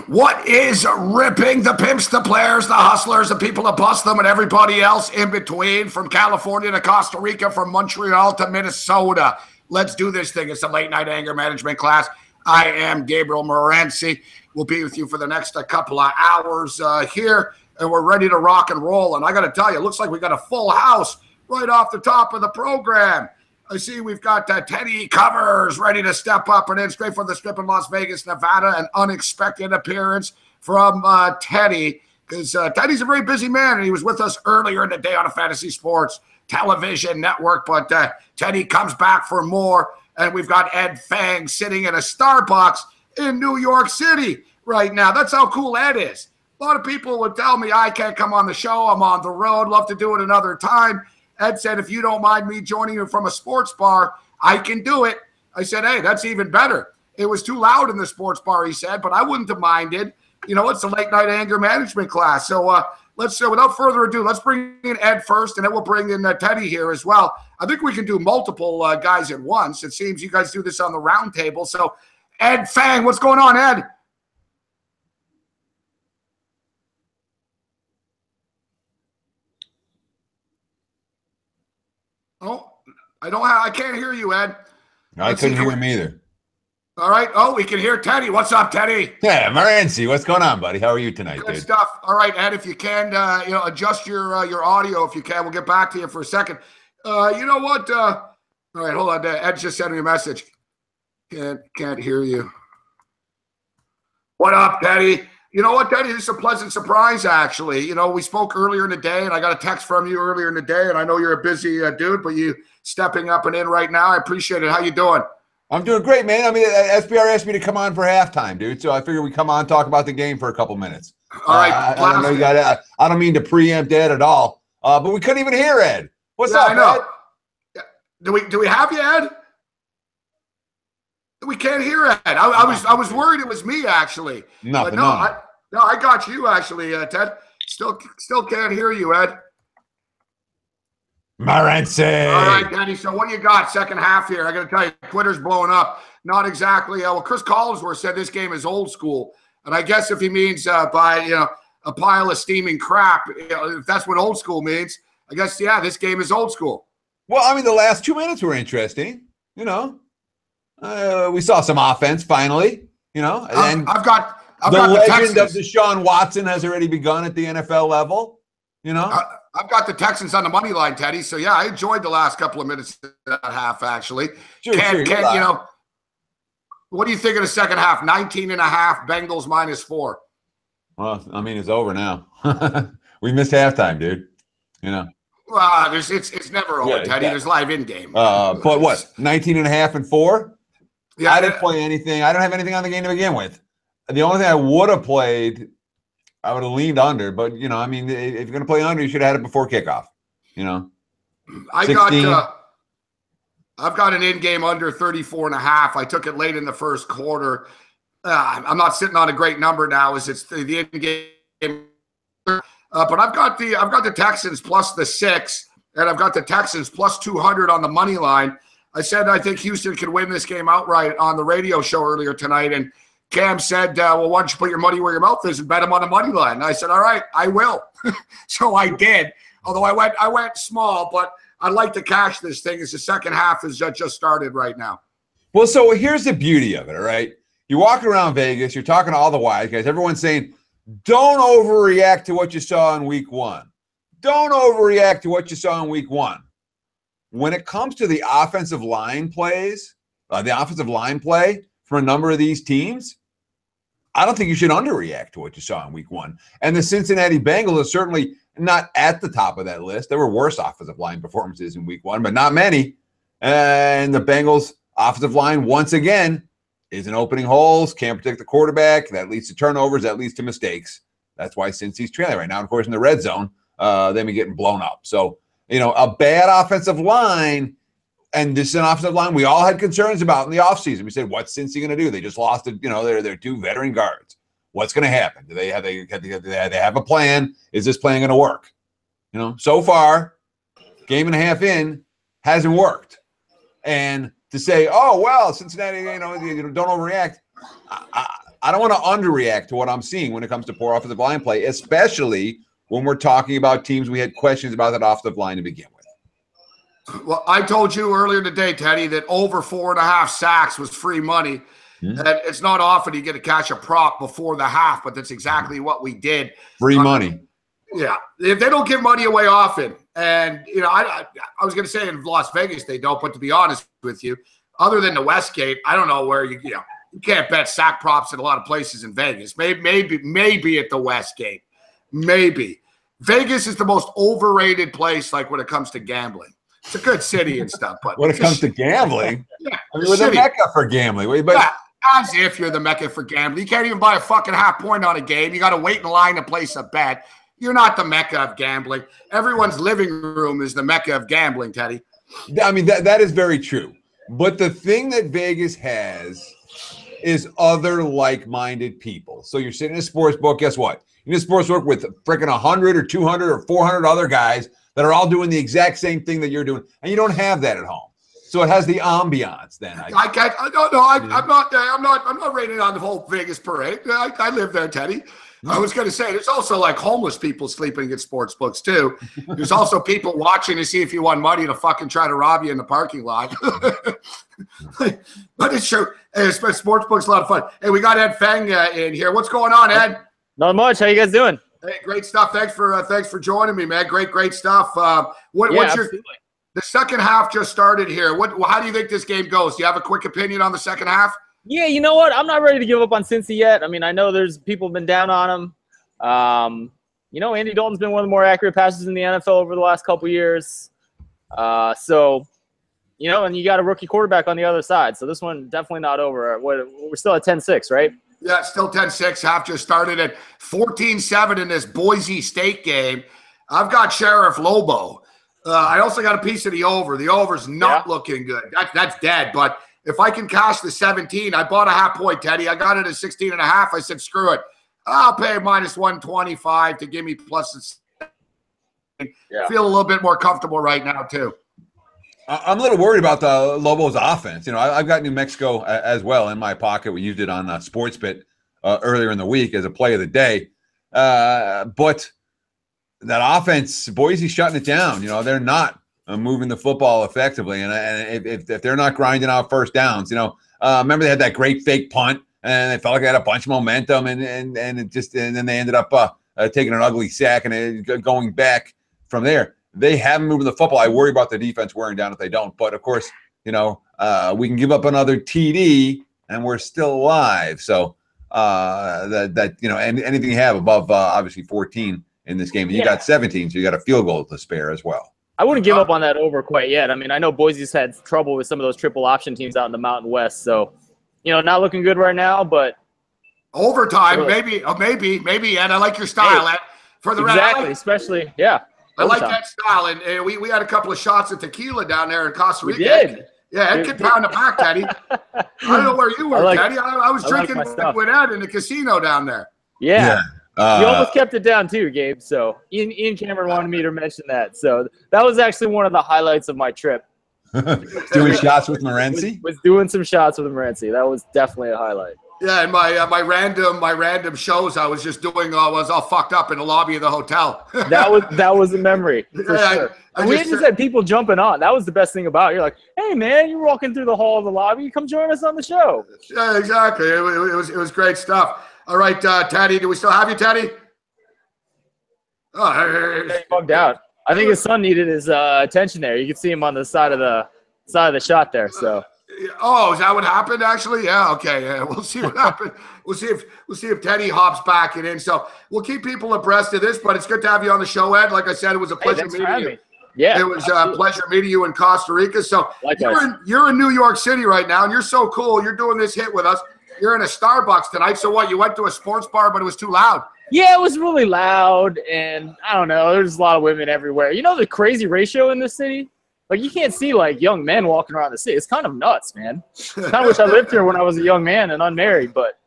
What is ripping? The pimps, the players, the hustlers, the people that bust them, and everybody else in between, from California to Costa Rica, from Montreal to Minnesota. Let's do this thing. It's a late night anger management class. I am Gabriel Morency. We'll be with you for the next couple of hours here, and we're ready to rock and roll. And I got to tell you, it looks like we got a full house right off the top of the program. I see we've got Teddy Covers ready to step up and in straight from the strip in Las Vegas, Nevada. An unexpected appearance from Teddy, because Teddy's a very busy man, and he was with us earlier in the day on a Fantasy Sports television network. But Teddy comes back for more, and we've got Ed Fang sitting in a Starbucks in New York City right now. That's how cool Ed is. A lot of people would tell me I can't come on the show. I'm on the road. Love to do it another time. Ed said, if you don't mind me joining you from a sports bar, I can do it. I said, hey, that's even better. It was too loud in the sports bar, he said, but I wouldn't have minded. You know, it's a late night anger management class. So let's, without further ado, let's bring in Ed first, and then we'll bring in Teddy here as well. I think we can do multiple guys at once. It seems you guys do this on the round table. So Ed Fang, what's going on, Ed? Oh, I can't hear you, Ed. I couldn't hear him either. All right. Oh, we can hear Teddy. What's up, Teddy? Yeah, Morency, what's going on, buddy? How are you tonight, Good dude? stuff. All right, Ed, if you can, adjust your audio if you can. We'll get back to you for a second. You know what? All right, hold on. Ed just sent me a message. Can't hear you. What up, Teddy? You know what, Teddy? This is a pleasant surprise, actually. You know, we spoke earlier in the day, and I got a text from you earlier in the day, and I know you're a busy dude, but you stepping up and in right now. I appreciate it. How you doing? I'm doing great, man. I mean, SBR asked me to come on for halftime, dude, so I figured we come on and talk about the game for a couple minutes. All right. I know you got. I don't mean to preempt Ed at all, but we couldn't even hear Ed. What's up, I know. Ed? Do we have you, Ed? We can't hear Ed. I was worried it was me, actually. Nothing. No, I got you, actually, Ted. Still can't hear you, Ed. Morency. All right, Teddy. So what do you got second half here? I got to tell you, Twitter's blowing up. Not exactly. Well, Chris Collinsworth said this game is old school, and I guess if he means by a pile of steaming crap, if that's what old school means, I guess this game is old school. Well, I mean, the last 2 minutes were interesting. You know, we saw some offense finally. You know, and I've got the legend of Deshaun Watson has already begun at the NFL level. You know, I've got the Texans on the money line, Teddy. So yeah, I enjoyed the last couple of minutes of that half, actually. Sure, what do you think of the second half? 19.5, Bengals -4. Well, I mean, it's over now. We missed halftime, dude. You know. Well, it's never over, Teddy. Yeah. There's live in game. But what? 19.5 and 4? Yeah, I didn't play anything. I don't have anything on the game to begin with. The only thing I would have played, I would have leaned under. But you know, I mean, if you're going to play under, you should have had it before kickoff. You know, I've got an in-game under 34.5. I took it late in the first quarter. I'm not sitting on a great number now, as it's the in-game. But I've got the Texans plus the 6, and I've got the Texans plus 200 on the money line. I said I think Houston could win this game outright on the radio show earlier tonight, and Cam said, well, why don't you put your money where your mouth is and bet him on the money line? And I said, all right, I will. So I did, although I went small, but I'd like to cash this thing as the second half has just started right now. Well, so here's the beauty of it, all right? You're walking around Vegas, you're talking to all the wise guys. Everyone's saying, don't overreact to what you saw in week 1. Don't overreact to what you saw in week 1. When it comes to the offensive line plays, the offensive line play for a number of these teams, I don't think you should underreact to what you saw in week 1. And the Cincinnati Bengals are certainly not at the top of that list. There were worse offensive line performances in week 1, but not many. And the Bengals offensive line, once again, isn't opening holes, can't protect the quarterback. That leads to turnovers, that leads to mistakes. That's why Cincy's trailing right now. Of course, in the red zone, they've been getting blown up. So, you know, a bad offensive line, and this is an offensive line we all had concerns about in the offseason. We said, what's Cincy going to do? They just lost, their 2 veteran guards. What's going to happen? Do they have a plan? Is this plan going to work? You know, so far, game and a half in, hasn't worked. And to say, oh, well, Cincinnati, don't overreact. I don't want to underreact to what I'm seeing when it comes to poor offensive line play, especially when we're talking about teams we had questions about that offensive line to begin with. Well, I told you earlier today, Teddy, that over 4.5 sacks was free money. Mm-hmm. And it's not often you get to catch a prop before the half, but that's exactly what we did. Free money. Yeah. If they don't give money away often, and, you know, I was going to say in Las Vegas they don't, but to be honest with you, other than the Westgate, I don't know where you can't bet sack props in a lot of places in Vegas. Maybe at the Westgate. Maybe. Vegas is the most overrated place, like when it comes to gambling. It's a good city and stuff, but when it comes to gambling, yeah, I mean, we're the mecca for gambling. But yeah, as if you're the mecca for gambling. You can't even buy a fucking half point on a game. You got to wait in line to place a bet. You're not the mecca of gambling. Everyone's living room is the mecca of gambling, Teddy. I mean, that is very true. But the thing that Vegas has is other like-minded people. So you're sitting in a sports book. Guess what? You're in a sports book with freaking 100 or 200 or 400 other guys that are all doing the exact same thing that you're doing, and you don't have that at home. So it has the ambiance. Then I'm not rating on the whole Vegas parade. I live there, Teddy. I was going to say there's also like homeless people sleeping at sports books too. There's also people watching to see if you want money to fucking try to rob you in the parking lot. But it's true. Hey, sports books a lot of fun. Hey, we got Ed Feng in here. What's going on, Ed? Not much. How you guys doing? Hey, great stuff. Thanks for joining me, man. Great stuff. What's the second half just started here? How do you think this game goes? Do you have a quick opinion on the second half? Yeah, you know what? I'm not ready to give up on Cincy yet. I mean, I know there's people been down on him. You know, Andy Dalton's been one of the more accurate passers in the NFL over the last couple years. So, you know, and you got a rookie quarterback on the other side. So this one definitely not over. We're still at 10-6, right? Yeah, still 10-6. Half just started at 14-7 in this Boise State game. I've got Sheriff Lobo. I also got a piece of the over. The over's not looking good. That's dead. But if I can cash the 17, I bought a half point, Teddy. I got it at 16.5. I said, screw it. I'll pay minus 125 to give me plus. Feel a little bit more comfortable right now, too. I'm a little worried about the Lobos offense. You know, I've got New Mexico as well in my pocket. We used it on SportsBit earlier in the week as a play of the day. But that offense, Boise's shutting it down. You know, they're not moving the football effectively. And if they're not grinding out first downs, you know, remember they had that great fake punt and they felt like they had a bunch of momentum and then they ended up taking an ugly sack and going back from there. They haven't moved the football. I worry about the defense wearing down if they don't. But, of course, you know, we can give up another TD and we're still alive. So, you know, anything you have above, obviously, 14 in this game. And you got 17, so you got a field goal to spare as well. I wouldn't give up on that over quite yet. I mean, I know Boise's had trouble with some of those triple option teams out in the Mountain West. So, you know, not looking good right now, but. Overtime, maybe, and I like your style. Hey, for the exactly, especially, yeah. I like that style, and we had a couple of shots of tequila down there in Costa Rica. We did. Yeah, Ed could pound the back, Teddy. I don't know where you were, Teddy. I was drinking with Ed in the casino down there. Yeah. You almost kept it down too, Gabe. So Ian Cameron wanted me to mention that. So that was actually one of the highlights of my trip. Doing shots with Morency? Was doing some shots with Morency. That was definitely a highlight. Yeah, and my random shows I was just doing was all fucked up in the lobby of the hotel. that was a memory for sure. We just had people jumping on. That was the best thing about it. You're like, hey man, you're walking through the hall of the lobby. Come join us on the show. Yeah, exactly. It was great stuff. All right, Teddy, do we still have you, Teddy? Oh, he bugged out. I think his son needed his attention there. You can see him on the side of the shot there. So. Oh, is that what happened? Actually, yeah. Okay, yeah. We'll see what happened. We'll see if Teddy hops back and in. So we'll keep people abreast of this. But it's good to have you on the show, Ed. Like I said, it was a pleasure meeting you. Yeah, it was a pleasure meeting you in Costa Rica. So you're in New York City right now, and you're so cool. You're doing this hit with us. You're in a Starbucks tonight. So what? You went to a sports bar, but it was too loud. Yeah, it was really loud, and I don't know. There's a lot of women everywhere. You know the crazy ratio in this city. Like, you can't see, like, young men walking around the city. It's kind of nuts, man. I kind of wish I lived here when I was a young man and unmarried, but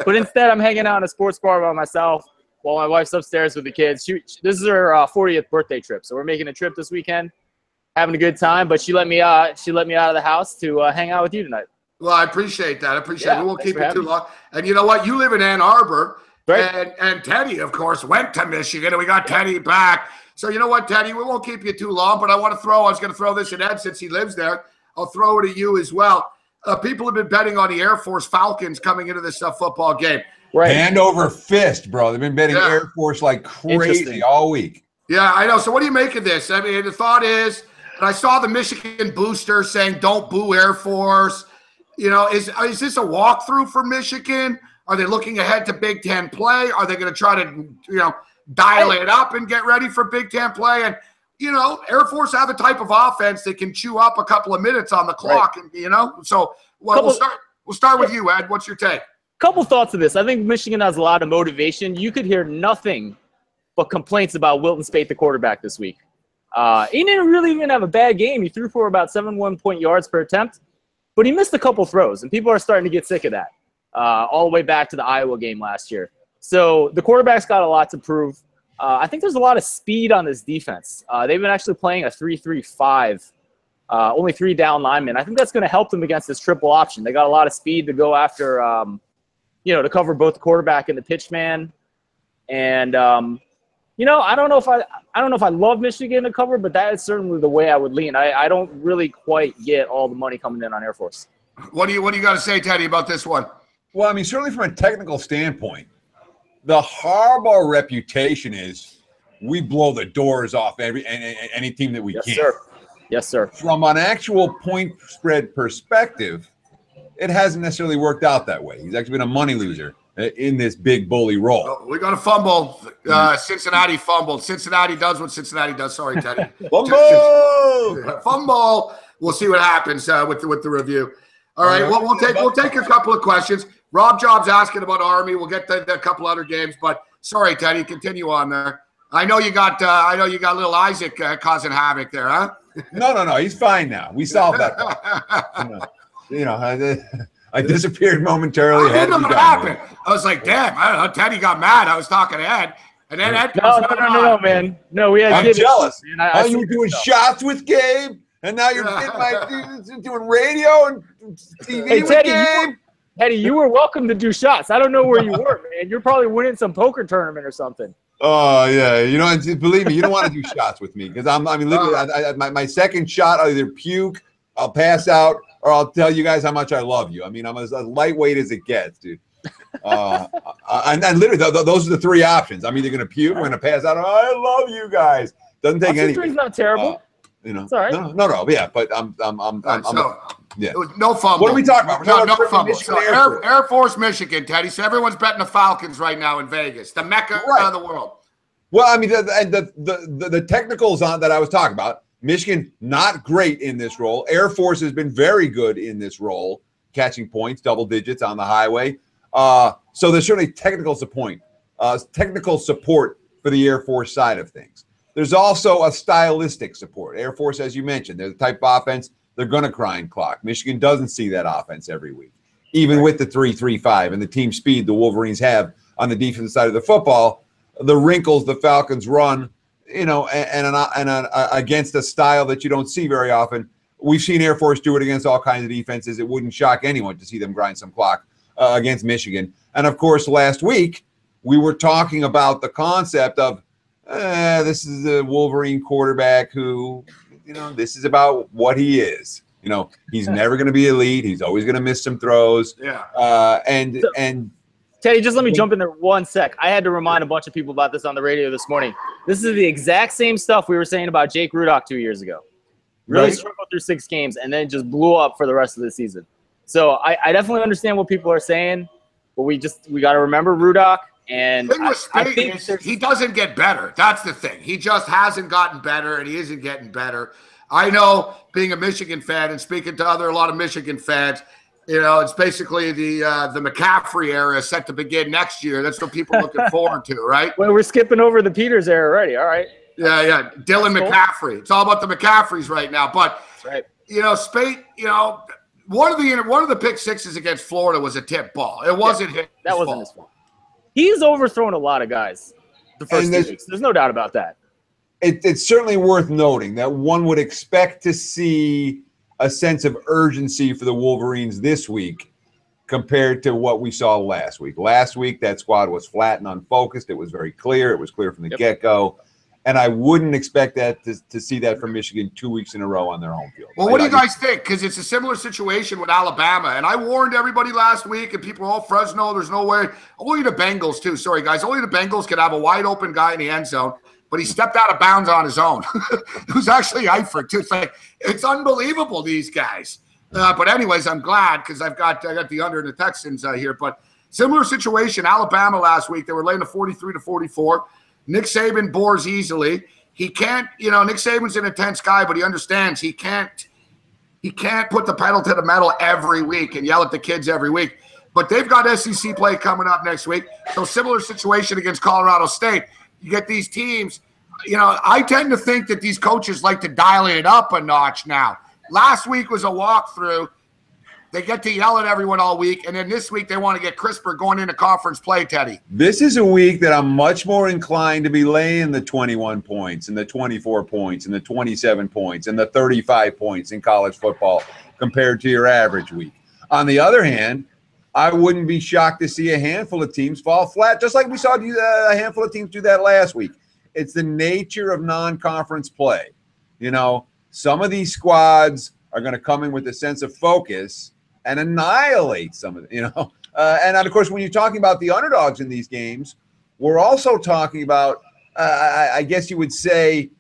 instead I'm hanging out in a sports bar by myself while my wife's upstairs with the kids. This is her 40th birthday trip, so we're making a trip this weekend, having a good time, but she let me out of the house to hang out with you tonight. Well, I appreciate that. I appreciate it. We won't keep it too me. long. And you know what? You live in Ann Arbor. Right. And Teddy, of course, went to Michigan, and we got Teddy back. So you know what, Teddy? We won't keep you too long, but I was going to throw this at Ed since he lives there. I'll throw it at you as well. People have been betting on the Air Force Falcons coming into this football game. Right. Hand over fist, bro. They've been betting Air Force like crazy all week. Yeah, I know. So what do you make of this? I mean, the thought is, and I saw the Michigan booster saying, don't boo Air Force. You know, is this a walkthrough for Michigan? Are they looking ahead to Big Ten play? Are they going to try to, dial it up and get ready for Big Ten play? And, Air Force have a type of offense that can chew up a couple of minutes on the clock. Right. And, so we'll start with you, Ed. What's your take? Couple thoughts of this. I think Michigan has a lot of motivation. You could hear nothing but complaints about Wilton Speight, the quarterback, this week. He didn't really even have a bad game. He threw for about 7 1-point yards per attempt, but he missed a couple throws, and people are starting to get sick of that. All the way back to the Iowa game last year. So the quarterback's got a lot to prove. I think there's a lot of speed on this defense. They've been actually playing a 3-3-5, only 3 down linemen. I think that's going to help them against this triple option. They got a lot of speed to go after, to cover both the quarterback and the pitch man. And I don't know if I love Michigan to cover, but that is certainly the way I would lean. I don't really quite get all the money coming in on Air Force. What do you got to say, Teddy, about this one? Well, I mean, certainly from a technical standpoint, the Harbaugh reputation is we blow the doors off any team that we can. Sir. Yes, sir. From an actual point spread perspective, it hasn't necessarily worked out that way. He's actually been a money loser in this big bully role. Oh, we got a fumble. Cincinnati fumbled. Cincinnati does what Cincinnati does. Sorry, Teddy. Fumble. We'll see what happens with the review. All right, well, we'll take a couple of questions. Rob Job's asking about Army. We'll get to a couple other games, but sorry, Teddy, continue on there. I know you got little Isaac causing havoc there, huh? No, he's fine now. We solved that. I disappeared momentarily. I didn't know what happened. I was like, damn, I don't know. Teddy got mad. I was talking to Ed, and then Ed. No, man. No, we had. I'm jealous. You were doing shots with Gabe. And now you're doing radio and TV with Gabe. Teddy, you were welcome to do shots. I don't know where you were, man. You're probably winning some poker tournament or something. Oh, yeah. Believe me, you don't want to do shots with me because literally, my second shot, I'll either puke, I'll pass out, or I'll tell you guys how much I love you. I mean, I'm as lightweight as it gets, dude. And literally, those are the 3 options. I'm either going to puke, I'm going to pass out, or I love you guys. Doesn't take anything. It's not terrible. It's all right. No, yeah, but yeah. No fumble. What are we talking about? No fumble. So Air Force, Michigan, Teddy. So everyone's betting the Falcons right now in Vegas, the mecca of the world. Well, I mean, the technicals on that I was talking about. Michigan not great in this role. Air Force has been very good in this role, catching points, double digits on the highway. So there's certainly technical support for the Air Force side of things. There's also a stylistic support. Air Force, as you mentioned, they're the type of offense, they're going to grind clock. Michigan doesn't see that offense every week, even with the 3-3-5 and the team speed the Wolverines have on the defensive side of the football. The wrinkles the Falcons run, against a style that you don't see very often. We've seen Air Force do it against all kinds of defenses. It wouldn't shock anyone to see them grind some clock against Michigan. And, of course, last week we were talking about the concept of this is a Wolverine quarterback who, this is about what he is. He's never going to be elite. He's always going to miss some throws. Yeah. And Teddy, just let me jump in there 1 sec. I had to remind a bunch of people about this on the radio this morning. This is the exact same stuff we were saying about Jake Rudock 2 years ago. Really struggled through 6 games and then just blew up for the rest of the season. So I definitely understand what people are saying, but we got to remember Rudock. And I think he doesn't get better. That's the thing. He just hasn't gotten better, and he isn't getting better. I know, being a Michigan fan and speaking to a lot of Michigan fans, it's basically the McCaffrey era set to begin next year. That's what people are looking forward to, right? Well, we're skipping over the Peters era already. All right. Yeah. Dylan McCaffrey. It's all about the McCaffreys right now. But that's right. Speight, one of the pick sixes against Florida was a tip ball. It wasn't his That wasn't his fault. He's overthrown a lot of guys the first 2 weeks. There's no doubt about that. It's certainly worth noting that one would expect to see a sense of urgency for the Wolverines this week compared to what we saw last week. Last week, that squad was flat and unfocused. It was very clear. It was clear from the get-go. And I wouldn't expect that to see that from Michigan 2 weeks in a row on their home field. Well, what do you guys think? Because it's a similar situation with Alabama. And I warned everybody last week, and people are all Fresno. There's no way. Only the Bengals, too. Sorry, guys. Only the Bengals could have a wide-open guy in the end zone. But he stepped out of bounds on his own. It was actually Eifert, too. It's like, it's unbelievable, these guys. But anyways, I'm glad because I got the under in the Texans here. But similar situation, Alabama last week. They were laying a 43-44. Nick Saban bores easily. He can't, Nick Saban's an intense guy, but he understands he can't put the pedal to the metal every week and yell at the kids every week. But they've got SEC play coming up next week. So similar situation against Colorado State. You get these teams, I tend to think that these coaches like to dial it up a notch now. Last week was a walkthrough. They get to yell at everyone all week, and then this week they want to get crisper going into conference play, Teddy. This is a week that I'm much more inclined to be laying the 21 points and the 24 points and the 27 points and the 35 points in college football compared to your average week. On the other hand, I wouldn't be shocked to see a handful of teams fall flat, just like we saw a handful of teams do that last week. It's the nature of non-conference play. Some of these squads are going to come in with a sense of focus and annihilate some of it, and of course, when you're talking about the underdogs in these games, we're also talking about, I guess you would say,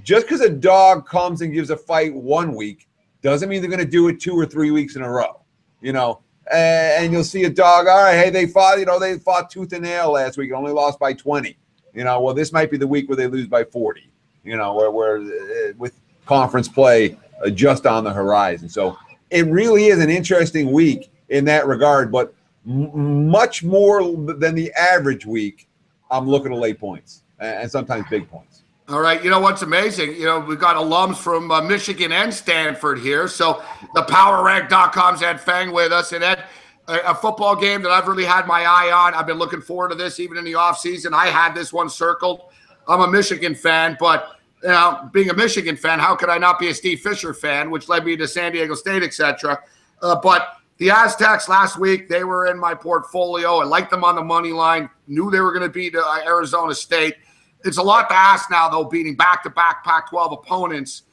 just because a dog comes and gives a fight 1 week doesn't mean they're going to do it 2 or 3 weeks in a row, and you'll see a dog, all right, hey, they fought tooth and nail last week and only lost by 20, well, this might be the week where they lose by 40, where with conference play just on the horizon. So it really is an interesting week in that regard, but much more than the average week, I'm looking to lay points and sometimes big points. All right. You know what's amazing? We've got alums from Michigan and Stanford here. So the PowerRank.com's Ed Fang with us. And Ed, a football game that I've really had my eye on. I've been looking forward to this even in the offseason. I had this one circled. I'm a Michigan fan, but being a Michigan fan, how could I not be a Steve Fisher fan, which led me to San Diego State, etc. But the Aztecs last week, they were in my portfolio. I liked them on the money line, knew they were going to beat Arizona State. It's a lot to ask now, though, beating back-to-back Pac-12 opponents.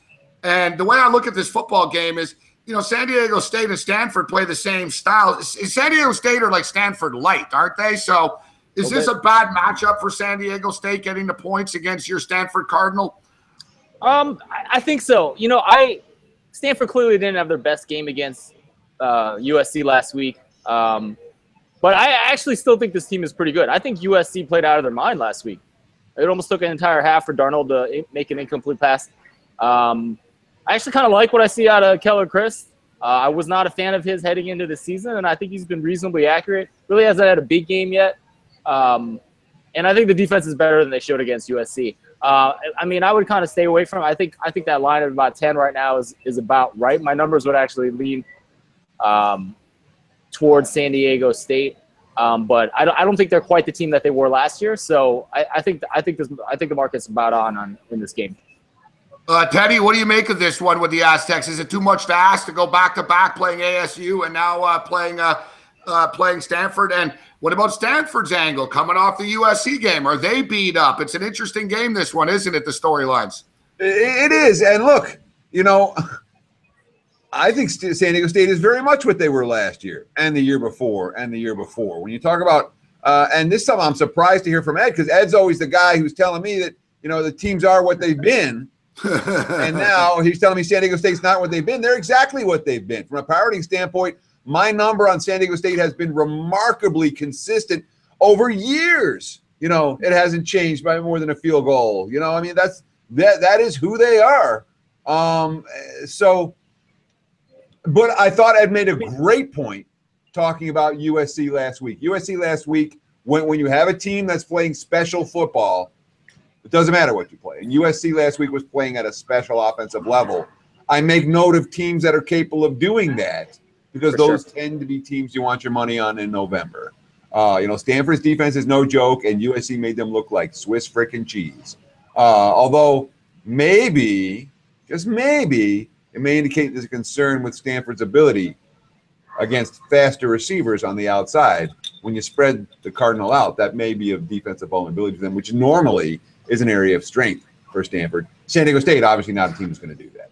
And the way I look at this football game is, San Diego State and Stanford play the same style. San Diego State are like Stanford light, aren't they? So is this a bad matchup for San Diego State getting the points against your Stanford Cardinal? I think so. Stanford clearly didn't have their best game against USC last week. But I actually still think this team is pretty good. I think USC played out of their mind last week. It almost took an entire half for Darnold to make an incomplete pass. I actually kind of like what I see out of Keller Chris. I was not a fan of his heading into the season, and I think he's been reasonably accurate. Really hasn't had a big game yet. And I think the defense is better than they showed against USC. I would kind of stay away from it. I think that line of about 10 right now is about right. My numbers would actually lean towards San Diego State, but I don't think they're quite the team that they were last year. So I think the market's about on in this game. Teddy, what do you make of this one with the Aztecs? Is it too much to ask to go back to back playing ASU and now playing Stanford? And what about Stanford's angle coming off the USC game? Are they beat up? It's an interesting game, this one, isn't it, the storylines? It is. And look, I think San Diego State is very much what they were last year and the year before and the year before. When you talk about and this time I'm surprised to hear from Ed, because Ed's always the guy who's telling me that, the teams are what they've been. And now he's telling me San Diego State's not what they've been. They're exactly what they've been. From a power rating standpoint, my number on San Diego State has been remarkably consistent over years. It hasn't changed by more than a field goal. That is who they are. But I thought Ed made a great point talking about USC last week. USC last week, when you have a team that's playing special football, it doesn't matter what you play. And USC last week was playing at a special offensive level. I make note of teams that are capable of doing that, because those tend to be teams you want your money on in November. Stanford's defense is no joke, and USC made them look like Swiss frickin' cheese. Although maybe, just maybe, it may indicate there's a concern with Stanford's ability against faster receivers on the outside. When you spread the Cardinal out, that may be of defensive vulnerability to them, which normally is an area of strength for Stanford. San Diego State, obviously not a team that's going to do that.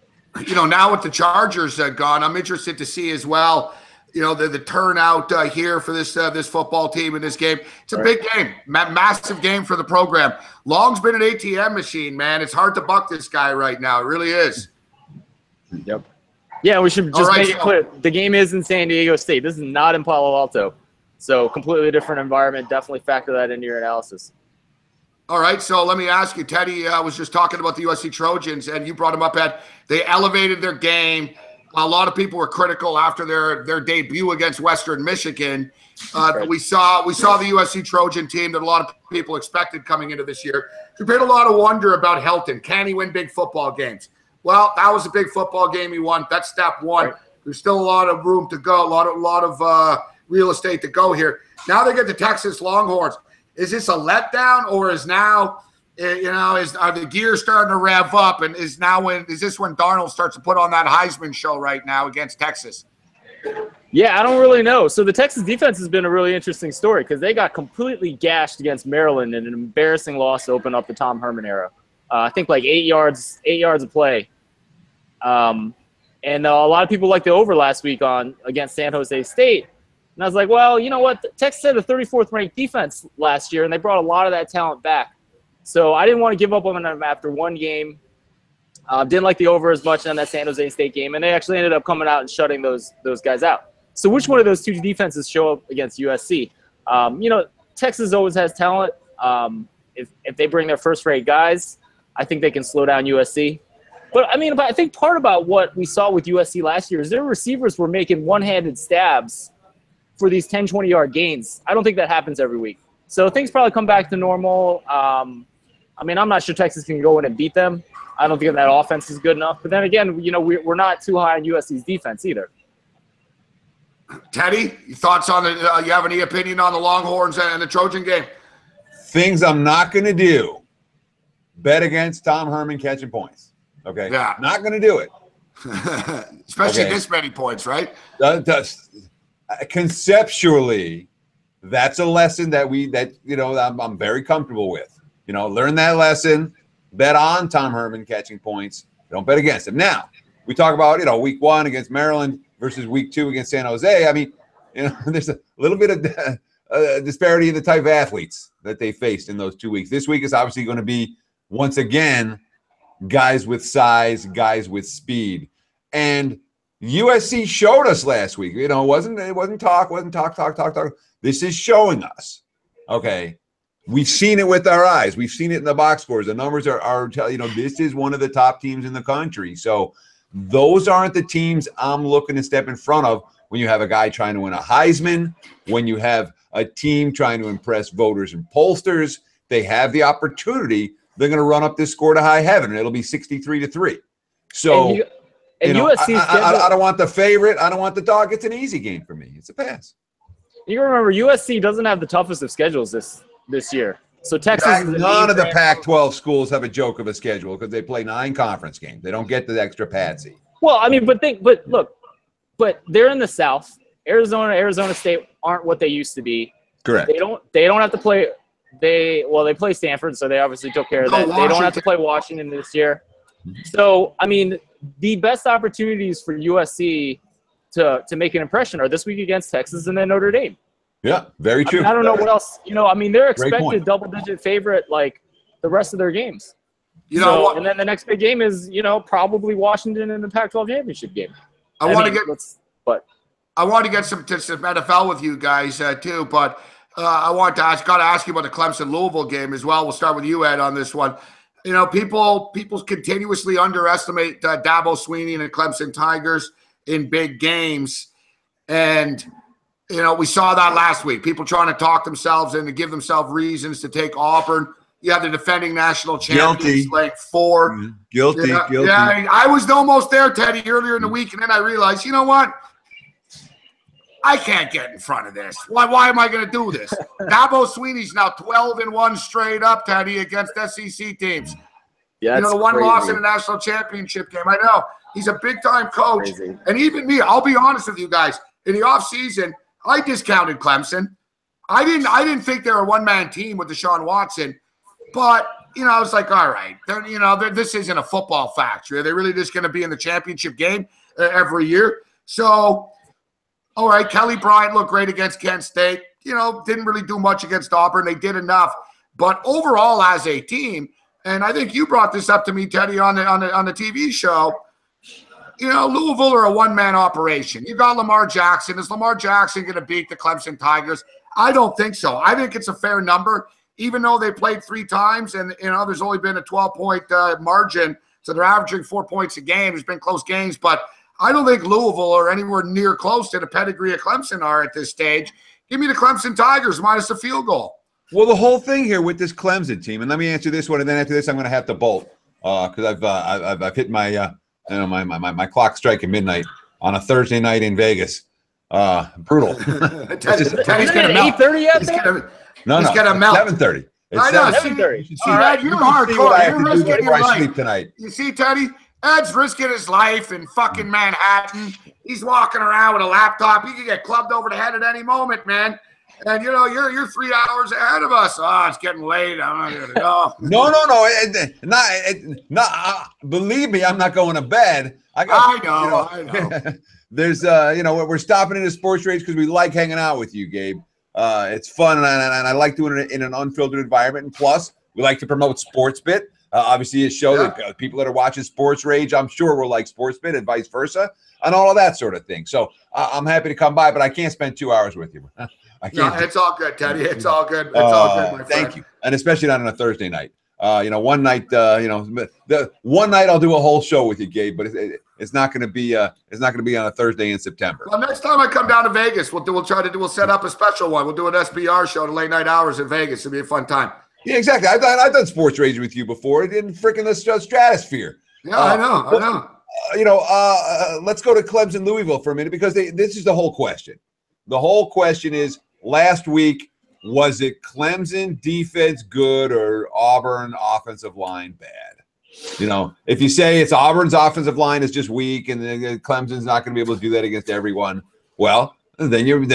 Now with the Chargers gone, I'm interested to see as well, the turnout here for this football team in this game. It's a big game, massive game for the program. Long's been an ATM machine, man. It's hard to buck this guy right now. It really is. Yep. Yeah, we should just make it clear. The game is in San Diego State. This is not in Palo Alto. So completely different environment. Definitely factor that into your analysis. All right, so let me ask you, Teddy was just talking about the USC Trojans, and you brought them up at they elevated their game. A lot of people were critical after their debut against Western Michigan. We saw the USC Trojan team that a lot of people expected coming into this year. We made a lot of wonder about Helton. Can he win big football games? Well, that was a big football game he won. That's step one. Right. There's still a lot of room to go, a lot of real estate to go here. Now they get the Texas Longhorns. Is this a letdown, or is now, are the gears starting to rev up, and is this when Darnold starts to put on that Heisman show right now against Texas? Yeah, I don't really know. So the Texas defense has been a really interesting story because they got completely gashed against Maryland in an embarrassing loss to open up the Tom Herman era. I think like 8 yards of play. And a lot of people liked the over last week against San Jose State. And I was like, well, you know what? Texas had the 34th ranked defense last year, and they brought a lot of that talent back. So I didn't want to give up on them after one game. Didn't like the over as much on that San Jose State game, and they actually ended up coming out and shutting those guys out. So which one of those two defenses show up against USC? Texas always has talent. If they bring their first-rate guys, I think they can slow down USC. But I think part about what we saw with USC last year is their receivers were making one-handed stabs for these 10, 20-yard gains. I don't think that happens every week. So things probably come back to normal. I'm not sure Texas can go in and beat them. I don't think that offense is good enough. But then again, we're not too high on USC's defense either. Teddy, your thoughts on it? You have any opinion on the Longhorns and the Trojan game? Things I'm not going to do. Bet against Tom Herman catching points. Okay? Yeah. Not going to do it. Especially this many points, right? Conceptually, that's a lesson that I'm very comfortable with. Learn that lesson. Bet on Tom Herman catching points. Don't bet against him. Now, we talk about week 1 against Maryland versus week 2 against San Jose. There's a little bit of disparity in the type of athletes that they faced in those 2 weeks. This week is obviously going to be once again guys with size, guys with speed, and USC showed us last week. It wasn't talk. This is showing us. Okay, we've seen it with our eyes. We've seen it in the box scores. The numbers are this is one of the top teams in the country. So those aren't the teams I'm looking to step in front of when you have a guy trying to win a Heisman, when you have a team trying to impress voters and pollsters. They have the opportunity. They're going to run up this score to high heaven, and it'll be 63-3. So. USC, I don't want the favorite. I don't want the dog. It's an easy game for me. It's a pass. You remember USC doesn't have the toughest of schedules this year. So Texas is none of the Pac-12 schools have a joke of a schedule because they play 9 conference games. They don't get the extra patsy. Well, but they're in the South. Arizona State aren't what they used to be. Correct. They don't have to play. They play Stanford, so they obviously took care of that. They don't have to play Washington this year. So the best opportunities for USC to make an impression are this week against Texas and then Notre Dame. Yeah, very true. I don't know what else. They're expected double-digit favorite like the rest of their games. And then the next big game is probably Washington in the Pac-12 championship game. I want to get some NFL with you guys too, but I want to ask you about the Clemson Louisville game as well. We'll start with you, Ed, on this one. People continuously underestimate Dabo Swinney and the Clemson Tigers in big games. And, we saw that last week. People trying to talk themselves into give themselves reasons to take Auburn. You have the defending national champions, like 4. Guilty. Yeah, I was almost there, Teddy, earlier in the week, and then I realized, you know what? I can't get in front of this. Why am I going to do this? Dabo Swinney's now 12-1 straight up, Teddy, against SEC teams. Yeah, the one loss in the national championship game. I know. He's a big-time coach. Crazy. And even me, I'll be honest with you guys, in the offseason, I discounted Clemson. I didn't think they were a one-man team with Deshaun Watson. But, I was like, all right, this isn't a football factory. Are they really just going to be in the championship game every year? So, all right, Kelly Bryant looked great against Kent State. Didn't really do much against Auburn. They did enough. But overall, as a team, and I think you brought this up to me, Teddy, on the TV show, Louisville are a one-man operation. You got Lamar Jackson. Is Lamar Jackson going to beat the Clemson Tigers? I don't think so. I think it's a fair number, even though they played 3 times and, there's only been a 12-point margin, so they're averaging 4 points a game. There's been close games, but I don't think Louisville are anywhere near close to the pedigree of Clemson are at this stage. Give me the Clemson Tigers minus the field goal. Well, the whole thing here with this Clemson team, and let me answer this one, and then after this, I'm going to have to bolt because I've hit my my clock striking midnight on a Thursday night in Vegas. Brutal. Teddy's going to melt. 8:30 yet? He's going to melt. 7:30. I know. 7:30. See that? You're hardcore. You're risking your life. Sleep tonight. You see, Teddy? Ed's risking his life in fucking Manhattan. He's walking around with a laptop. He could get clubbed over the head at any moment, man. And you're 3 hours ahead of us. Oh, it's getting late. I'm not gonna go. No. Believe me, I'm not going to bed. I know. There's we're stopping into Sports Rage because we like hanging out with you, Gabe. It's fun and I like doing it in an unfiltered environment. And plus, we like to promote SportsBit. Obviously, a show that people that are watching Sports Rage, I'm sure, will like SportsBit and vice versa, and all of that sort of thing. So I'm happy to come by, but I can't spend 2 hours with you. I can't. No, it's all good, Teddy. It's all good. It's all good, my friend. Thank you, and especially not on a Thursday night. One night, the one night I'll do a whole show with you, Gabe, but it's not going to be on a Thursday in September. Well, next time I come down to Vegas, we'll set up a special one. We'll do an SBR show, the late night hours in Vegas. It'll be a fun time. Yeah, exactly. I've done Sports Rage with you before. It didn't freaking the stratosphere. Yeah, I know. Let's go to Clemson, Louisville for a minute because this is the whole question. The whole question is, last week, was it Clemson defense good or Auburn offensive line bad? If you say it's Auburn's offensive line is just weak and then Clemson's not going to be able to do that against everyone, well, then you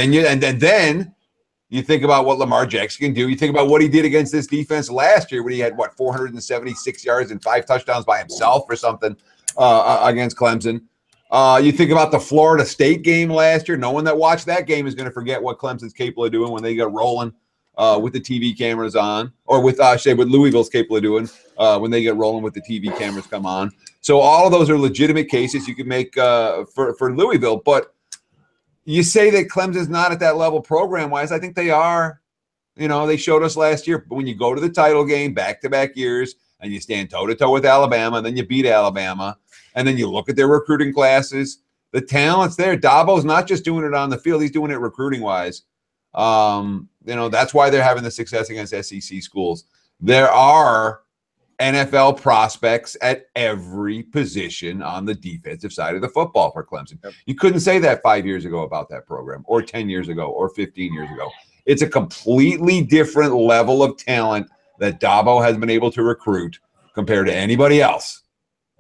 think about what Lamar Jackson can do. You think about what he did against this defense last year when he had, 476 yards and 5 touchdowns by himself or something against Clemson. You think about the Florida State game last year. No one that watched that game is going to forget what Clemson's capable of doing when they get rolling with the TV cameras on, or with Louisville's capable of doing when they get rolling with the TV cameras come on. So all of those are legitimate cases you could make for Louisville, but you say that Clemson's not at that level program-wise. I think they are. They showed us last year when you go to the title game back-to-back years and you stand toe-to-toe with Alabama, and then you beat Alabama, and then you look at their recruiting classes, the talent's there. Dabo's not just doing it on the field. He's doing it recruiting-wise. That's why they're having the success against SEC schools. There are NFL prospects at every position on the defensive side of the football for Clemson. Yep. You couldn't say that 5 years ago about that program, or 10 years ago, or 15 years ago. It's a completely different level of talent that Dabo has been able to recruit compared to anybody else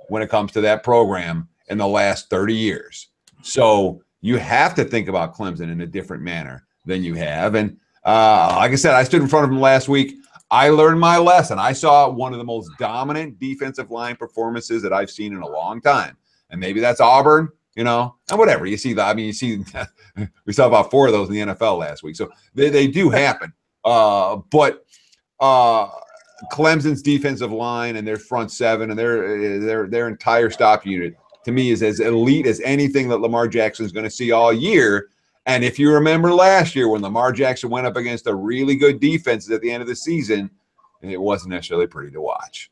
when it comes to that program in the last 30 years. So you have to think about Clemson in a different manner than you have. And like I said, I stood in front of him last week. I learned my lesson. I saw one of the most dominant defensive line performances that I've seen in a long time. And maybe that's Auburn, and whatever. You see we saw about 4 of those in the NFL last week. So they do happen. But Clemson's defensive line and their front seven and their entire stop unit, to me, is as elite as anything that Lamar Jackson is going to see all year. And if you remember last year when Lamar Jackson went up against a really good defense at the end of the season, it wasn't necessarily pretty to watch.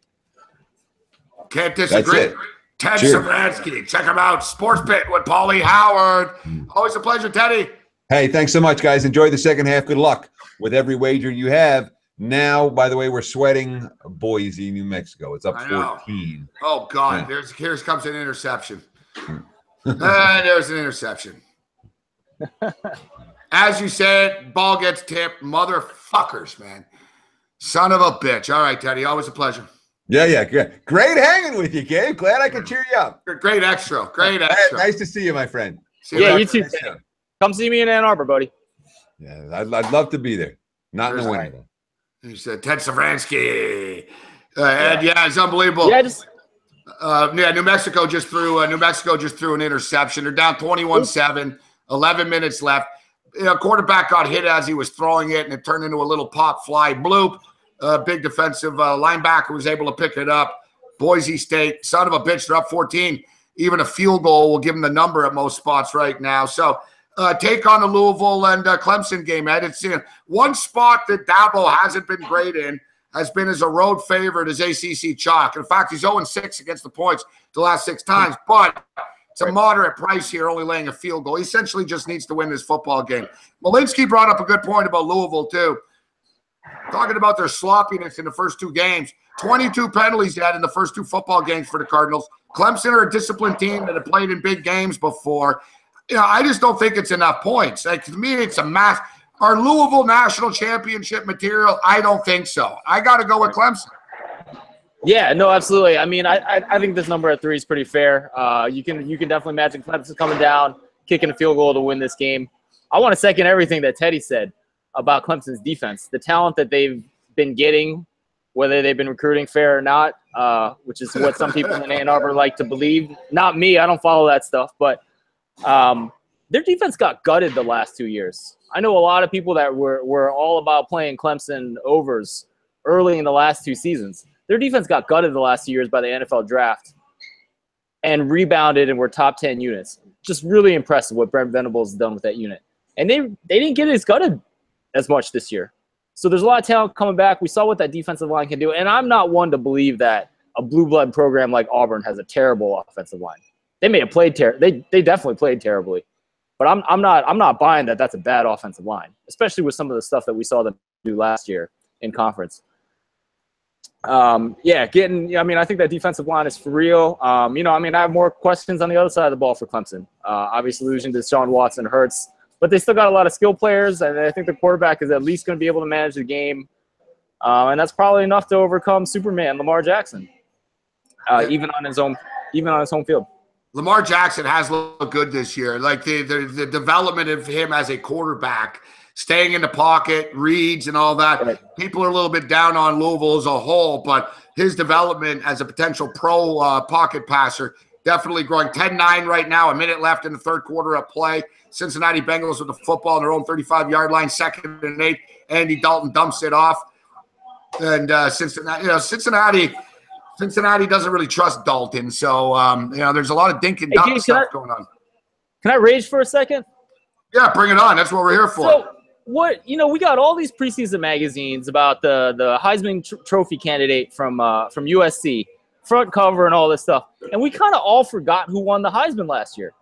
Can't disagree. Ted Savransky. Check him out. SportsBit with Paulie Howard. Always a pleasure, Teddy. Hey, thanks so much, guys. Enjoy the second half. Good luck with every wager you have. Now, by the way, we're sweating Boise, New Mexico. It's up 14. Oh, God. Yeah. Here comes an interception. There's an interception. As you said, ball gets tipped. Motherfuckers, man. Son of a bitch. All right, Teddy. Always a pleasure. Yeah, good. Great hanging with you, Gabe. Glad I could cheer you up. Great extra. Great extra. Nice to see you, my friend. Yeah, you too. Come see me in Ann Arbor, buddy. Yeah, I'd love to be there. Not in the winter. There's Ted Savransky. And yeah, it's unbelievable. Yeah, New Mexico just threw an interception. They're down 21-7, 11 minutes left. Quarterback got hit as he was throwing it, and it turned into a little pop fly bloop. Big defensive linebacker was able to pick it up. Boise State, son of a bitch, they're up 14. Even a field goal will give them the number at most spots right now. So take on the Louisville and Clemson game, Ed. It's one spot that Dabo hasn't been great in has been as a road favorite as ACC chalk. In fact, he's 0-6 against the points the last 6 times, but it's a moderate price here, only laying a field goal. He essentially just needs to win this football game. Malinsky brought up a good point about Louisville, too. Talking about their sloppiness in the first 2 games. 22 penalties they had in the first 2 football games for the Cardinals. Clemson are a disciplined team that have played in big games before. I just don't think it's enough points. Like, to me, it's a mass. Are Louisville national championship material? I don't think so. I got to go with Clemson. Yeah, no, absolutely. I mean, I think this number at 3 is pretty fair. You can definitely imagine Clemson coming down, kicking a field goal to win this game. I want to second everything that Teddy said about Clemson's defense. The talent that they've been getting, whether they've been recruiting fair or not, which is what some people in Ann Arbor like to believe. Not me. I don't follow that stuff. But their defense got gutted the last 2 years. I know a lot of people that were all about playing Clemson overs early in the last 2 seasons. Their defense got gutted the last 2 years by the NFL draft and rebounded and were top 10 units. Just really impressive what Brent Venables has done with that unit. And they didn't get as gutted as much this year. So there's a lot of talent coming back. We saw what that defensive line can do. And I'm not one to believe that a blue blood program like Auburn has a terrible offensive line. They may have played they definitely played terribly. But I'm not buying that that's a bad offensive line, especially with some of the stuff that we saw them do last year in conference. I think that defensive line is for real. I have more questions on the other side of the ball for Clemson. Obviously, losing to Deshaun Watson hurts, but they still got a lot of skill players, and I think the quarterback is at least going to be able to manage the game, and that's probably enough to overcome Superman Lamar Jackson, even on his home field. Lamar Jackson has looked good this year. Like the development of him as a quarterback, staying in the pocket, reads and all that. Right. People are a little bit down on Louisville as a whole, but his development as a potential pro pocket passer definitely growing. 10-9 right now, a minute left in the third quarter of play. Cincinnati Bengals with the football on their own 35-yard line, 2nd and 8. Andy Dalton dumps it off. And Cincinnati doesn't really trust Dalton, so there's a lot of dink and dunk stuff going on. Can I rage for a second? Yeah, bring it on. That's what we're here for. So we got all these preseason magazines about the Heisman Trophy candidate from USC, front cover and all this stuff, and we kind of all forgot who won the Heisman last year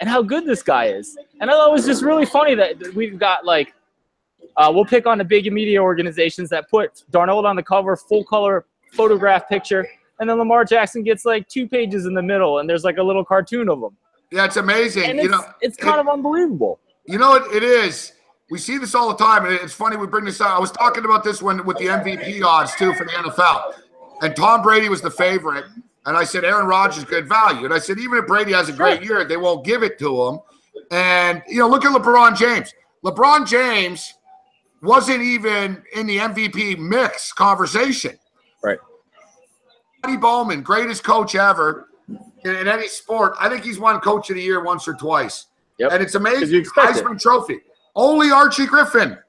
and how good this guy is. And I thought it was just really funny that we've got we'll pick on the big media organizations that put Darnold on the cover, full color photograph picture, and then Lamar Jackson gets 2 pages in the middle, and there's a little cartoon of him. Yeah, it's amazing. And it's kind of unbelievable. You know what it is? We see this all the time, and it's funny we bring this up. I was talking about this with the MVP odds too for the NFL, and Tom Brady was the favorite, and I said Aaron Rodgers good value, and I said even if Brady has a great year, they won't give it to him. And look at LeBron James. LeBron James wasn't even in the MVP mix conversation. Right. Scotty Bowman, greatest coach ever in any sport. I think he's won Coach of the Year once or twice. Yep. And it's amazing. Heisman Trophy. Only Archie Griffin.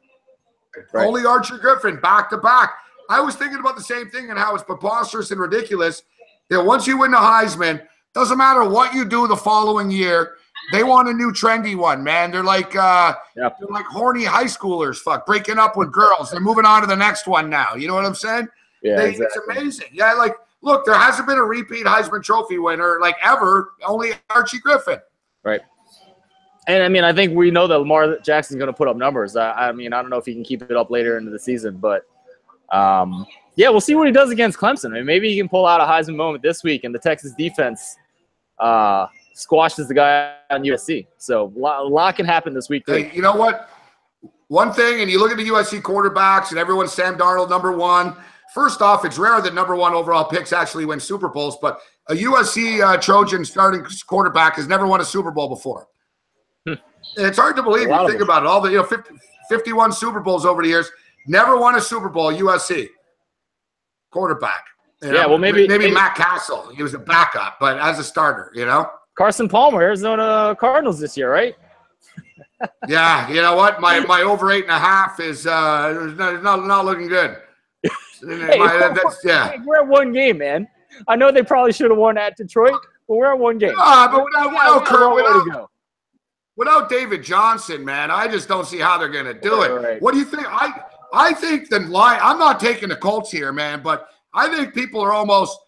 Right. Only Archie Griffin, back to back. I was thinking about the same thing and how it's preposterous and ridiculous that once you win the Heisman, doesn't matter what you do the following year, they want a new trendy one, man. They're they're like horny high schoolers, breaking up with girls. They're moving on to the next one now. You know what I'm saying? Yeah, exactly. It's amazing. Yeah, look, there hasn't been a repeat Heisman Trophy winner ever. Only Archie Griffin. Right. And I think we know that Lamar Jackson's going to put up numbers. I don't know if he can keep it up later into the season, but we'll see what he does against Clemson. Maybe he can pull out a Heisman moment this week, and the Texas defense squashes the guy on USC. So a lot can happen this week. Hey, you know what? One thing, and you look at the USC quarterbacks, and everyone's Sam Darnold number 1, first off, it's rare that number 1 overall picks actually win Super Bowls, but a USC Trojan starting quarterback has never won a Super Bowl before. It's hard to believe. You think about it. All the 51 Super Bowls over the years, never won a Super Bowl. USC quarterback. Well, maybe Matt Castle. He was a backup, but as a starter, Carson Palmer, Arizona Cardinals this year, right? Yeah, you know what? My over 8.5 is not looking good. We're at 1 game, man. I know they probably should have won at Detroit, but we're at 1 game. But without David Johnson, man, I just don't see how they're going to do it. Right. What do you think? I think the line. I'm not taking the Colts here, man, but I think people are almost.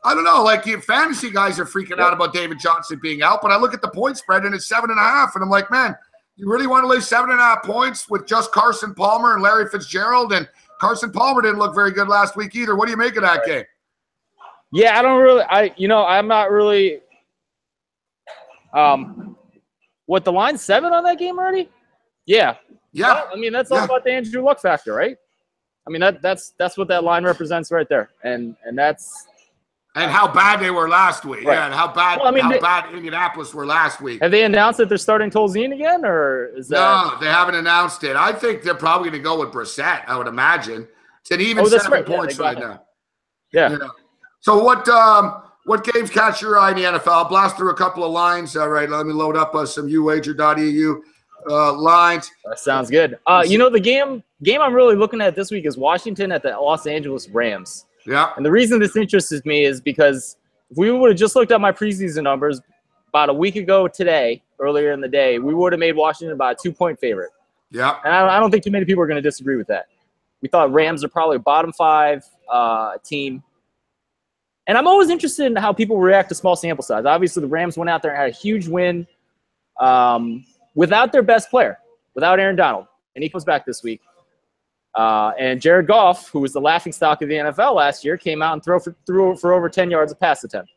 I don't know, like you fantasy guys are freaking out about David Johnson being out, but I look at the point spread and it's 7.5, and I'm like, man, you really want to lay 7.5 points with just Carson Palmer and Larry Fitzgerald? And Carson Palmer didn't look very good last week either. What do you make of that game? Yeah, I'm not really. What, the line 7 on that game already? Yeah. Well, I mean, that's all about the Andrew Luck factor, right? I mean, that's what that line represents right there, and that's. And how bad they were last week. Right. Yeah, and how bad Indianapolis were last week. Have they announced that they're starting Tolzien again, or is that? No, they haven't announced it. I think they're probably going to go with Brissett, I would imagine. It's an even 7 points right now. Yeah. So what games catch your eye in the NFL? I'll blast through a couple of lines. All right, let me load up some uwager.eu lines. That sounds good. The game I'm really looking at this week is Washington at the Los Angeles Rams. Yeah. And the reason this interests me is because if we would have just looked at my preseason numbers about a week ago today, earlier in the day, we would have made Washington about a 2-point favorite. Yeah. And I don't think too many people are going to disagree with that. We thought Rams are probably a bottom 5 team. And I'm always interested in how people react to small sample size. Obviously, the Rams went out there and had a huge win without their best player, without Aaron Donald. And he comes back this week. And Jared Goff, who was the laughingstock of the NFL last year, came out and threw for over 10 yards of pass attempt.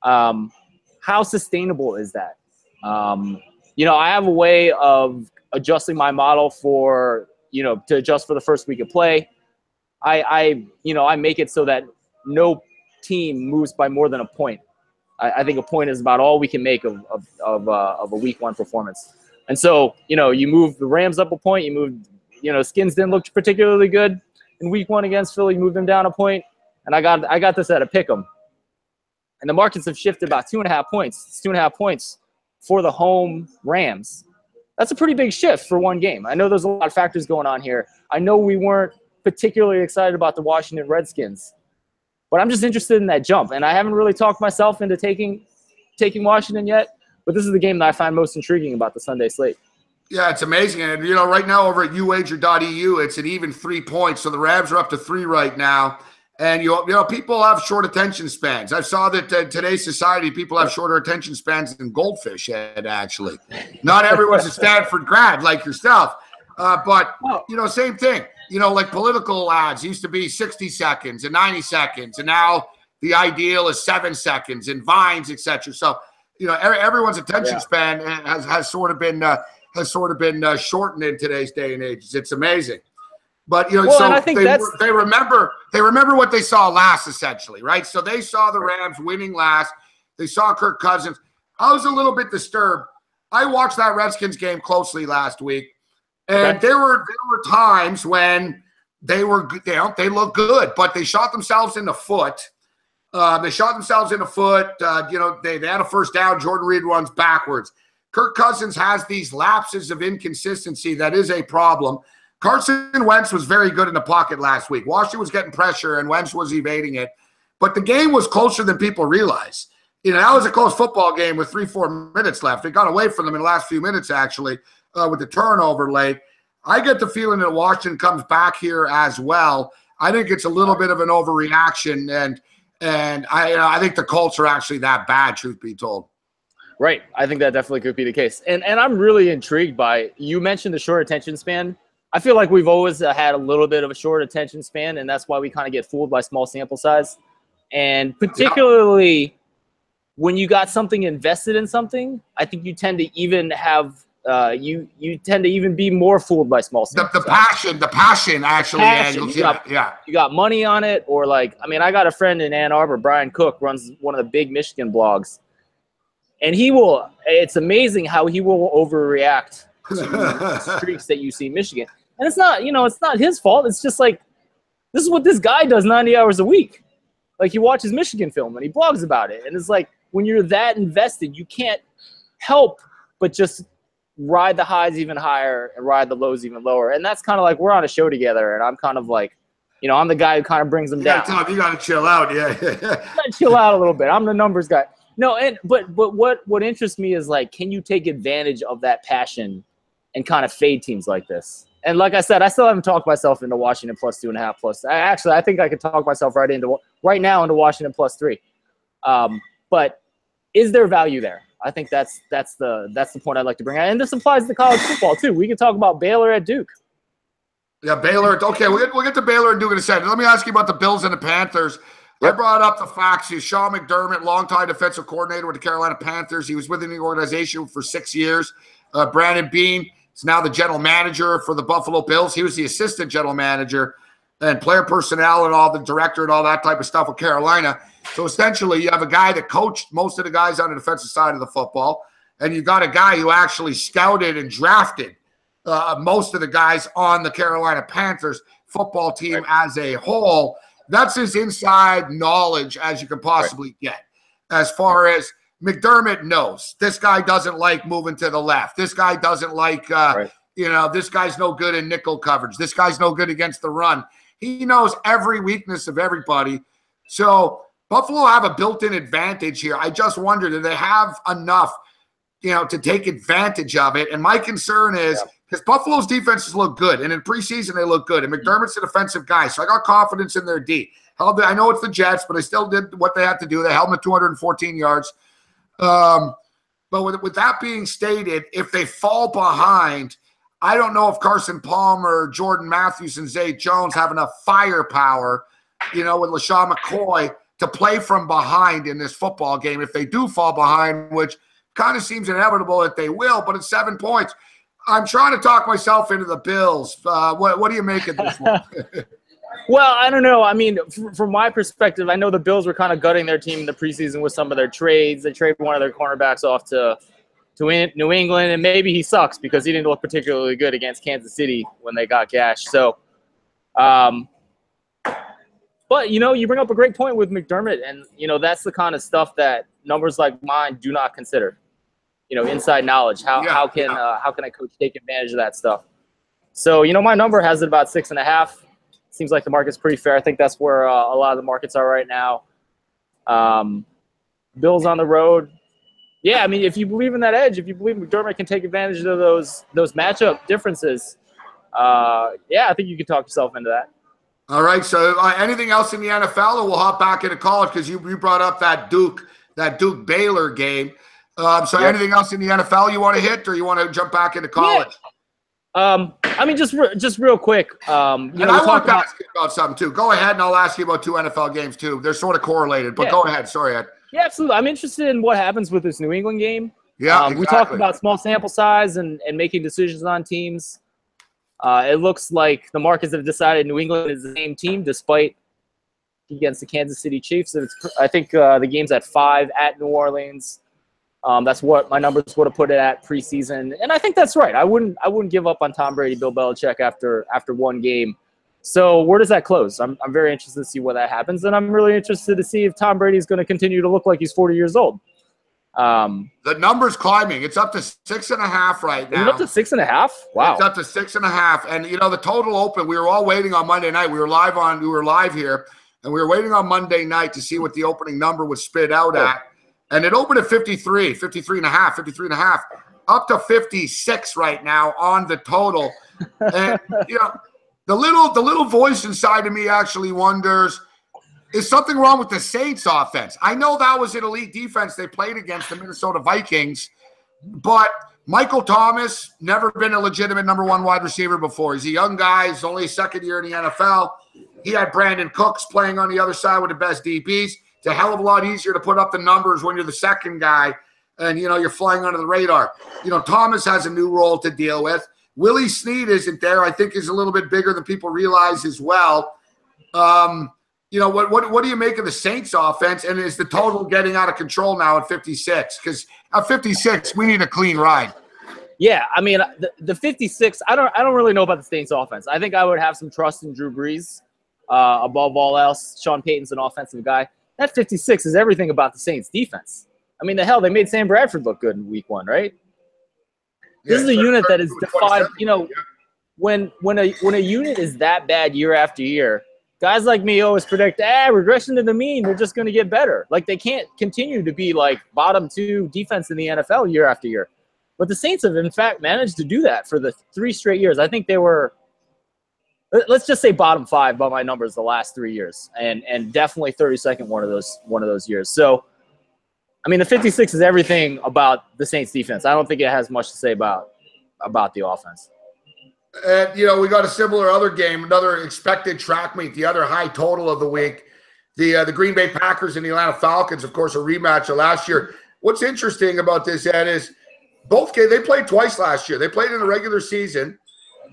How sustainable is that? I have a way of adjusting my model to adjust for the first week of play. I make it so that no team moves by more than a point. I think a point is about all we can make of a week 1 performance. And so, you move the Rams up a point, you move. Skins didn't look particularly good in week 1 against Philly. Moved them down a point, and I got this at a pick 'em. And the markets have shifted about 2.5 points. It's 2.5 points for the home Rams. That's a pretty big shift for 1 game. I know there's a lot of factors going on here. I know we weren't particularly excited about the Washington Redskins, but I'm just interested in that jump. And I haven't really talked myself into taking Washington yet, but this is the game that I find most intriguing about the Sunday slate. Yeah, it's amazing. And, right now over at uwager.eu, it's an even 3 points. So the Rams are up to 3 right now. And, people have short attention spans. I saw that today's society, people have shorter attention spans than goldfish had, actually. Not everyone's a Stanford grad like yourself. But, same thing. Like political ads used to be 60 seconds and 90 seconds. And now the ideal is 7 seconds and Vines, etc. So, everyone's attention span has sort of been shortened in today's day and age. It's amazing. But and I think they remember what they saw last, essentially, right? So they saw the Rams winning last. They saw Kirk Cousins. I was a little bit disturbed. I watched that Redskins game closely last week, and there were times when they looked good, but they shot themselves in the foot. They had a first down. Jordan Reed runs backwards. Kirk Cousins has these lapses of inconsistency that is a problem. Carson Wentz was very good in the pocket last week. Washington was getting pressure, and Wentz was evading it. But the game was closer than people realize. That was a close football game with 3-4 minutes left. It got away from them in the last few minutes, actually, with the turnover late. I get the feeling that Washington comes back here as well. I think it's a little bit of an overreaction, and I think the Colts are actually that bad, truth be told. Right. I think that definitely could be the case. And I'm really intrigued by, you mentioned the short attention span. I feel like we've always had a little bit of a short attention span, and that's why we kind of get fooled by small sample size. And particularly when you got something invested in something, I think you tend to even have you tend to even be more fooled by small The passion actually. You got money on it, or like, I mean, I got a friend in Ann Arbor, Brian Cook, runs one of the big Michigan blogs, and it's amazing how he will overreact to streaks that you see in Michigan. And it's not his fault. It's just like, this is what this guy does 90 hours a week. Like, he watches Michigan film and he blogs about it. And it's like, when you're that invested, you can't help but just ride the highs even higher and ride the lows even lower. And that's kind of like, we're on a show together, and I'm kind of like, I'm the guy who kind of brings them down. Tom, you got to chill out. Yeah. Gotta chill out a little bit. I'm the numbers guy. No, but what interests me is, like, can you take advantage of that passion and kind of fade teams like this? And like I said, I still haven't talked myself into Washington plus 2.5 plus. I think I could talk myself right now into Washington plus 3. But is there value there? I think that's the point I'd like to bring out. And this applies to college football too. We can talk about Baylor at Duke. Yeah, Baylor. Okay, we'll get to Baylor and Duke in a second. Let me ask you about the Bills and the Panthers. Yep. I brought up the facts. He's Sean McDermott, longtime defensive coordinator with the Carolina Panthers. He was within the organization for 6 years. Brandon Beane is now the general manager for the Buffalo Bills. He was the assistant general manager and player personnel and all the director and all that type of stuff with Carolina. So essentially, you have a guy that coached most of the guys on the defensive side of the football, and you got a guy who actually scouted and drafted most of the guys on the Carolina Panthers football team as a whole. That's as inside knowledge as you can possibly get. As far as McDermott knows, this guy doesn't like moving to the left. This guy doesn't like, this guy's no good in nickel coverage. This guy's no good against the run. He knows every weakness of everybody. So Buffalo have a built-in advantage here. I just wonder, do they have enough, to take advantage of it? And my concern is, because Buffalo's defenses look good, and in preseason they look good, and McDermott's a defensive guy, so I got confidence in their D. I know it's the Jets, but they still did what they had to do. They held them at 214 yards. But with that being stated, if they fall behind, I don't know if Carson Palmer, Jordan Matthews, and Zay Jones have enough firepower, with LaShawn McCoy to play from behind in this football game. If they do fall behind, which kind of seems inevitable that they will, but it's 7 points. I'm trying to talk myself into the Bills. What do you make of this one? Well, I don't know. I mean, from my perspective, I know the Bills were kind of gutting their team in the preseason with some of their trades. They traded one of their cornerbacks off to New England, and maybe he sucks because he didn't look particularly good against Kansas City when they got gashed. So, but, you bring up a great point with McDermott, and, that's the kind of stuff that numbers like mine do not consider. Inside knowledge. How can a coach take advantage of that stuff? So, my number has it about 6.5. Seems like the market's pretty fair. I think that's where a lot of the markets are right now. Bills on the road. Yeah, I mean, if you believe in that edge, if you believe McDermott can take advantage of those matchup differences, I think you can talk yourself into that. All right. So anything else in the NFL, or we'll hop back into college because you brought up that Duke Baylor game. Anything else in the NFL you want to hit, or you want to jump back into college? Yeah. I mean, just real quick. I want to ask you about something too. Go ahead, and I'll ask you about 2 NFL games too. They're sort of correlated, but go ahead. Sorry, Ed. Yeah, absolutely. I'm interested in what happens with this New England game. Yeah, exactly. We talked about small sample size and making decisions on teams. It looks like the markets have decided New England is the same team, despite against the Kansas City Chiefs. I think the game's at 5 at New Orleans. That's what my numbers would have put it at preseason, and I think that's right. I wouldn't give up on Tom Brady, Bill Belichick after one game. So where does that close? I'm very interested to see where that happens, and I'm really interested to see if Tom Brady is going to continue to look like he's 40 years old. The number's climbing. It's up to 6.5 right now. Is it up to 6.5? Wow. It's up to 6.5, and the total open. We were all waiting on Monday night. We were live here, and we were waiting on Monday night to see what the opening number would spit out at. And it opened at 53.5, up to 56 right now on the total. And, the little voice inside of me actually wonders, is something wrong with the Saints offense? I know that was an elite defense they played against the Minnesota Vikings, but Michael Thomas, never been a legitimate number 1 wide receiver before. He's a young guy. He's only his second year in the NFL. He had Brandon Cooks playing on the other side with the best DBs. It's a hell of a lot easier to put up the numbers when you're the second guy and, you know, you're flying under the radar. You know, Thomas has a new role to deal with. Willie Snead isn't there. I think is a little bit bigger than people realize as well. You know, what do you make of the Saints offense? And is the total getting out of control now at 56? Because at 56, we need a clean ride. Yeah, I mean, the 56, I don't really know about the Saints offense. I think I would have some trust in Drew Brees above all else. Sean Payton's an offensive guy. That 56 is everything about the Saints defense. I mean, the hell, they made Sam Bradford look good in week 1, right? This is a unit that is defied, you know, when a unit is that bad year after year, guys like me always predict, regression to the mean, they're just going to get better. Like, they can't continue to be like bottom 2 defense in the NFL year after year. But the Saints have, in fact, managed to do that for the 3 straight years. I think they were, let's just say bottom 5 by my numbers the last 3 years, and definitely 32nd one of those years. So, I mean, the 56 is everything about the Saints defense. I don't think it has much to say about the offense. And, you know, we got a similar other game, another expected track meet, the other high total of the week. The Green Bay Packers and the Atlanta Falcons, of course, a rematch of last year. What's interesting about this, Ed, is both games, they played twice last year. They played in the regular season,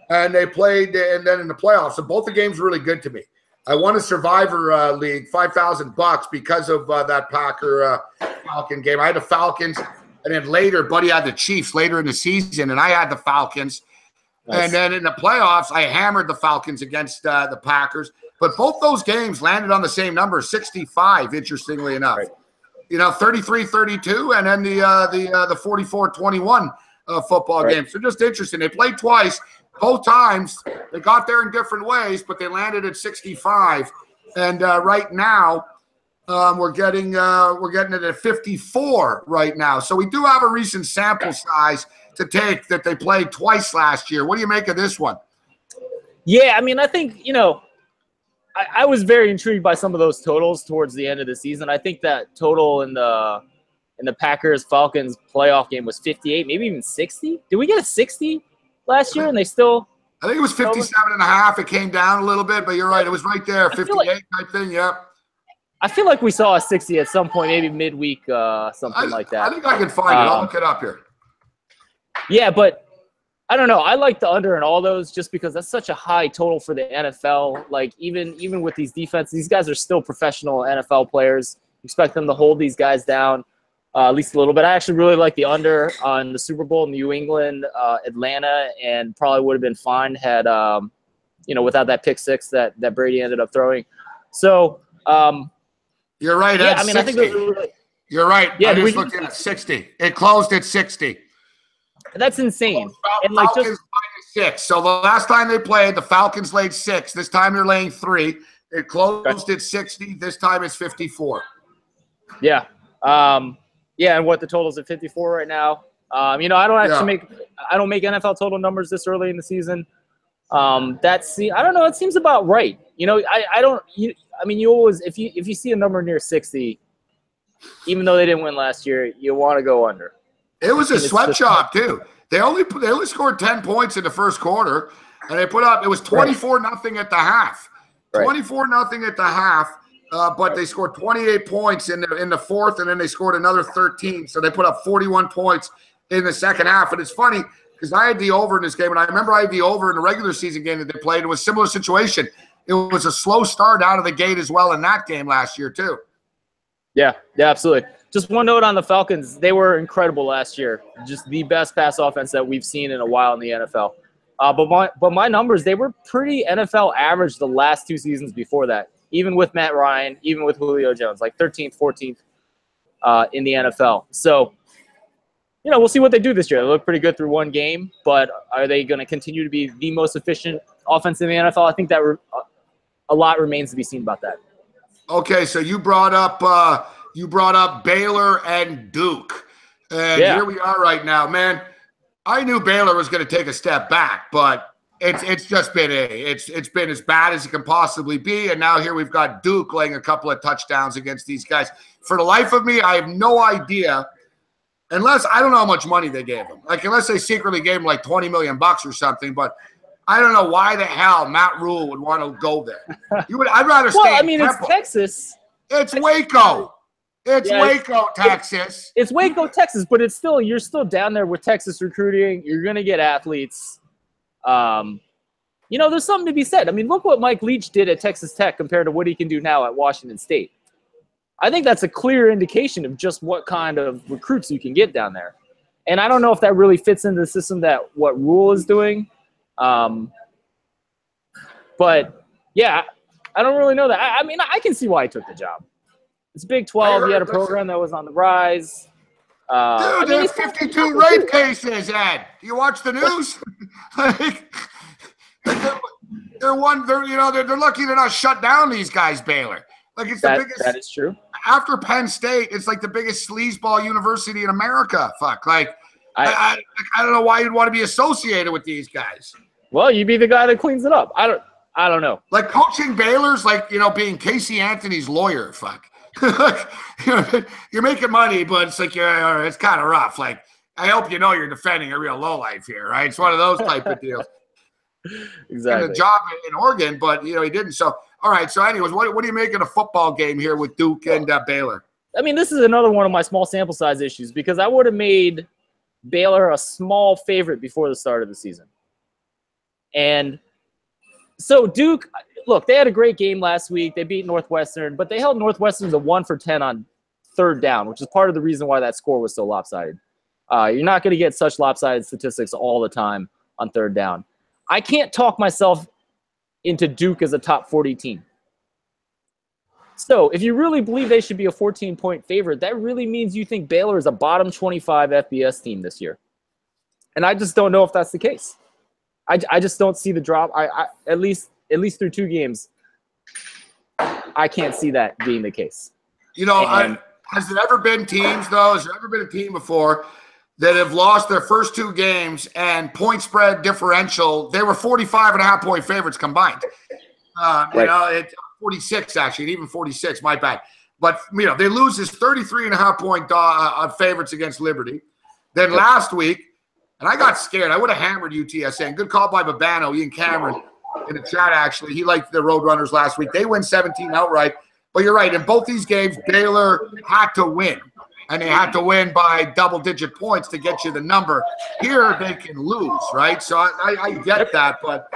and they played and then in the playoffs. So both the games were really good to me. I won a Survivor League, $5,000 because of that Packer-Falcon game. I had the Falcons, and then later, Buddy had the Chiefs later in the season, and I had the Falcons. Nice. And then in the playoffs, I hammered the Falcons against the Packers. But both those games landed on the same number, 65, interestingly enough. Right. You know, 33-32, and then the 44-21 football game. So just interesting. They played twice. Both times they got there in different ways, but they landed at 65. And right now we're getting it at 54 right now. So we do have a recent sample size to take that they played twice last year. What do you make of this one? Yeah, I mean, I think, you know, I was very intrigued by some of those totals towards the end of the season. I think that total in the Packers-Falcons playoff game was 58, maybe even 60. Did we get a 60 last year? And they still – I think it was 57.5. It came down a little bit, but you're right. It was right there, 58 type thing, yeah. I feel like we saw a 60 at some point, maybe midweek, something like that. I think I can find it. I'll look it up here. Yeah, but I don't know. I like the under in all those just because that's such a high total for the NFL. Like, even with these defenses, these guys are still professional NFL players. Expect them to hold these guys down at least a little bit. I actually really like the under on the Super Bowl in New England, Atlanta, and probably would have been fine had, you know, without that pick six that Brady ended up throwing. So, you're right. Yeah, I mean, 60. I think those are really, you're right. Yeah, I just looked at 60. It closed at 60. That's insane. And like just 6. So the last time they played, the Falcons laid 6. This time they're laying 3. It closed at 60. This time it's 54. Yeah. Yeah, and what the total's at 54 right now. You know, I don't make NFL total numbers this early in the season. I don't know. It seems about right. You know, you always if you see a number near 60, even though they didn't win last year, you want to go under. It was a sweatshop too. They only scored 10 points in the first quarter, and they put up. It was 24-0 at the half. 24-0 at the half, but they scored 28 points in the fourth, and then they scored another 13. So they put up 41 points in the second half. And it's funny because I had the over in this game, and I remember I had the over in the regular season game that they played. It was a similar situation. It was a slow start out of the gate as well in that game last year too. Yeah, absolutely. Just one note on the Falcons. They were incredible last year. Just the best pass offense that we've seen in a while in the NFL. But my numbers, they were pretty NFL average the last 2 seasons before that, even with Matt Ryan, even with Julio Jones, like 13th, 14th in the NFL. So, you know, we'll see what they do this year. They look pretty good through one game, but are they going to continue to be the most efficient offense in the NFL? I think that a lot remains to be seen about that. Okay, so you brought up Baylor and Duke, and here we are right now, man. I knew Baylor was going to take a step back, but it's just been it's been as bad as it can possibly be, and now here we've got Duke laying a couple of touchdowns against these guys. For the life of me, I have no idea, unless I don't know how much money they gave them. Like, unless they secretly gave them like $20 million or something, but I don't know why the hell Matt Rule would want to go there. I'd rather stay. Well, I mean, in it's Texas. It's Waco. It's Waco, Texas. It's Waco, Texas, but it's still you're still down there with Texas recruiting. You're gonna get athletes. You know, there's something to be said. I mean, look what Mike Leach did at Texas Tech compared to what he can do now at Washington State. I think that's a clear indication of just what kind of recruits you can get down there. And I don't know if that really fits into the system that what Rule is doing. But, yeah, I don't really know that. I mean, I can see why he took the job. It's Big 12. He had a program that was on the rise. Dude, there's 52 rape cases, Ed. Do you watch the news? They're lucky they're not shut down, these guys, Baylor. Like, it's the biggest. That is true. After Penn State, it's like the biggest sleazeball university in America. Fuck. Like, I don't know why you'd want to be associated with these guys. Well, you'd be the guy that cleans it up. I don't know. Like, coaching Baylor's like, being Casey Anthony's lawyer. Fuck. You're making money, but it's like it's kind of rough. Like, I hope you're defending a real lowlife here, right? It's one of those type of deals. Exactly. And a job in Oregon, but he didn't. So, all right. So, anyways, what do you make of the football game here with Duke and Baylor? I mean, this is another one of my small sample size issues because I would have made Baylor a small favorite before the start of the season. And so Duke, look, they had a great game last week. They beat Northwestern, but they held Northwestern to 1 for 10 on third down, which is part of the reason why that score was so lopsided. You're not going to get such lopsided statistics all the time on third down. I can't talk myself into Duke as a top 40 team. So if you really believe they should be a 14-point favorite, that really means you think Baylor is a bottom 25 FBS team this year. And I just don't know if that's the case. I just don't see the drop. I at least through 2 games, I can't see that being the case. Has there ever been teams, though? Has there ever been a team before that have lost their first 2 games and point spread differential? They were 45.5-point favorites combined. Right. 46 actually, even 46, my bad. But they lose this 33.5-point favorites against Liberty. Then last week, and I got scared. I would have hammered UTSA. Good call by Babano, Ian Cameron in the chat. Actually, he liked the Roadrunners last week. They win 17 outright. But you're right. In both these games, Baylor had to win. And they had to win by double-digit points to get you the number. Here, they can lose, right? So I get that, but,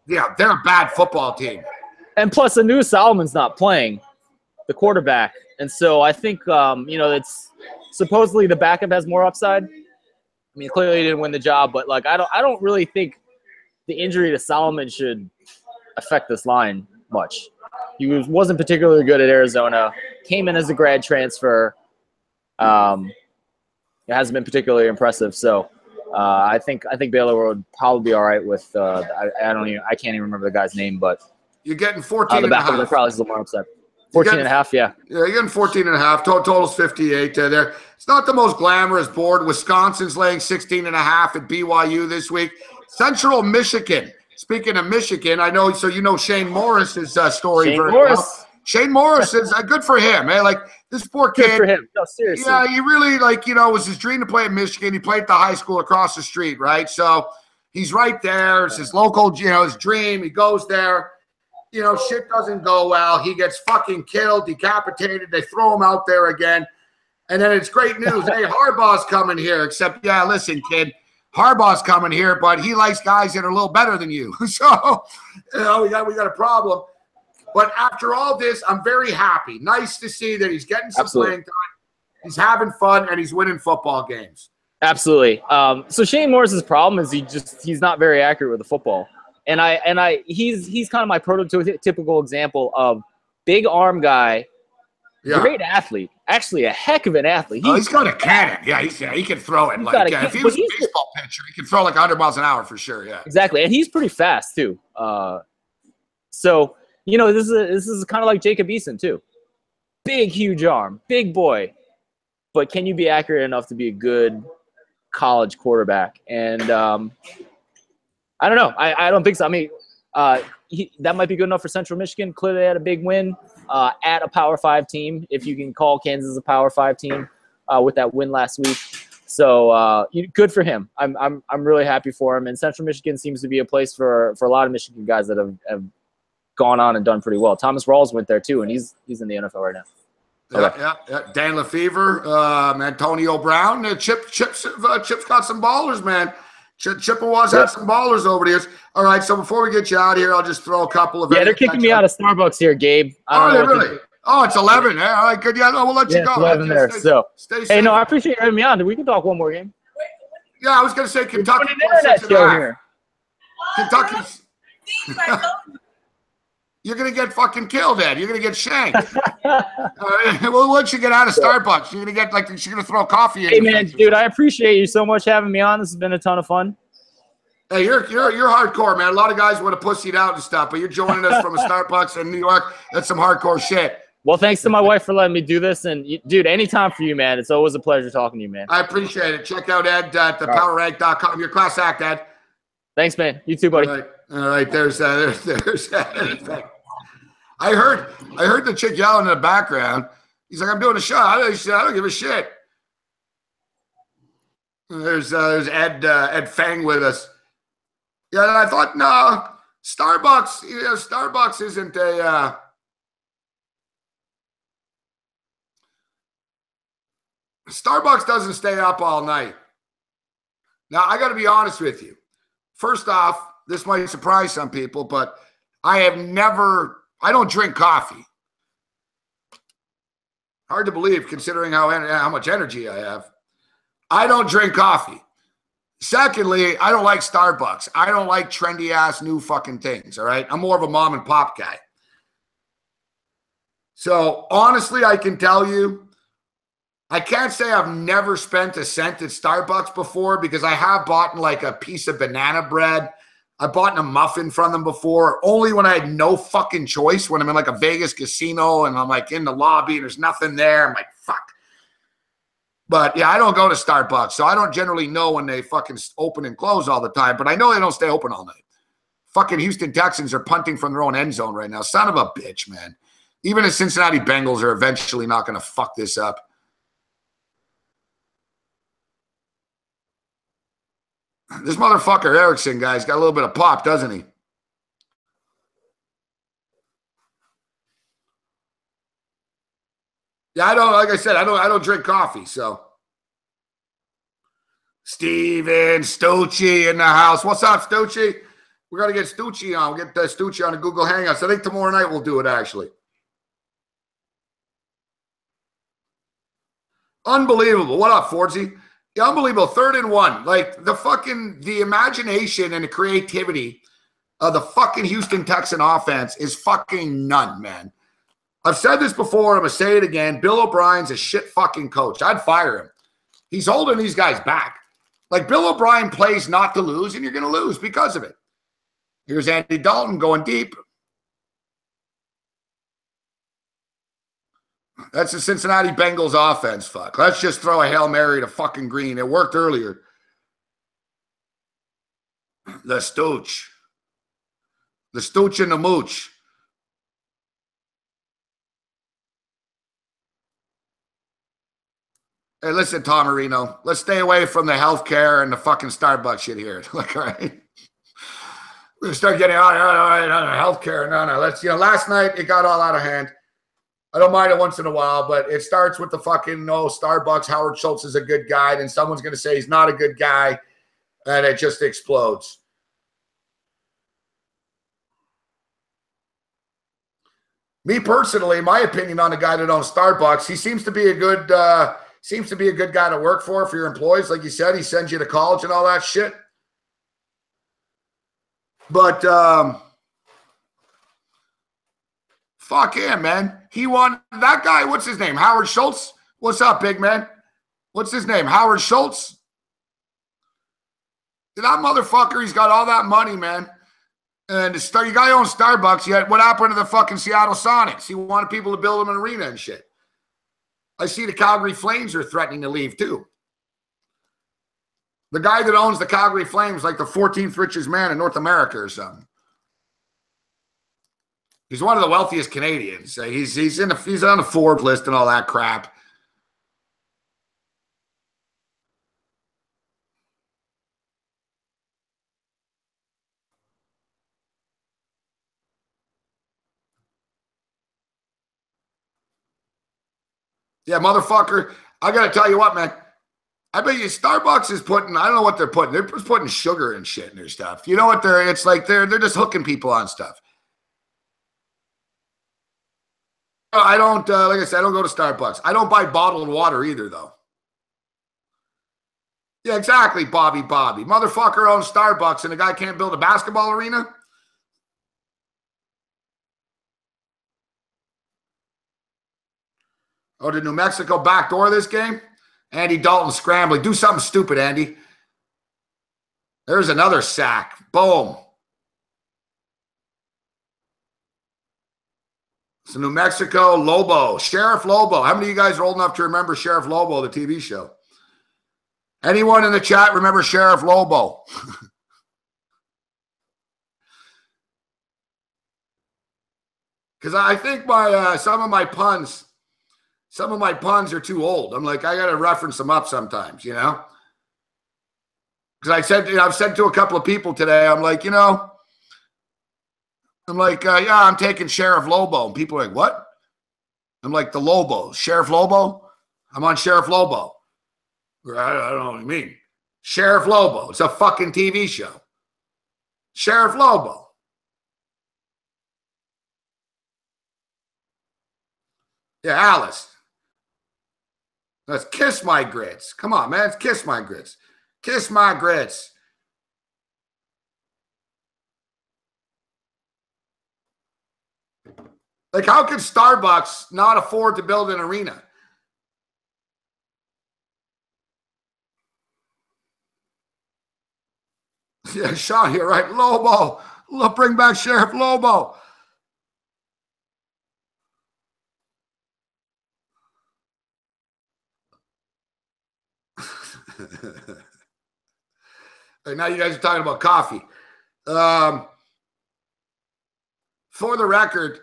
yeah, they're a bad football team. And plus, Anu Solomon's not playing, the quarterback. And so I think, it's supposedly the backup has more upside. I mean, clearly he didn't win the job, but, like, I don't really think the injury to Solomon should affect this line much. He wasn't particularly good at Arizona, came in as a grad transfer. It hasn't been particularly impressive, so I think Baylor would probably be all right with. I can't even remember the guy's name, but you're getting 14 the backup of probably is a little more upset. 14.5, yeah. Yeah, you're getting 14.5. Total's 58 there. It's not the most glamorous board. Wisconsin's laying 16.5 at BYU this week. Central Michigan. Speaking of Michigan, I know. So Shane Morris's story. Shane Morris. Well. Shane Morris is good for him, man. Like, this poor kid. Good for him. No, seriously. Yeah, he really, was his dream to play at Michigan. He played at the high school across the street, right? So he's right there. It's his local, his dream. He goes there. Shit doesn't go well. He gets fucking killed, decapitated. They throw him out there again. And then it's great news. Hey, Harbaugh's coming here. Except, yeah, listen, kid. Harbaugh's coming here, but he likes guys that are a little better than you. So, we got a problem. But after all this, I'm very happy. Nice to see that he's getting some playing time. He's having fun, and he's winning football games. Absolutely. So Shane Morris's problem is he's not very accurate with the football. And he's kind of my prototypical example of big arm guy, great athlete, actually a heck of an athlete. He's got a cannon. Yeah, he can throw it. If he was a baseball pitcher, he can throw like 100 miles an hour for sure. Yeah, exactly. And he's pretty fast too. So this is kind of like Jacob Eason too. Big, huge arm, big boy, but can you be accurate enough to be a good college quarterback? And I don't know. I don't think so. I mean, that might be good enough for Central Michigan. Clearly, they had a big win at a Power 5 team, if you can call Kansas a Power 5 team with that win last week. So good for him. I'm really happy for him. And Central Michigan seems to be a place for a lot of Michigan guys that have gone on and done pretty well. Thomas Rawls went there too, and he's in the NFL right now. Okay. Yeah. Dan Lefevre, Antonio Brown. Chip's got some ballers, man. Chippewas had some ballers over the years. All right, so before we get you out of here, I'll just throw a couple of. Yeah, they're kicking me out of Starbucks here, Gabe. I don't know really? Oh, it's 11. Yeah, all right, good. Yeah, no, we'll let you go. It's 11 there. Stay safe. Hey, no, I appreciate you having me on. We can talk one more game. Yeah, I was going to say Kentucky. We're doing an internet show here. Kentucky's. You're going to get fucking killed, Ed. You're going to get shanked. Well, once you get out of Starbucks, you're going to get like you're going to throw coffee in. Hey, man, dude, I appreciate you so much having me on. This has been a ton of fun. Hey, you're hardcore, man. A lot of guys would have pussied out and stuff, but you're joining us from a Starbucks in New York. That's some hardcore shit. Well, thanks to my wife for letting me do this. And, dude, anytime for you, man. It's always a pleasure talking to you, man. I appreciate it. Check out Ed at thepowerrank.com. Your class act, Ed. Thanks, man. You too, buddy. All right. There's that. I heard the chick yelling in the background. He's like, I'm doing a show. I don't give a shit. There's Ed Fang with us. Yeah, and I thought, no, Starbucks, Starbucks isn't a Starbucks doesn't stay up all night. Now, I got to be honest with you. First off, this might surprise some people, but I don't drink coffee. Hard to believe considering how much energy I have. I don't drink coffee. Secondly, I don't like Starbucks. I don't like trendy ass new fucking things. All right. I'm more of a mom and pop guy. So honestly, I can tell you, I can't say I've never spent a cent at Starbucks before because I have bought like a piece of banana bread. I bought a muffin from them before, only when I had no fucking choice, when I'm in like a Vegas casino and I'm like in the lobby and there's nothing there. I'm like, fuck. But yeah, I don't go to Starbucks, so I don't generally know when they fucking open and close all the time, but I know they don't stay open all night. Fucking Houston Texans are punting from their own end zone right now. Son of a bitch, man. Even the Cincinnati Bengals are eventually not going to fuck this up. This motherfucker Erickson guy's got a little bit of pop, doesn't he? Yeah, like I said, I don't drink coffee, so. Steven Stucci in the house. What's up, Stucci? We're going to get Stucci on. We'll get Stucci on a Google Hangouts. I think tomorrow night we'll do it, actually. Unbelievable. What up, Fordsy? Yeah, unbelievable. 3rd and 1. Like, the imagination and the creativity of the fucking Houston Texan offense is fucking none, man. I've said this before. I'm going to say it again. Bill O'Brien's a shit fucking coach. I'd fire him. He's holding these guys back. Like, Bill O'Brien plays not to lose, and you're going to lose because of it. Here's Andy Dalton going deep. That's the Cincinnati Bengals offense, fuck. Let's just throw a Hail Mary to fucking Green. It worked earlier. The Stooch. The Stooch and the Mooch. Hey, listen, Tom Marino. Let's stay away from the healthcare and the fucking Starbucks shit here. Like, all right. We're going to start getting out of healthcare. No. Let's, last night it got all out of hand. I don't mind it once in a while, but it starts with the fucking, Starbucks, Howard Schultz is a good guy, and someone's going to say he's not a good guy, and it just explodes. Me personally, my opinion on the guy that owns Starbucks, he seems to be a good guy to work for your employees. Like you said, he sends you to college and all that shit. But fuck him, man. He won. That guy, what's his name? Howard Schultz? What's up, big man? What's his name? Howard Schultz? That motherfucker, he's got all that money, man. And you guy owns Starbucks. Yet what happened to the fucking Seattle Sonics? He wanted people to build him an arena and shit. I see the Calgary Flames are threatening to leave too. The guy that owns the Calgary Flames, like the 14th richest man in North America or something. He's one of the wealthiest Canadians. He's on the Forbes list and all that crap. Yeah, motherfucker. I got to tell you what, man. I bet you Starbucks is putting, I don't know what they're putting. They're just putting sugar and shit in their stuff. You know what it's like they're just hooking people on stuff. I don't, like I said, I don't go to Starbucks. I don't buy bottled water either, though. Yeah, exactly, Bobby. Motherfucker owns Starbucks and the guy can't build a basketball arena? Oh, did New Mexico backdoor this game? Andy Dalton scrambling. Do something stupid, Andy. There's another sack. Boom. So New Mexico, Lobo. Sheriff Lobo. How many of you guys are old enough to remember Sheriff Lobo, the TV show? Anyone in the chat remember Sheriff Lobo? Because I think some of my puns are too old. I'm like, I got to reference them up sometimes, you know? Because I've said to a couple of people today, I'm like, yeah, I'm taking Sheriff Lobo. And people are like, what? I'm like, the Lobo. Sheriff Lobo? I'm on Sheriff Lobo. I don't know what you mean. Sheriff Lobo. It's a fucking TV show. Sheriff Lobo. Yeah, Alice. Let's kiss my grits. Come on, man. Let's kiss my grits. Kiss my grits. Like, how could Starbucks not afford to build an arena? Yeah, Sean here, right? Lobo. Bring back Sheriff Lobo. And now you guys are talking about coffee. For the record,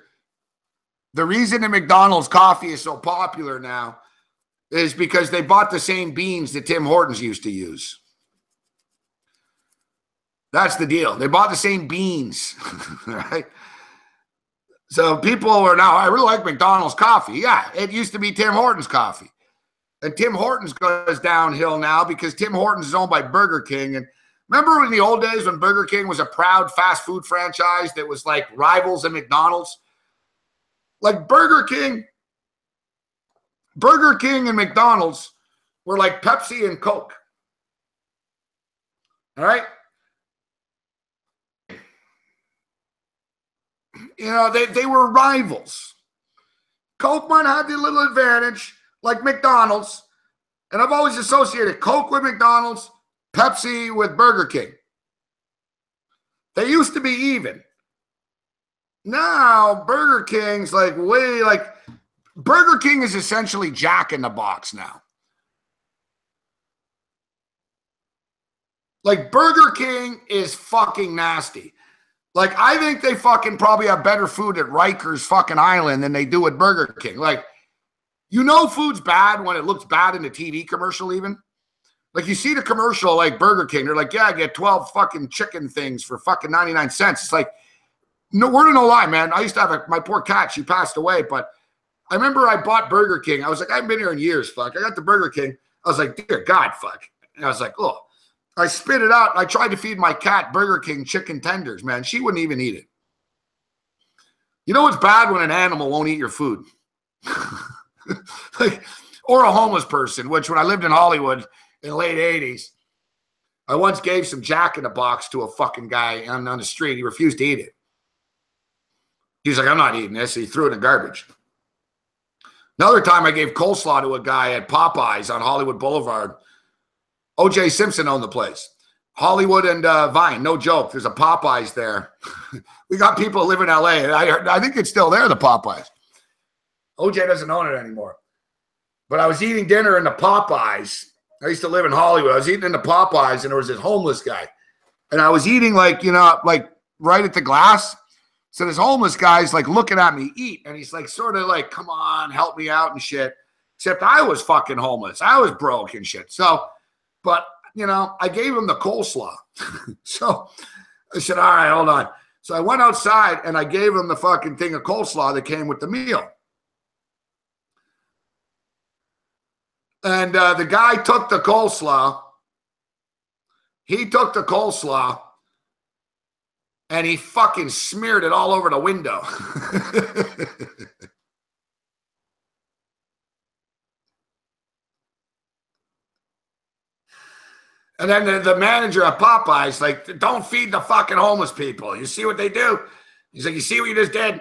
the reason that McDonald's coffee is so popular now is because they bought the same beans that Tim Hortons used to use. That's the deal. They bought the same beans, right? So people are now, I really like McDonald's coffee. Yeah, it used to be Tim Hortons coffee. And Tim Hortons goes downhill now because Tim Hortons is owned by Burger King. And remember in the old days when Burger King was a proud fast food franchise that was like rivals of McDonald's? Like Burger King and McDonald's were like Pepsi and Coke. All right? You know, they were rivals. Coke might have the little advantage, like McDonald's. And I've always associated Coke with McDonald's, Pepsi with Burger King. They used to be even. Now, Burger King's Burger King is essentially Jack in the Box now. Like, Burger King is fucking nasty. Like, I think they fucking probably have better food at Rikers fucking Island than they do at Burger King. Like, you know food's bad when it looks bad in the TV commercial even. Like, you see the commercial like Burger King. They're like, yeah, I get 12 fucking chicken things for fucking 99 cents. It's like, no word of no lie, man. I used to have my poor cat. She passed away. But I remember I bought Burger King. I was like, I haven't been here in years, fuck. I got the Burger King. I was like, dear God, fuck. And I was like, oh. I spit it out. I tried to feed my cat Burger King chicken tenders, man. She wouldn't even eat it. You know what's bad when an animal won't eat your food? Like, or a homeless person, which when I lived in Hollywood in the late 80s, I once gave some Jack in the Box to a fucking guy on the street. He refused to eat it. He's like, I'm not eating this. He threw it in the garbage. Another time I gave coleslaw to a guy at Popeyes on Hollywood Boulevard. O.J. Simpson owned the place. Hollywood and Vine, no joke. There's a Popeyes there. We got people who live in L.A. I think it's still there, the Popeyes. O.J. doesn't own it anymore. But I was eating dinner in the Popeyes. I used to live in Hollywood. I was eating in the Popeyes, and there was this homeless guy. And I was eating, like, you know, like right at the glass. So this homeless guy's, like, looking at me eat. And he's, like, sort of like, come on, help me out and shit. Except I was fucking homeless. I was broke and shit. So... But, you know, I gave him the coleslaw. So I said, all right, hold on. So I went outside and I gave him the fucking thing of coleslaw that came with the meal. And the guy took the coleslaw. He took the coleslaw and he fucking smeared it all over the window. And then the manager at Popeye's like, don't feed the fucking homeless people. You see what they do? He's like, you see what you just did?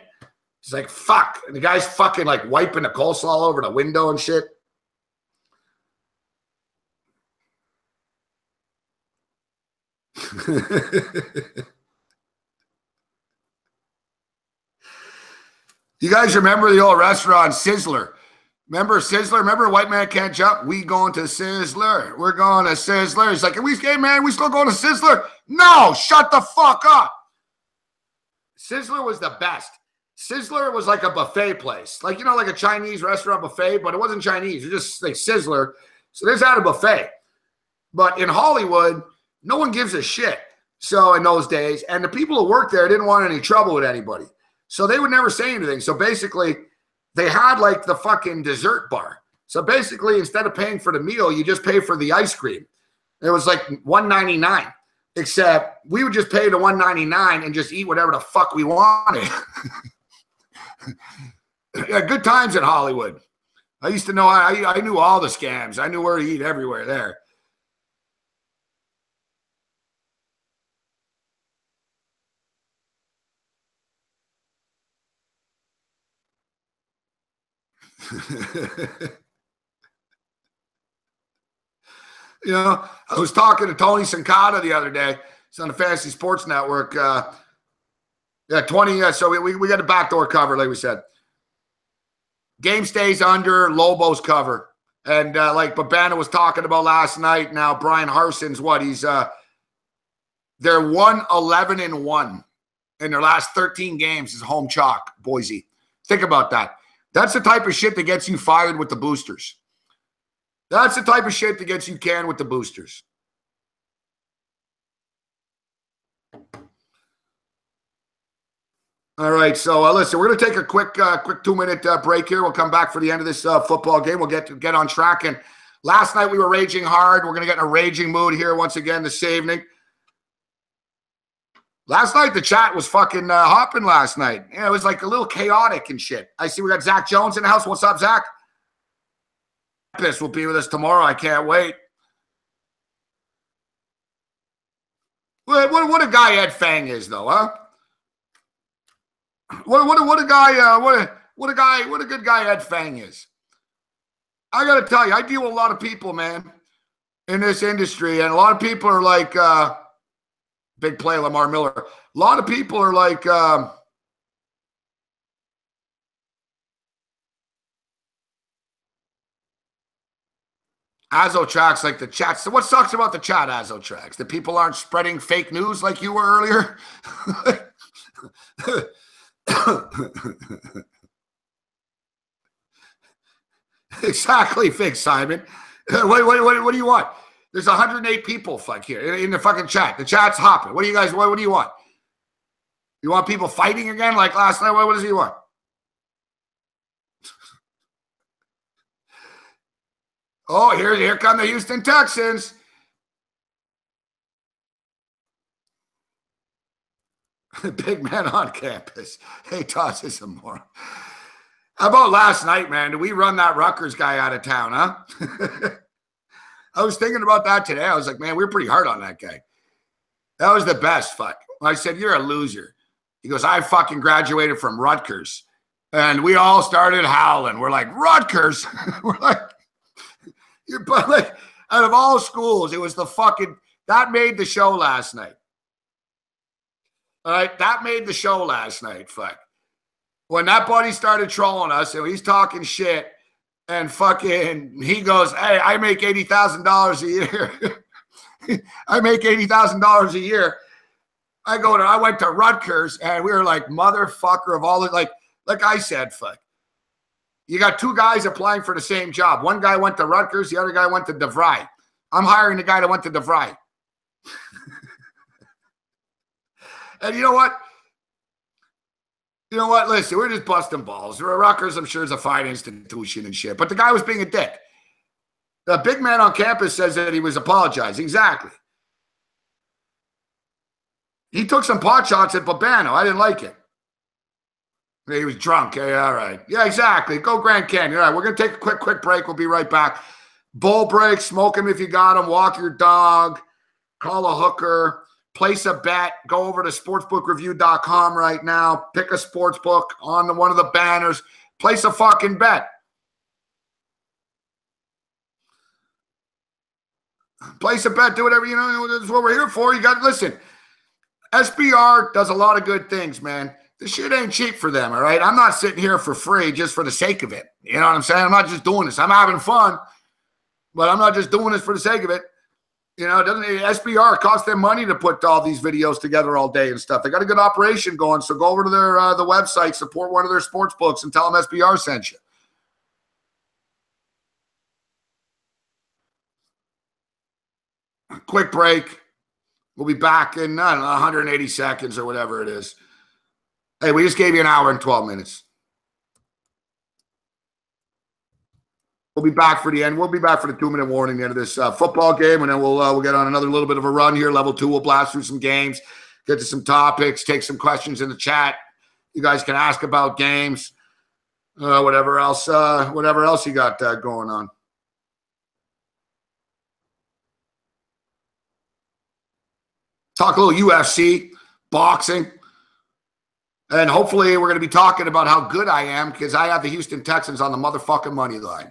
He's like, fuck. And the guy's fucking like wiping the coleslaw all over the window and shit. You guys remember the old restaurant Sizzler? Remember Sizzler? Remember White Man Can't Jump? We going to Sizzler. We're going to Sizzler. He's like, hey man, we still going to Sizzler? No, shut the fuck up. Sizzler was the best. Sizzler was like a buffet place. Like, you know, like a Chinese restaurant buffet, but it wasn't Chinese. It was just like Sizzler. So there's had a buffet. But in Hollywood, no one gives a shit. So in those days, and the people who worked there didn't want any trouble with anybody. So they would never say anything. So basically, they had like the fucking dessert bar. So basically, instead of paying for the meal, you just pay for the ice cream. It was like $1.99, except we would just pay the $1.99 and just eat whatever the fuck we wanted. Yeah, good times in Hollywood. I used to know, I knew all the scams. I knew where to eat everywhere there. You know, I was talking to Tony Sincata the other day. He's on the Fantasy Sports Network. Yeah, 20. So we got a backdoor cover, like we said. Game stays under, Lobos cover. And like Babana was talking about last night, now Brian Harson's what? He's they're 1-11-1 in their last 13 games is home chalk, Boise. Think about that. That's the type of shit that gets you fired with the boosters. That's the type of shit that gets you canned with the boosters. All right, so listen, we're going to take a quick 2-minute break here. We'll come back for the end of this football game. We'll get on track. And last night we were raging hard. We're going to get in a raging mood here once again this evening. Last night, the chat was fucking hopping last night. Yeah, it was like a little chaotic and shit. I see we got Zach Jones in the house. What's up, Zach? This will be with us tomorrow. I can't wait. What a guy Ed Fang is, though, huh? What a good guy Ed Fang is. I got to tell you, I deal with a lot of people, man, in this industry, and a lot of people are like, big play, Lamar Miller. A lot of people are like, Azo Tracks, like the chat. So what sucks about the chat, Azo Tracks? That people aren't spreading fake news like you were earlier? Exactly, fake Simon. What do you want? There's 108 people fuck here in the fucking chat. The chat's hopping. What do you guys, what do you want? You want people fighting again like last night? What does he want? Oh, here come the Houston Texans. Big man on campus. Hey, Toss is some more. How about last night, man? Did we run that Rutgers guy out of town, huh? I was thinking about that today. I was like, man, we were pretty hard on that guy. That was the best, fuck. I said, you're a loser. He goes, I fucking graduated from Rutgers. And we all started howling. We're like, Rutgers? We're like, but like, out of all schools, it was the fucking, that made the show last night. All right, that made the show last night, fuck. When that buddy started trolling us and he's talking shit and fucking, he goes, hey, I make $80,000 a year. I make $80,000 a year. I went to Rutgers and we were like, motherfucker of all the, like I said, fuck. You got two guys applying for the same job. One guy went to Rutgers, the other guy went to DeVry. I'm hiring the guy that went to DeVry. And you know what? You know what? Listen, we're just busting balls. Rutgers, I'm sure, is a fine institution and shit. But the guy was being a dick. The big man on campus says that he was apologizing. Exactly. He took some pot shots at Babano. I didn't like it. He was drunk. Yeah, all right. Yeah, exactly. Go Grand Canyon. All right, we're going to take a quick break. We'll be right back. Bull break, smoke him if you got him, walk your dog, call a hooker, place a bet. Go over to sportsbookreview.com right now. Pick a sports book on one of the banners. Place a fucking bet. Place a bet. Do whatever, you know. That's what we're here for. You got to listen. SBR does a lot of good things, man. This shit ain't cheap for them, all right? I'm not sitting here for free just for the sake of it. You know what I'm saying? I'm not just doing this. I'm having fun, but I'm not just doing this for the sake of it. You know, SBR costs them money to put all these videos together all day and stuff. They got a good operation going, so go over to their the website, support one of their sports books, and tell them SBR sent you. Quick break. We'll be back in, I don't know, 180 seconds or whatever it is. Hey, we just gave you an hour and 12 minutes. We'll be back for the end. We'll be back for the 2-minute warning at the end of this football game, and then we'll get on another little bit of a run here. Level 2, we'll blast through some games, get to some topics, take some questions in the chat. You guys can ask about games, whatever else you got going on. Talk a little UFC, boxing. And hopefully we're going to be talking about how good I am because I have the Houston Texans on the motherfucking money line.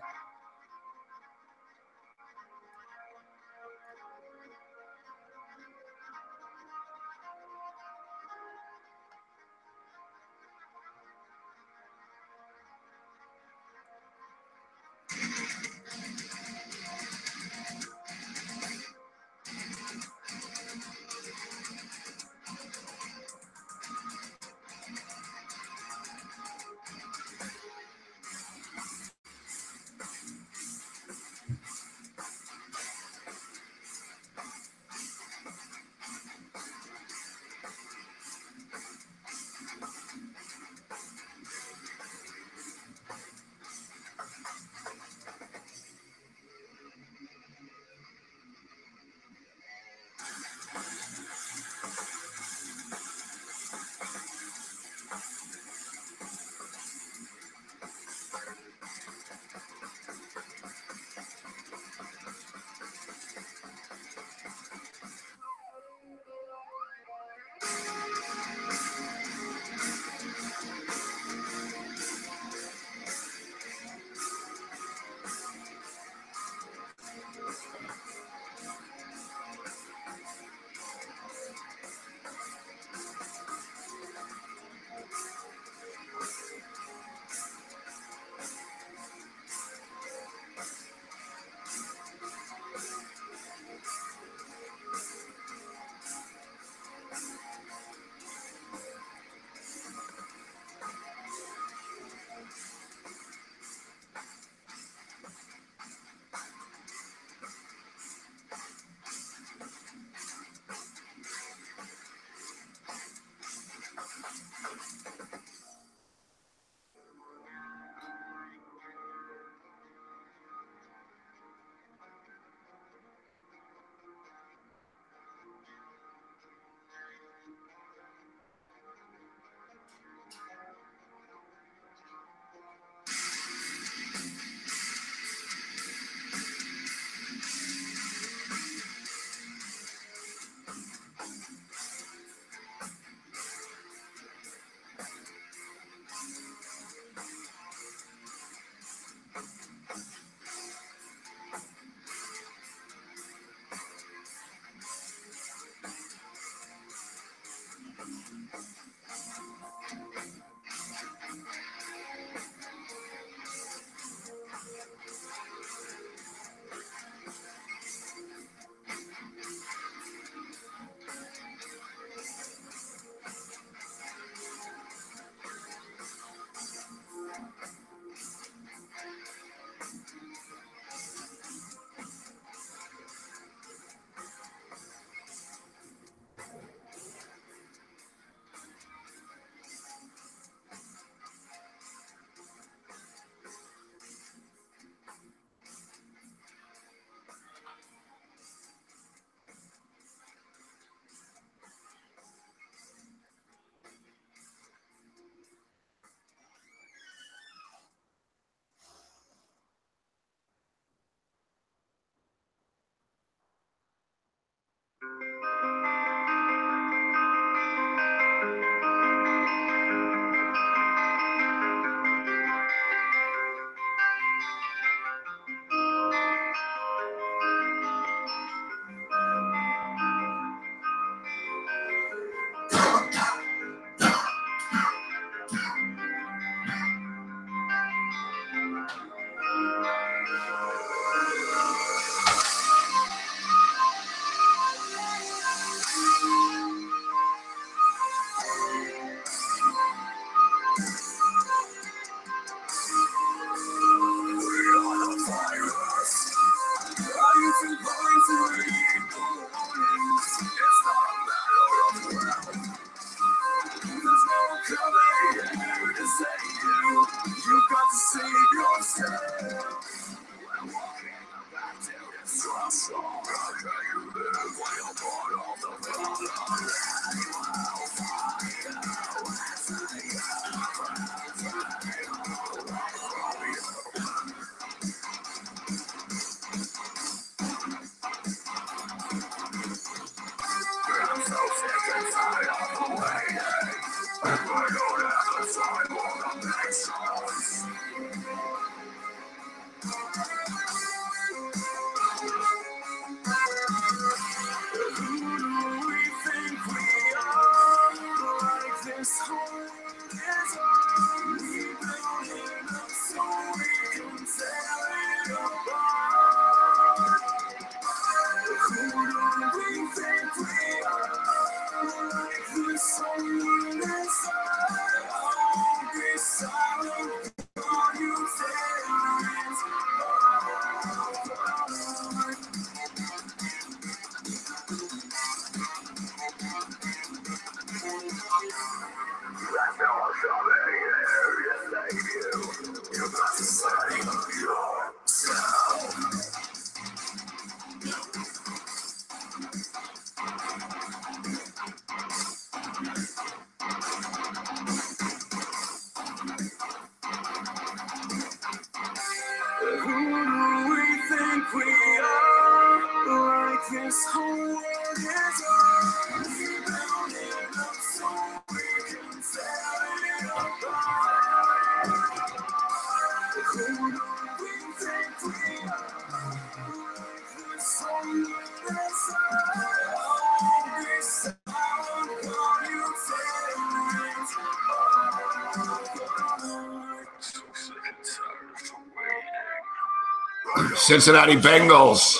Cincinnati Bengals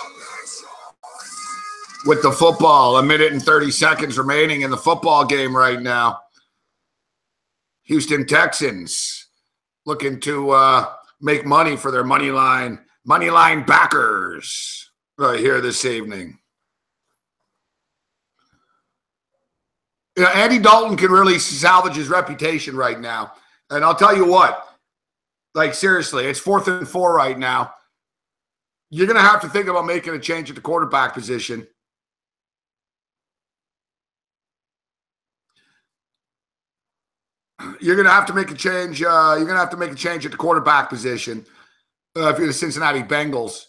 with the football. 1 minute and 30 seconds remaining in the football game right now. Houston Texans looking to make money for their money line backers right here this evening. You know, Andy Dalton can really salvage his reputation right now. And I'll tell you what, like seriously, it's 4th and 4 right now. You're going to have to think about making a change at the quarterback position. You're going to have to make a change. You're going to have to make a change at the quarterback position if you're the Cincinnati Bengals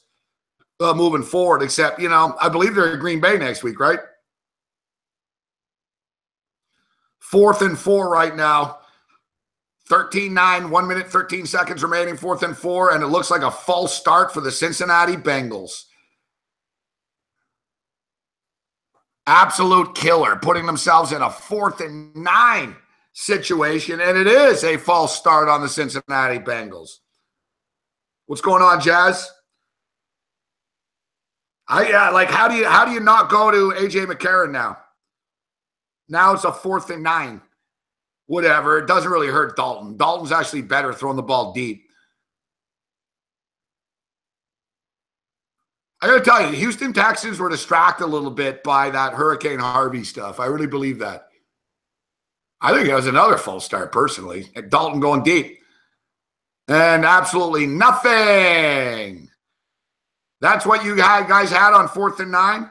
moving forward. Except, you know, I believe they're in Green Bay next week, right? 4th and 4 right now. 13-9, 1 minute, 13 seconds remaining, 4th and 4, and it looks like a false start for the Cincinnati Bengals. Absolute killer, putting themselves in a 4th and 9 situation, and it is a false start on the Cincinnati Bengals. What's going on, Jazz? Like how do you not go to AJ McCarron now? Now it's a 4th and 9. Whatever. It doesn't really hurt Dalton. Dalton's actually better throwing the ball deep. I got to tell you, the Houston Texans were distracted a little bit by that Hurricane Harvey stuff. I really believe that. I think it was another false start, personally. Dalton going deep. And absolutely nothing. That's what you guys had on 4th and 9?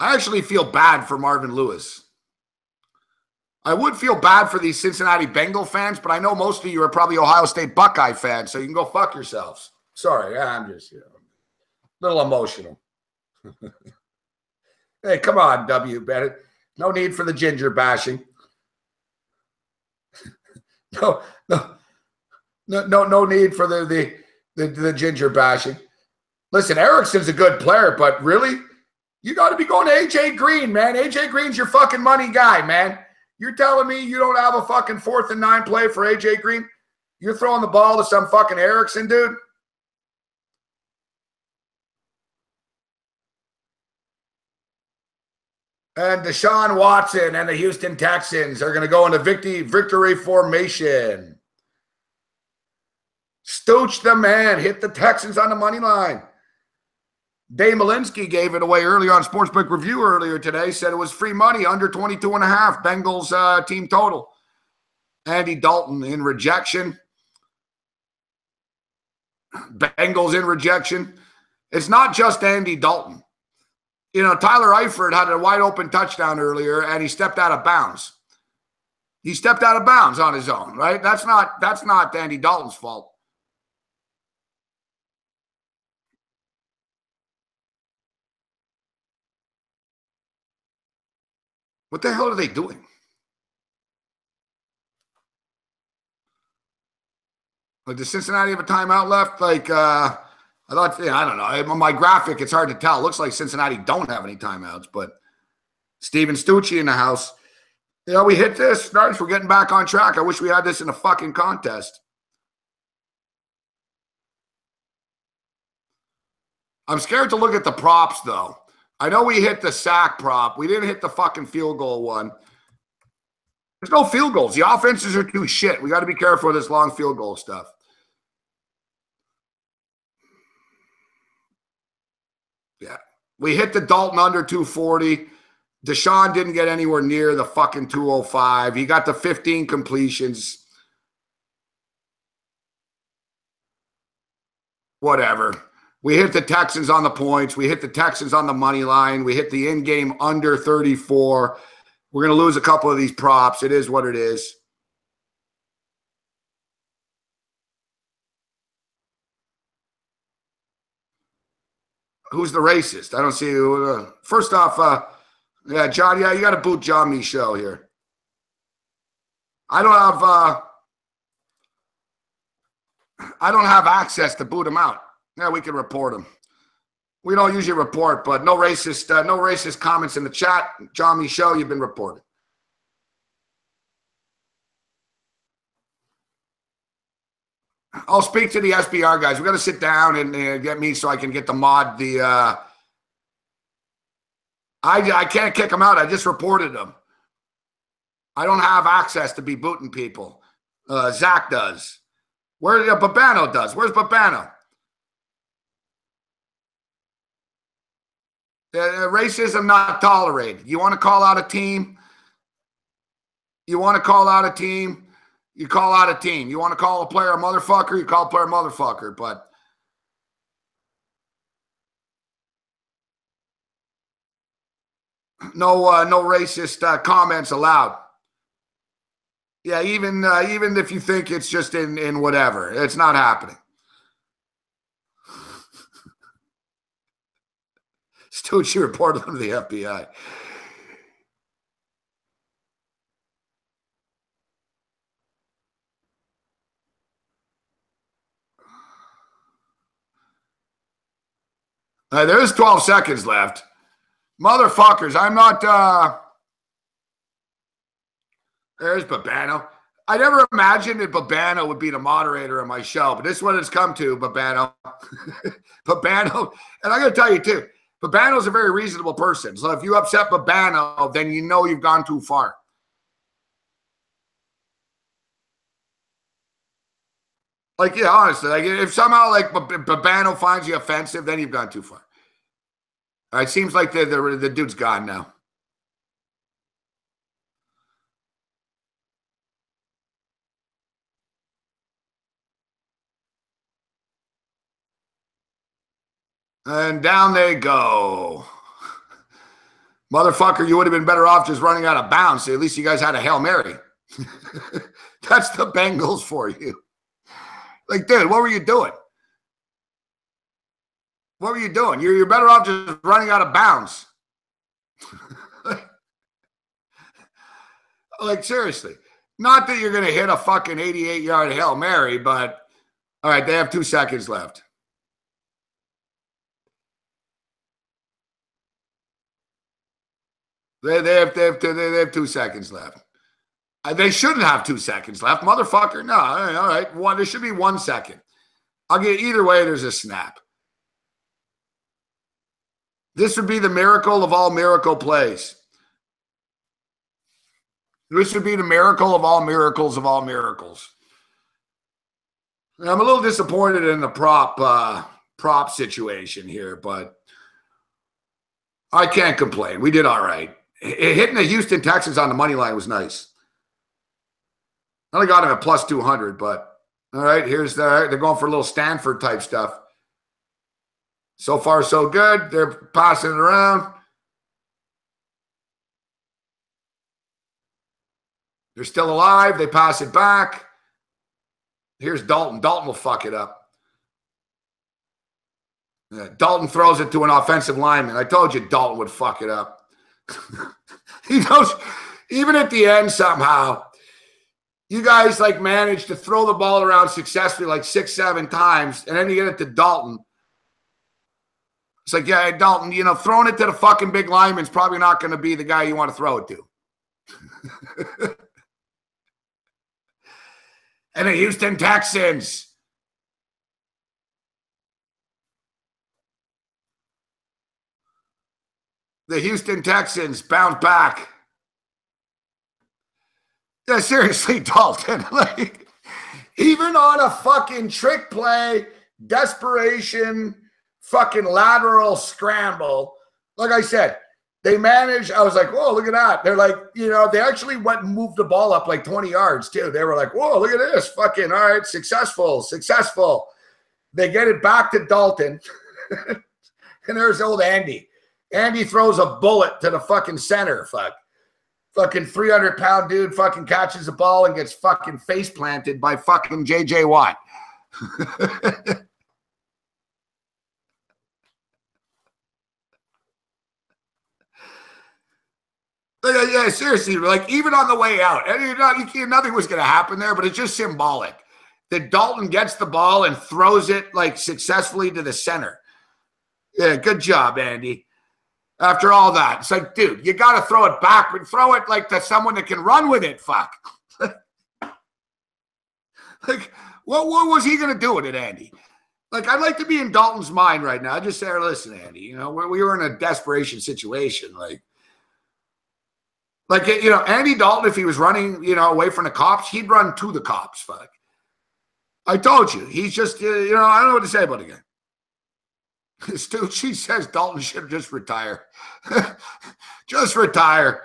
I actually feel bad for Marvin Lewis. I would feel bad for these Cincinnati Bengal fans, but I know most of you are probably Ohio State Buckeye fans, so you can go fuck yourselves. Sorry, I'm just, you know, a little emotional. Hey, come on, W. Bennett. No need for the ginger bashing. No need for the ginger bashing. Listen, Erickson's a good player, but really? You got to be going to A.J. Green, man. A.J. Green's your fucking money guy, man. You're telling me you don't have a fucking 4th and 9 play for A.J. Green? You're throwing the ball to some fucking Erickson, dude? And Deshaun Watson and the Houston Texans are going to go into victory formation. Stooch the man hit the Texans on the money line. Dave Malinsky gave it away earlier on Sportsbook Review earlier today. Said it was free money under 22.5. Bengals team total. Andy Dalton in rejection. Bengals in rejection. It's not just Andy Dalton. You know, Tyler Eifert had a wide open touchdown earlier, and he stepped out of bounds. He stepped out of bounds on his own, right? That's not Andy Dalton's fault. What the hell are they doing? Like, does Cincinnati have a timeout left? Like, I thought, I don't know. On my graphic, it's hard to tell. It looks like Cincinnati don't have any timeouts, but Steven Stucci in the house. You know, we hit this. Nice, we're getting back on track. I wish we had this in a fucking contest. I'm scared to look at the props, though. I know we hit the sack prop. We didn't hit the fucking field goal one. There's no field goals. The offenses are too shit. We got to be careful with this long field goal stuff. Yeah. We hit the Dalton under 240. Deshaun didn't get anywhere near the fucking 205. He got the 15 completions. Whatever. We hit the Texans on the points. We hit the Texans on the money line. We hit the in-game under 34. We're going to lose a couple of these props. It is what it is. Who's the racist? I don't see who. First off, yeah, John, yeah, you got to boot John Michaud here. I don't have access to boot him out. Yeah, we can report him. We don't usually report, but no racist comments in the chat. John Michaud, you've been reported. I'll speak to the SBR guys. We got to sit down and get me so I can get the mod. I can't kick them out. I just reported them. I don't have access to be booting people. Zach does. Babano does. Where's Babano? Racism not tolerated. You want to call out a team? You want to call out a team? You call out a team. You want to call a player a motherfucker? You call a player a motherfucker. But no racist comments allowed. Yeah, even if you think it's just in whatever, it's not happening. Stucci reported them to the FBI. There's 12 seconds left. Motherfuckers, I'm not... There's Babano. I never imagined that Babano would be the moderator of my show, but this is what it's come to, Babano. Babano, and I got to tell you, too, Babano's a very reasonable person. So if you upset Babano, then you know you've gone too far. Like, yeah, honestly, like if somehow like Babano finds you offensive, then you've gone too far. All right, seems like the dude's gone now. And down they go. Motherfucker, you would have been better off just running out of bounds. So at least you guys had a Hail Mary. That's the Bengals for you. Like, dude, what were you doing? What were you doing? You're better off just running out of bounds. Like, seriously. Not that you're going to hit a fucking 88-yard Hail Mary, but all right, they have 2 seconds left. They have 2 seconds left. They shouldn't have 2 seconds left, motherfucker. No, all right. There should be 1 second. I'll get either way. There's a snap. This would be the miracle of all miracle plays. This would be the miracle of all miracles of all miracles. I'm a little disappointed in the prop situation here, but I can't complain. We did all right. Hitting the Houston Texans on the money line was nice. I only got him at plus 200, but all right, they're going for a little Stanford type stuff. So far, so good. They're passing it around. They're still alive. They pass it back. Here's Dalton. Dalton will fuck it up. Yeah, Dalton throws it to an offensive lineman. I told you Dalton would fuck it up. He knows, even at the end somehow, you guys like managed to throw the ball around successfully like 6-7 times, and then you get it to Dalton. It's like, yeah, Dalton, you know, throwing it to the fucking big lineman's probably not going to be the guy you want to throw it to. And the Houston Texans. The Houston Texans bounce back. Yeah, seriously, Dalton. Like, even on a fucking trick play, desperation, fucking lateral scramble, like I said, they managed. I was like, whoa, look at that. They're like, you know, they actually went and moved the ball up like 20 yards, too. They were like, whoa, look at this. Fucking, all right, successful. They get it back to Dalton. And there's old Andy. Andy throws a bullet to the fucking center. Fucking 300-pound dude fucking catches the ball and gets fucking face planted by fucking J.J. Watt. Yeah, seriously, like even on the way out, nothing was going to happen there, but it's just symbolic that Dalton gets the ball and throws it like successfully to the center. Yeah, good job, Andy. After all that, it's like, dude, you got to throw it back, but throw it like to someone that can run with it. Fuck. Like, what was he going to do with it, Andy? Like, I'd like to be in Dalton's mind right now. I just say, listen, Andy, you know, we were in a desperation situation, Like, you know, Andy Dalton, if he was running, you know, away from the cops, he'd run to the cops. Fuck. I told you. He's just, you know, I don't know what to say about it again. This dude, she says Dalton should just retire. Just retire.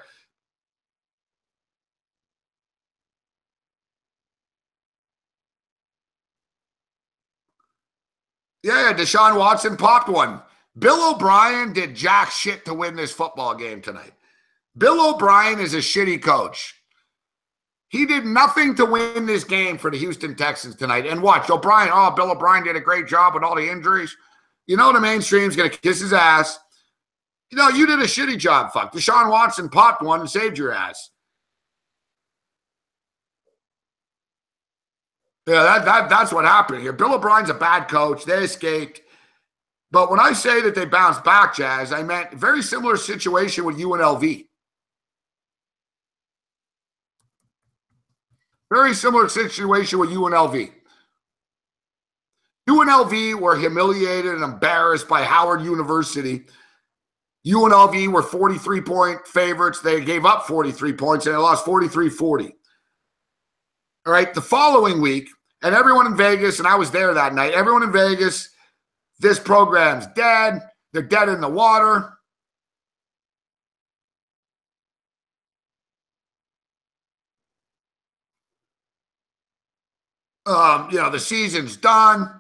Yeah, Deshaun Watson popped one. Bill O'Brien did jack shit to win this football game tonight. Bill O'Brien is a shitty coach. He did nothing to win this game for the Houston Texans tonight. And watch, Bill O'Brien did a great job with all the injuries. You know the mainstream's going to kiss his ass. You know, you did a shitty job, fuck. Deshaun Watson popped one and saved your ass. Yeah, that's what happened here. Bill O'Brien's a bad coach. They escaped. But when I say that they bounced back, Jazz, I meant very similar situation with UNLV. Very similar situation with UNLV. UNLV were humiliated and embarrassed by Howard University. UNLV were 43-point favorites. They gave up 43 points, and they lost 43-40. All right, the following week, and everyone in Vegas, and I was there that night, everyone in Vegas, this program's dead. They're dead in the water. You know, the season's done.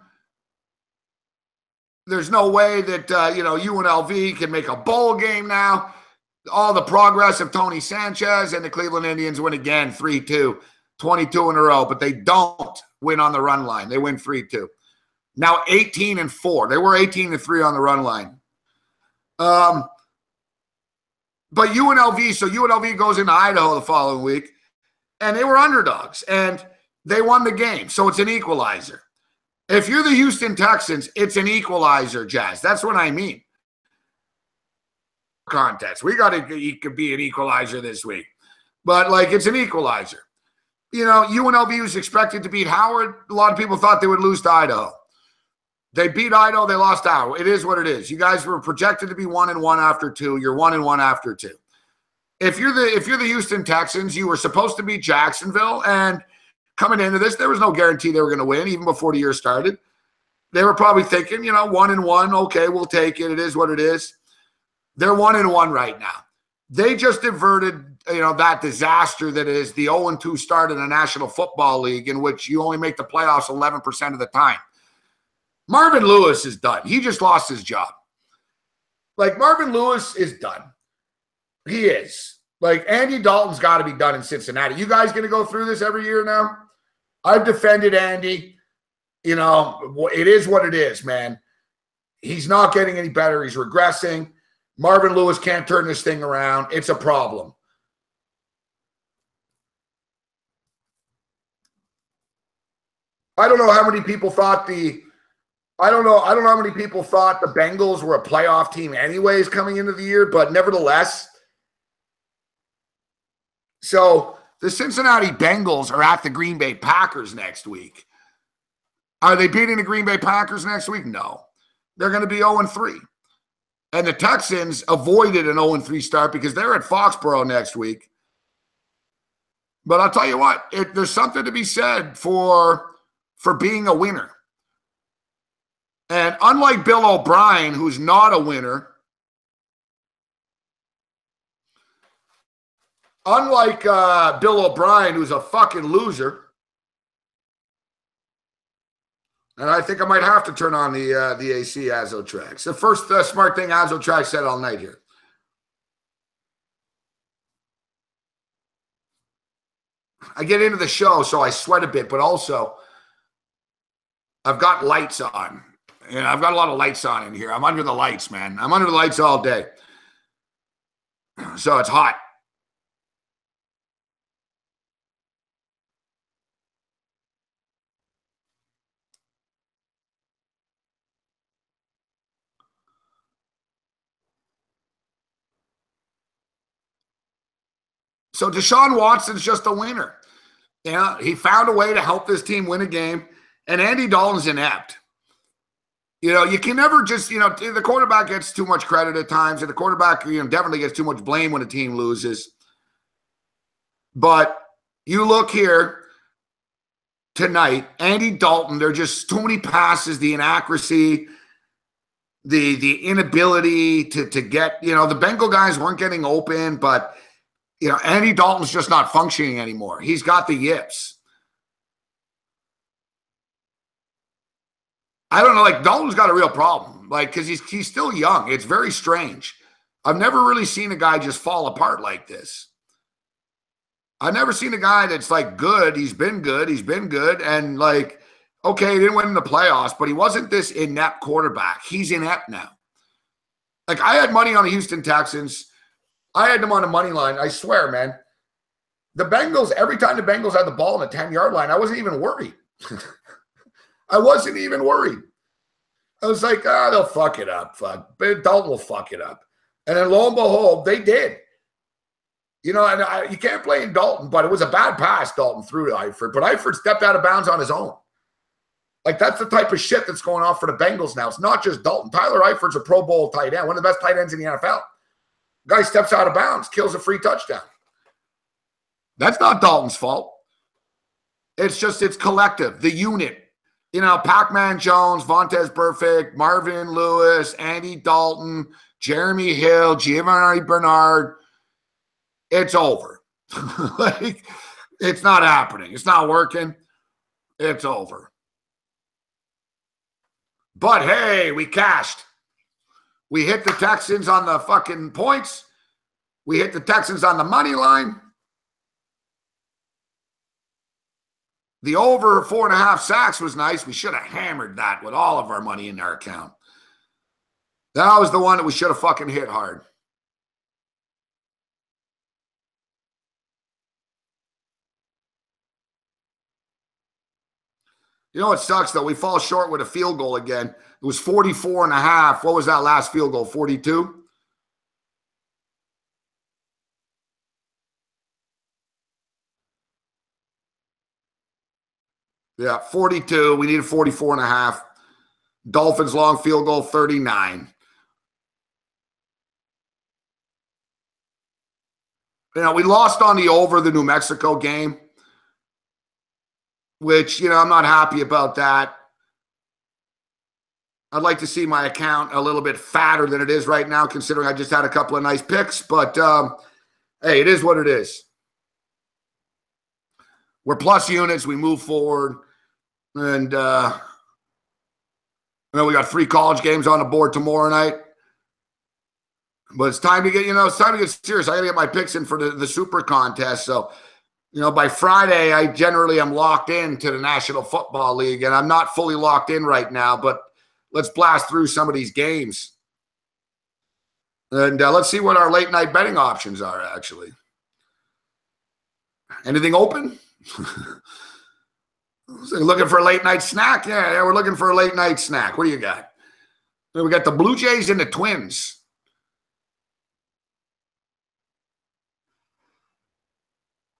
There's no way that, you know, UNLV can make a bowl game now. All the progress of Tony Sanchez and the Cleveland Indians win again, 3-2, 22 in a row, but they don't win on the run line. They win 3-2. Now 18-4. They were 18-3 on the run line. But UNLV goes into Idaho the following week, and they were underdogs, and they won the game. So it's an equalizer. If you're the Houston Texans, it's an equalizer, Jazz. That's what I mean. Contest. It could be an equalizer this week. But, like, it's an equalizer. You know, UNLV was expected to beat Howard. A lot of people thought they would lose to Idaho. They beat Idaho. They lost Idaho. It is what it is. You guys were projected to be 1-1 after 2. You're 1-1 after 2. if you're the Houston Texans, you were supposed to beat Jacksonville, and coming into this, there was no guarantee they were going to win, even before the year started. They were probably thinking, 1-1, okay, we'll take it. It is what it is. They're 1-1 right now. They just averted, that disaster that is the 0-2 start in the National Football League, in which you only make the playoffs 11% of the time. Marvin Lewis is done. He just lost his job. Like, Marvin Lewis is done. He is. Like, Andy Dalton's got to be done in Cincinnati. You guys going to go through this every year now? I've defended Andy. It is what it is, man. He's not getting any better. He's regressing. Marvin Lewis can't turn this thing around. It's a problem. I don't know how many people thought the Bengals were a playoff team anyways coming into the year, but nevertheless. So the Cincinnati Bengals are at the Green Bay Packers next week. Are they beating the Green Bay Packers next week? No. They're going to be 0-3. And the Texans avoided an 0-3 start because they're at Foxborough next week. But I'll tell you what, there's something to be said for being a winner. And unlike Bill O'Brien, who's not a winner, unlike Bill O'Brien, who's a fucking loser, and I think I might have to turn on the AC Azo tracks. The first smart thing Azo track said all night here. I get into the show, so I sweat a bit, but also I've got lights on. I've got a lot of lights on in here. I'm under the lights, man. I'm under the lights all day. So it's hot. So Deshaun Watson's just a winner. He found a way to help this team win a game, and Andy Dalton's inept. You can never just, the quarterback gets too much credit at times, and the quarterback, definitely gets too much blame when a team loses. But you look here tonight, Andy Dalton, there are just too many passes, the inaccuracy, the inability to get, the Bengal guys weren't getting open, but Andy Dalton's just not functioning anymore. He's got the yips. I don't know, like, Dalton's got a real problem, like, because he's still young. It's very strange. I've never really seen a guy just fall apart like this. I've never seen a guy that's, like, good. He's been good. And, like, okay, he didn't win in the playoffs, but he wasn't this inept quarterback. He's inept now. Like, I had money on the Houston Texans. I had them on the money line. I swear, man. The Bengals, every time the Bengals had the ball on the 10-yard line, I wasn't even worried. I wasn't even worried. I was like, they'll fuck it up. But Dalton will fuck it up. And then lo and behold, they did. You can't blame Dalton, but it was a bad pass Dalton threw to Eifert. But Eifert stepped out of bounds on his own. Like, that's the type of shit that's going on for the Bengals now. It's not just Dalton. Tyler Eifert's a Pro Bowl tight end, one of the best tight ends in the NFL. Guy steps out of bounds, kills a free touchdown. That's not Dalton's fault. It's collective, the unit. Pac-Man Jones, Vontaze Burfict, Marvin Lewis, Andy Dalton, Jeremy Hill, Giovanni Bernard. It's over. Like, it's not happening. It's not working. It's over. But hey, we cashed. We hit the Texans on the fucking points. We hit the Texans on the money line. The over 4.5 sacks was nice. We should have hammered that with all of our money in our account. That was the one that we should have fucking hit hard. You know what sucks, though? We fall short with a field goal again. It was 44.5. What was that last field goal? 42? Yeah, 42. We needed 44.5. Dolphins long field goal, 39. You know, we lost on the over the New Mexico game, which, you know, I'm not happy about that. I'd like to see my account a little bit fatter than it is right now, considering I just had a couple of nice picks. But, hey, it is what it is. We're plus units. We move forward. And, you know, we got 3 college games on the board tomorrow night. But it's time to get, you know, it's time to get serious. I got to get my picks in for the super contest. So, you know, by Friday, I generally am locked into the National Football League. And I'm not fully locked in right now, but let's blast through some of these games. And let's see what our late night betting options are, actually. Anything open? Looking for a late night snack? Yeah, we're looking for a late night snack. What do you got? We got the Blue Jays and the Twins.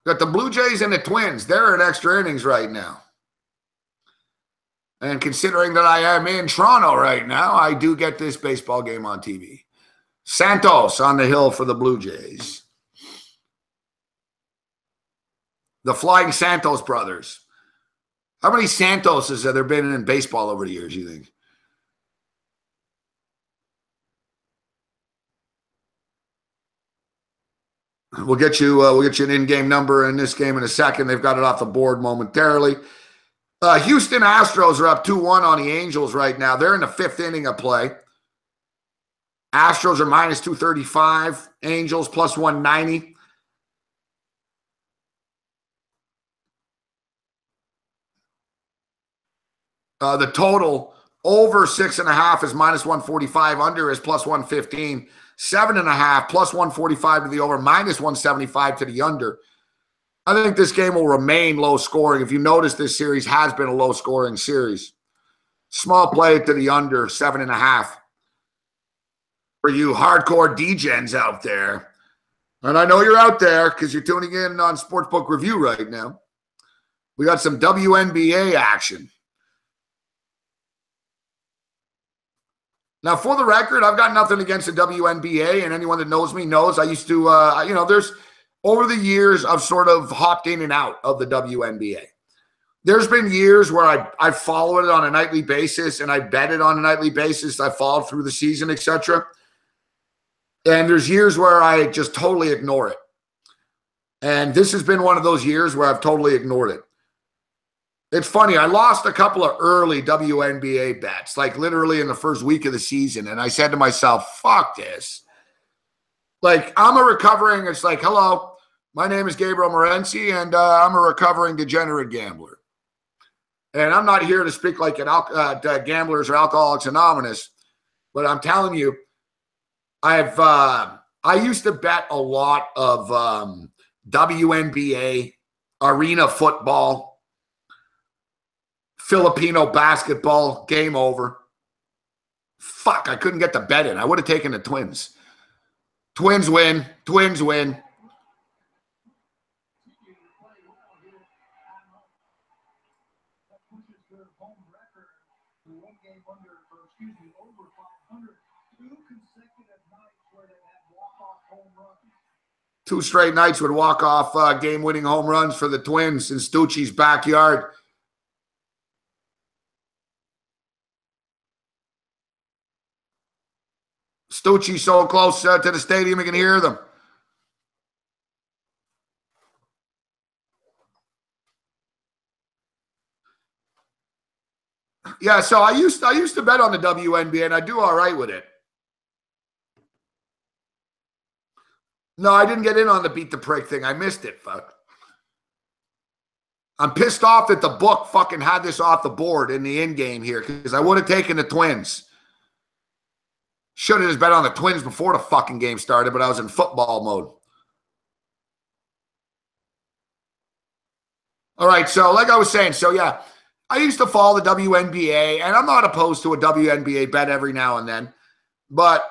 Got the Blue Jays and the Twins. They're in extra innings right now. And considering that I am in Toronto right now, I do get this baseball game on TV. Santos on the hill for the Blue Jays. The Flying Santos brothers. How many Santoses have there been in baseball over the years, you think? We'll get you an in-game number in this game in a second. They've got it off the board momentarily. Houston Astros are up 2-1 on the Angels right now. They're in the 5th inning of play. Astros are minus 235. Angels plus 190. The total over 6.5 is minus 145. Under is plus 115. 7.5 plus 145 to the over, minus 175 to the under. I think this game will remain low scoring. If you notice, this series has been a low scoring series. Small play to the under, 7.5. For you hardcore degens out there, and I know you're out there because you're tuning in on Sportsbook Review right now. We got some WNBA action. Now, for the record, I've got nothing against the WNBA, and anyone that knows me knows I used to, you know, there's over the years I've sort of hopped in and out of the WNBA. There's been years where I followed it on a nightly basis, and I bet it on a nightly basis. I followed through the season, etc. And there's years where I just totally ignore it. And this has been one of those years where I've totally ignored it. It's funny. I lost a couple of early WNBA bets, like literally in the first week of the season. And I said to myself, fuck this. Like, I'm a recovering, it's like, hello, my name is Gabe Morency, and I'm a recovering degenerate gambler. And I'm not here to speak like gamblers or Alcoholics Anonymous, but I'm telling you, I used to bet a lot of WNBA, arena football, Filipino basketball, game over. Fuck, I couldn't get the bet in. I would have taken the Twins. Twins win. Twins win. Two straight nights with walk-off game-winning home runs for the Twins in Stucci's backyard. Stucci's so close to the stadium, you can hear them. Yeah, so I used to bet on the WNBA, and I do all right with it. No, I didn't get in on the beat the prick thing. I missed it, fuck. I'm pissed off that the book fucking had this off the board in the in-game here because I would have taken the Twins. Should have just bet on the Twins before the fucking game started, but I was in football mode. All right, so like I was saying, so yeah, I used to follow the WNBA, and I'm not opposed to a WNBA bet every now and then, but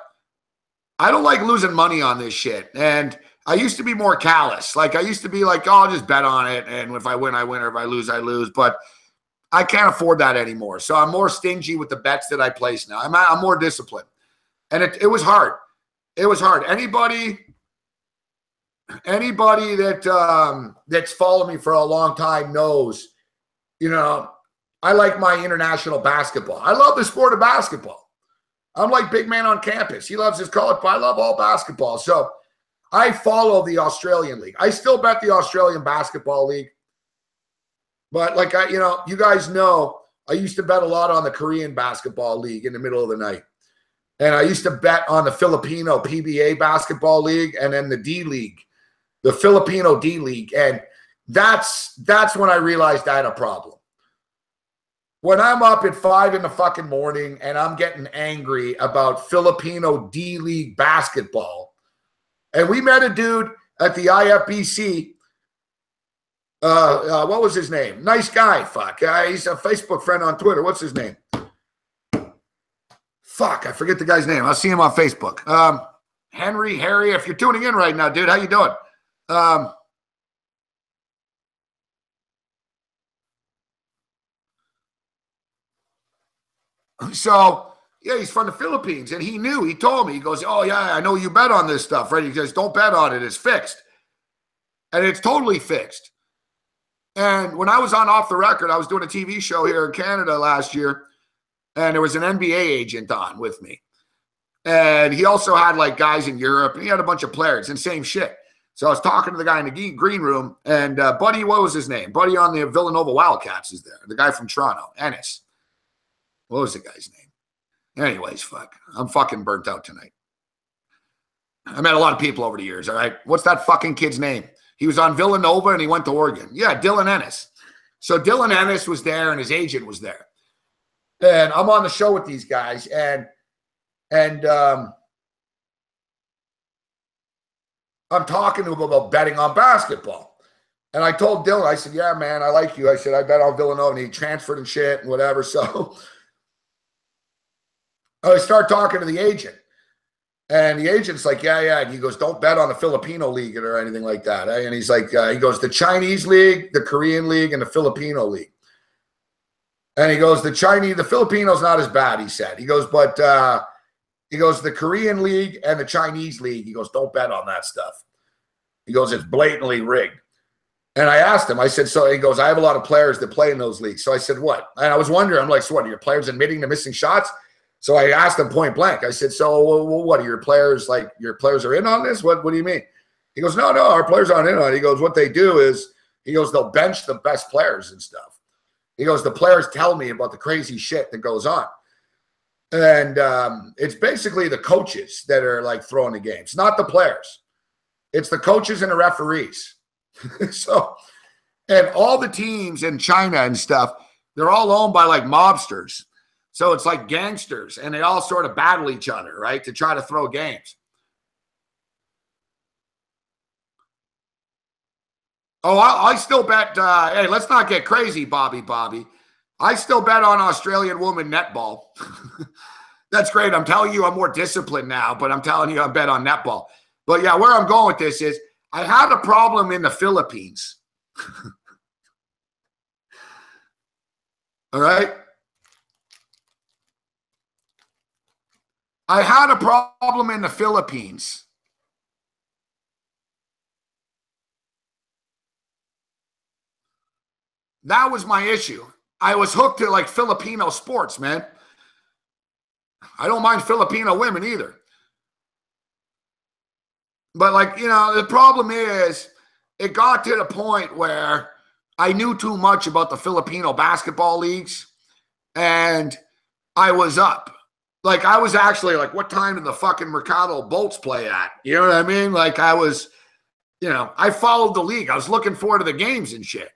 I don't like losing money on this shit. And I used to be more callous. Like, I used to be like, oh, I'll just bet on it, and if I win, I win, or if I lose, I lose. But I can't afford that anymore. So I'm more stingy with the bets that I place now. I'm more disciplined. And it was hard. It was hard. Anybody anybody that that's followed me for a long time knows, you know, I like my international basketball. I love the sport of basketball. I'm like big man on campus. He loves his college, but I love all basketball. So I follow the Australian League. I still bet the Australian Basketball League. But like you guys know, I used to bet a lot on the Korean Basketball League in the middle of the night. And I used to bet on the Filipino PBA Basketball League and then the D League, the Filipino D League. And that's when I realized I had a problem. When I'm up at 5 in the fucking morning and I'm getting angry about Filipino D League basketball, and we met a dude at the IFBC. What was his name? Nice guy. Fuck. He's a Facebook friend on Twitter. What's his name? Fuck. I forget the guy's name. I'll see him on Facebook. Harry. If you're tuning in right now, dude, how you doing? So, yeah, he's from the Philippines, and he knew. He told me. He goes, oh, yeah, I know you bet on this stuff, right? He says, don't bet on it. It's fixed. And it's totally fixed. And when I was on Off the Record, I was doing a TV show here in Canada last year, and there was an NBA agent on with me. And he also had, like, guys in Europe, and he had a bunch of players, and same shit. So I was talking to the guy in the green room, and Buddy, what was his name? Buddy on the Villanova Wildcats is there, the guy from Toronto, Ennis. What was the guy's name? Anyways, fuck. I'm fucking burnt out tonight. I met a lot of people over the years, all right? What's that fucking kid's name? He was on Villanova and he went to Oregon. Yeah, Dylan Ennis. So Dylan Ennis was there and his agent was there. And I'm on the show with these guys and I'm talking to him about betting on basketball. And I told Dylan, I said, yeah, man, I like you. I said, I bet on Villanova. And he transferred and shit and whatever. So I start talking to the agent. And the agent's like, yeah. And he goes, don't bet on the Filipino league or anything like that. And he's like, he goes, the Chinese league, the Korean league, and the Filipino league. And he goes, the Filipino's not as bad, he said. He goes, but he goes, the Korean league and the Chinese league, he goes, don't bet on that stuff. He goes, it's blatantly rigged. And I asked him, I said, so he goes, I have a lot of players that play in those leagues. So I said, what? And I was wondering, I'm like, so what, are your players admitting to missing shots? So I asked him point blank. I said, so what are your players, like your players are in on this? What do you mean? He goes, no, our players aren't in on it. He goes, what they do is, he goes, they'll bench the best players and stuff. He goes, the players tell me about the crazy shit that goes on. And it's basically the coaches that are like throwing the games, not the players. It's the coaches and the referees. So, and all the teams in China and stuff, they're all owned by like mobsters. So it's like gangsters, and they all sort of battle each other, right, to try to throw games. Oh, I still bet, hey, let's not get crazy, Bobby. I still bet on Australian woman netball. That's great. I'm telling you I'm more disciplined now, but I'm telling you I bet on netball. But, yeah, where I'm going with this is I had a problem in the Philippines. All right? I had a problem in the Philippines. That was my issue. I was hooked to like Filipino sports, man. I don't mind Filipino women either. But like, the problem is it got to the point where I knew too much about the Filipino basketball leagues and I was up. Like, I was actually like, what time did the fucking Mercado Bolts play at? You know what I mean? Like, I was, I followed the league. I was looking forward to the games and shit.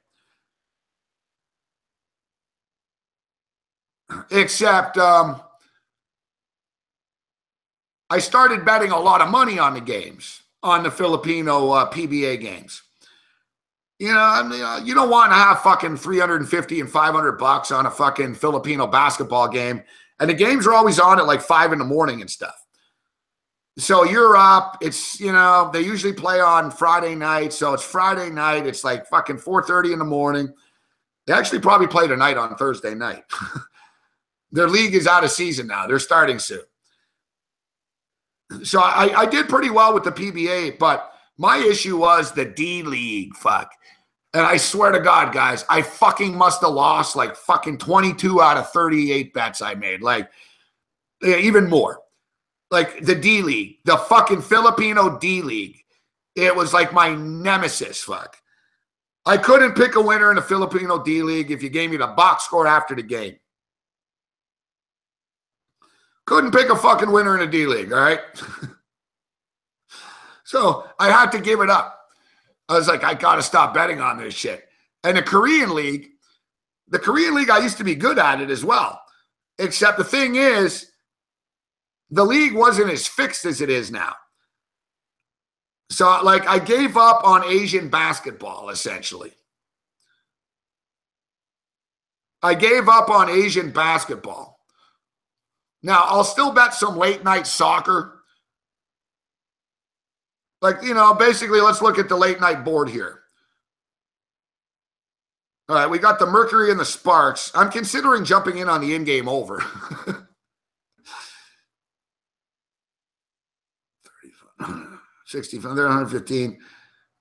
Except I started betting a lot of money on the games, on the Filipino PBA games. You don't want to have fucking $350 and $500 on a fucking Filipino basketball game. And the games are always on at like 5 in the morning and stuff. So you're up. It's, they usually play on Friday night. So it's Friday night. It's like fucking 4:30 in the morning. They actually probably play tonight on Thursday night. Their league is out of season now. They're starting soon. So I did pretty well with the PBA, but My issue was the D League, fuck. And I swear to God, guys, I fucking must have lost like fucking 22 out of 38 bets I made. Like, even more. Like the D League, the fucking Filipino D League. It was like my nemesis, fuck. I couldn't pick a winner in the Filipino D League if you gave me the box score after the game. Couldn't pick a fucking winner in the D League, all right? So I had to give it up. I was like, I got to stop betting on this shit. And the Korean League, I used to be good at it as well. Except the thing is, the league wasn't as fixed as it is now. So, like, I gave up on Asian basketball, essentially. I gave up on Asian basketball. Now, I'll still bet some late night soccer. Like, you know, basically, let's look at the late night board here. All right, we got the Mercury and the Sparks. I'm considering jumping in on the in-game over. 65, they're 115.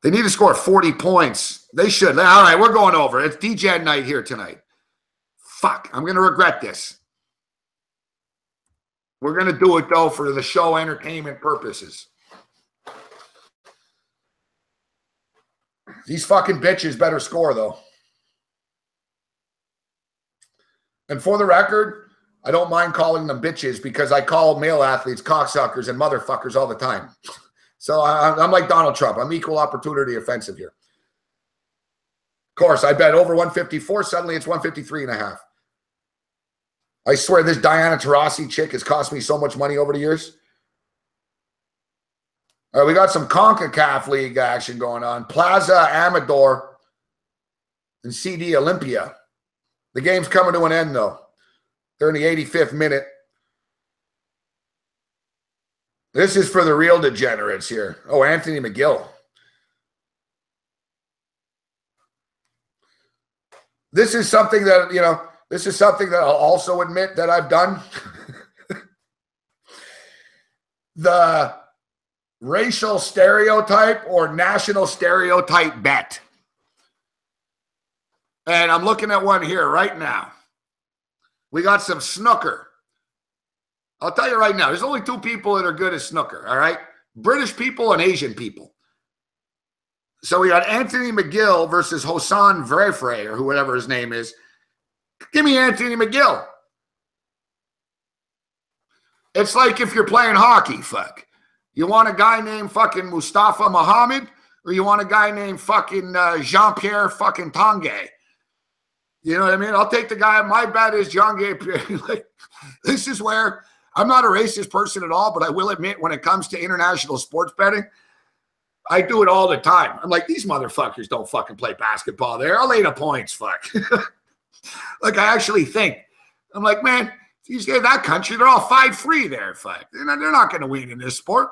They need to score 40 points. They should. All right, we're going over. It's DJ night here tonight. Fuck, I'm going to regret this. We're going to do it, though, for the show entertainment purposes. These fucking bitches better score, though. And for the record, I don't mind calling them bitches because I call male athletes cocksuckers and motherfuckers all the time. So I'm like Donald Trump. I'm equal opportunity offensive here. Of course, I bet over 154. Suddenly it's 153.5. I swear this Diana Taurasi chick has cost me so much money over the years. All right, we got some CONCACAF League action going on. Plaza Amador and CD Olympia. The game's coming to an end, though. They're in the 85th minute. This is for the real degenerates here. Oh, Anthony McGill. This is something that, you know, this is something that I'll also admit that I've done. The racial stereotype or national stereotype bet. And I'm looking at one here right now. We got some snooker. I'll tell you right now, there's only two people that are good at snooker, all right? British people and Asian people. So we got Anthony McGill versus Hosan Vrefre, or whoever his name is. Give me Anthony McGill. It's like if you're playing hockey, fuck. You want a guy named fucking Mustafa Muhammad, or you want a guy named fucking Jean-Pierre fucking Tanguay? You know what I mean? I'll take the guy. My bet is Jean-Pierre. Like, this is where I'm not a racist person at all, but I will admit when it comes to international sports betting, I do it all the time. I'm like, these motherfuckers don't fucking play basketball there. I'll lay the points, fuck. Like, I actually think. I'm like, man, these guys, that country, they're all 5-3 there, fuck. They're not going to win in this sport.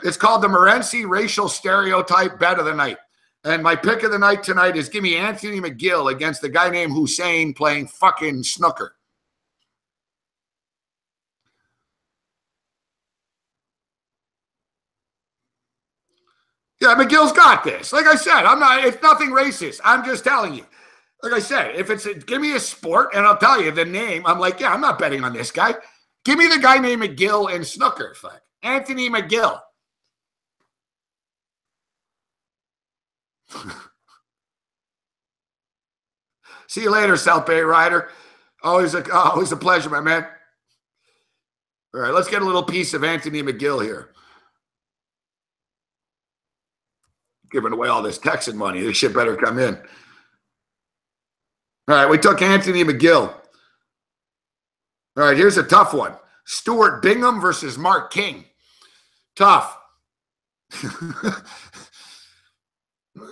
It's called the Morency Racial Stereotype Bet of the Night. And my pick of the night tonight is give me Anthony McGill against the guy named Hussein playing fucking snooker. Yeah, McGill's got this. Like I said, it's nothing racist. I'm just telling you. Like I said, give me a sport and I'll tell you the name. I'm like, yeah, I'm not betting on this guy. Give me the guy named McGill in snooker. Fuck. Anthony McGill. See you later, South Bay Rider. Always a pleasure, my man. All right, let's get a little piece of Anthony McGill here. Giving away all this Texan money. This shit better come in. All right, we took Anthony McGill. All right, here's a tough one. Stuart Bingham versus Mark King. Tough.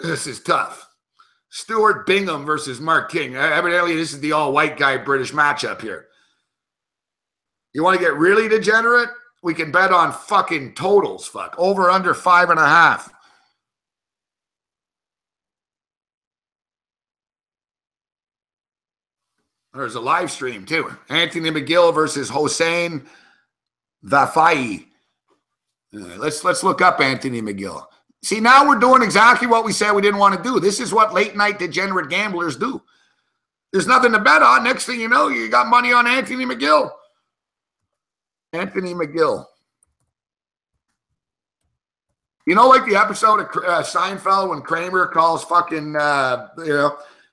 This is tough. Stuart Bingham versus Mark King. Evidently, this is the all-white guy British matchup here. You want to get really degenerate? We can bet on fucking totals, fuck. Over, under 5.5. There's a live stream, too. Anthony McGill versus Hossein Vafai. Let's look up Anthony McGill. See, now we're doing exactly what we said we didn't want to do. This is what late night degenerate gamblers do. There's nothing to bet on. Next thing you know, you got money on Anthony McGill. Anthony McGill. You know, like the episode of Seinfeld when Kramer calls fucking,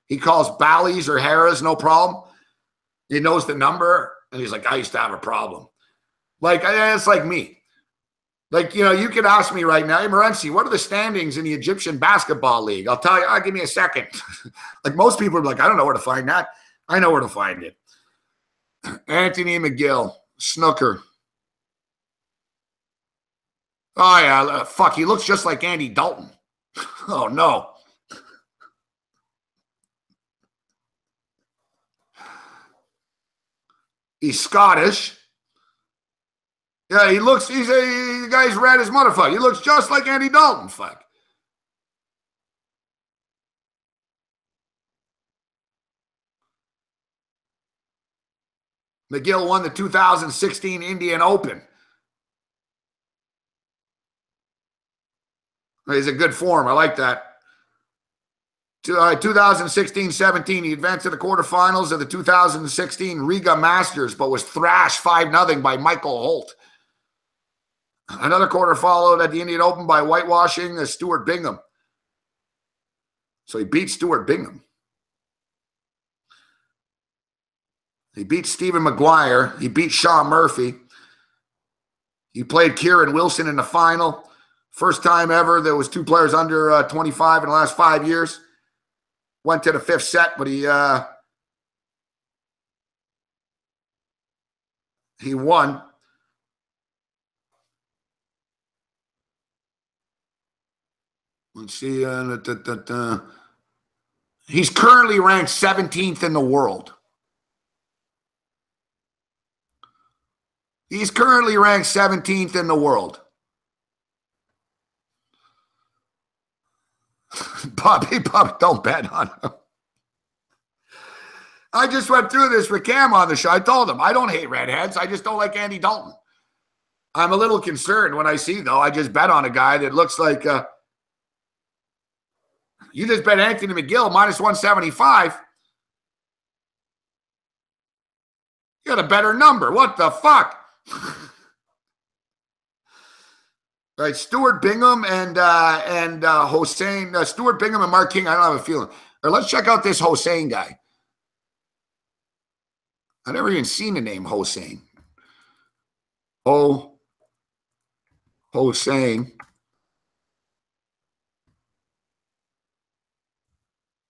he calls Bally's or Harrah's, no problem. He knows the number, and he's like, I used to have a problem. Like, it's like me. Like, you could ask me right now, hey, Morency, what are the standings in the Egyptian Basketball League? I'll tell you, give me a second. Like, most people are like, I don't know where to find that. I know where to find it. Anthony McGill, snooker. Oh, yeah, fuck, he looks just like Andy Dalton. Oh, no. He's Scottish. Yeah, the guy's red as motherfucker. He looks just like Andy Dalton, fuck. McGill won the 2016 Indian Open. He's in good form. I like that. 2016-17, he advanced to the quarterfinals of the 2016 Riga Masters, but was thrashed 5-0 by Michael Holt. Another quarter followed at the Indian Open by whitewashing Stuart Bingham. So he beat Stuart Bingham. He beat Stephen Maguire. He beat Sean Murphy. He played Kieran Wilson in the final. First time ever there was two players under 25 in the last 5 years. Went to the fifth set, but he won. Let's see. He's currently ranked 17th in the world. He's currently ranked 17th in the world. Bobby, don't bet on him. I just went through this with Cam on the show. I told him, I don't hate redheads. I just don't like Andy Dalton. I'm a little concerned when I see, though, I just bet on a guy that looks like... you just bet Anthony McGill minus 175. You got a better number. What the fuck? All right, Stuart Bingham and Hossein. Stuart Bingham and Mark King, I don't have a feeling. All right, let's check out this Hossein guy. I've never even seen the name Hossein. Hossein.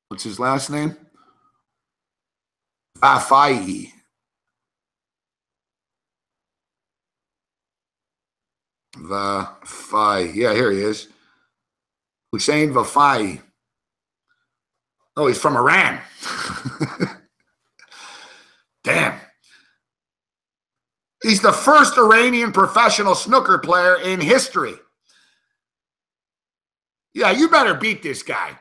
What's his last name? Vafai. Vafai. Yeah, here he is. Hussein Vafai. Oh, he's from Iran. Damn. He's the first Iranian professional snooker player in history. Yeah, you better beat this guy.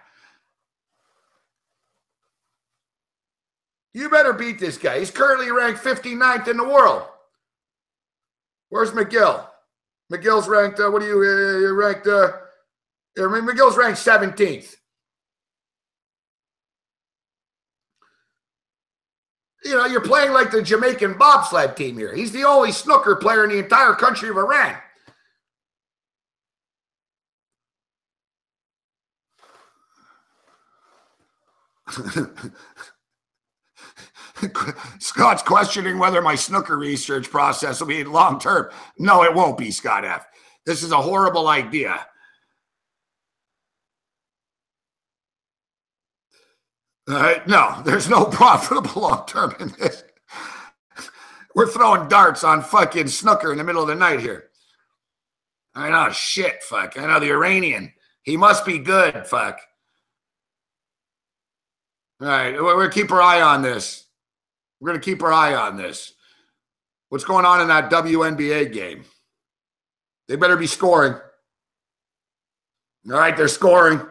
You better beat this guy. He's currently ranked 59th in the world. Where's McGill? McGill's ranked, what are you ranked? McGill's ranked 17th. You're playing like the Jamaican bobsled team here. He's the only snooker player in the entire country of Iran. Scott's questioning whether my snooker research process will be long-term. No, it won't be, Scott F. This is a horrible idea. All right, no, there's no profitable long-term in this. We're throwing darts on fucking snooker in the middle of the night here. I know, shit, fuck. I know the Iranian. He must be good, fuck. All right, we're going to keep our eye on this. We're going to keep our eye on this. What's going on in that WNBA game? They better be scoring. All right, they're scoring.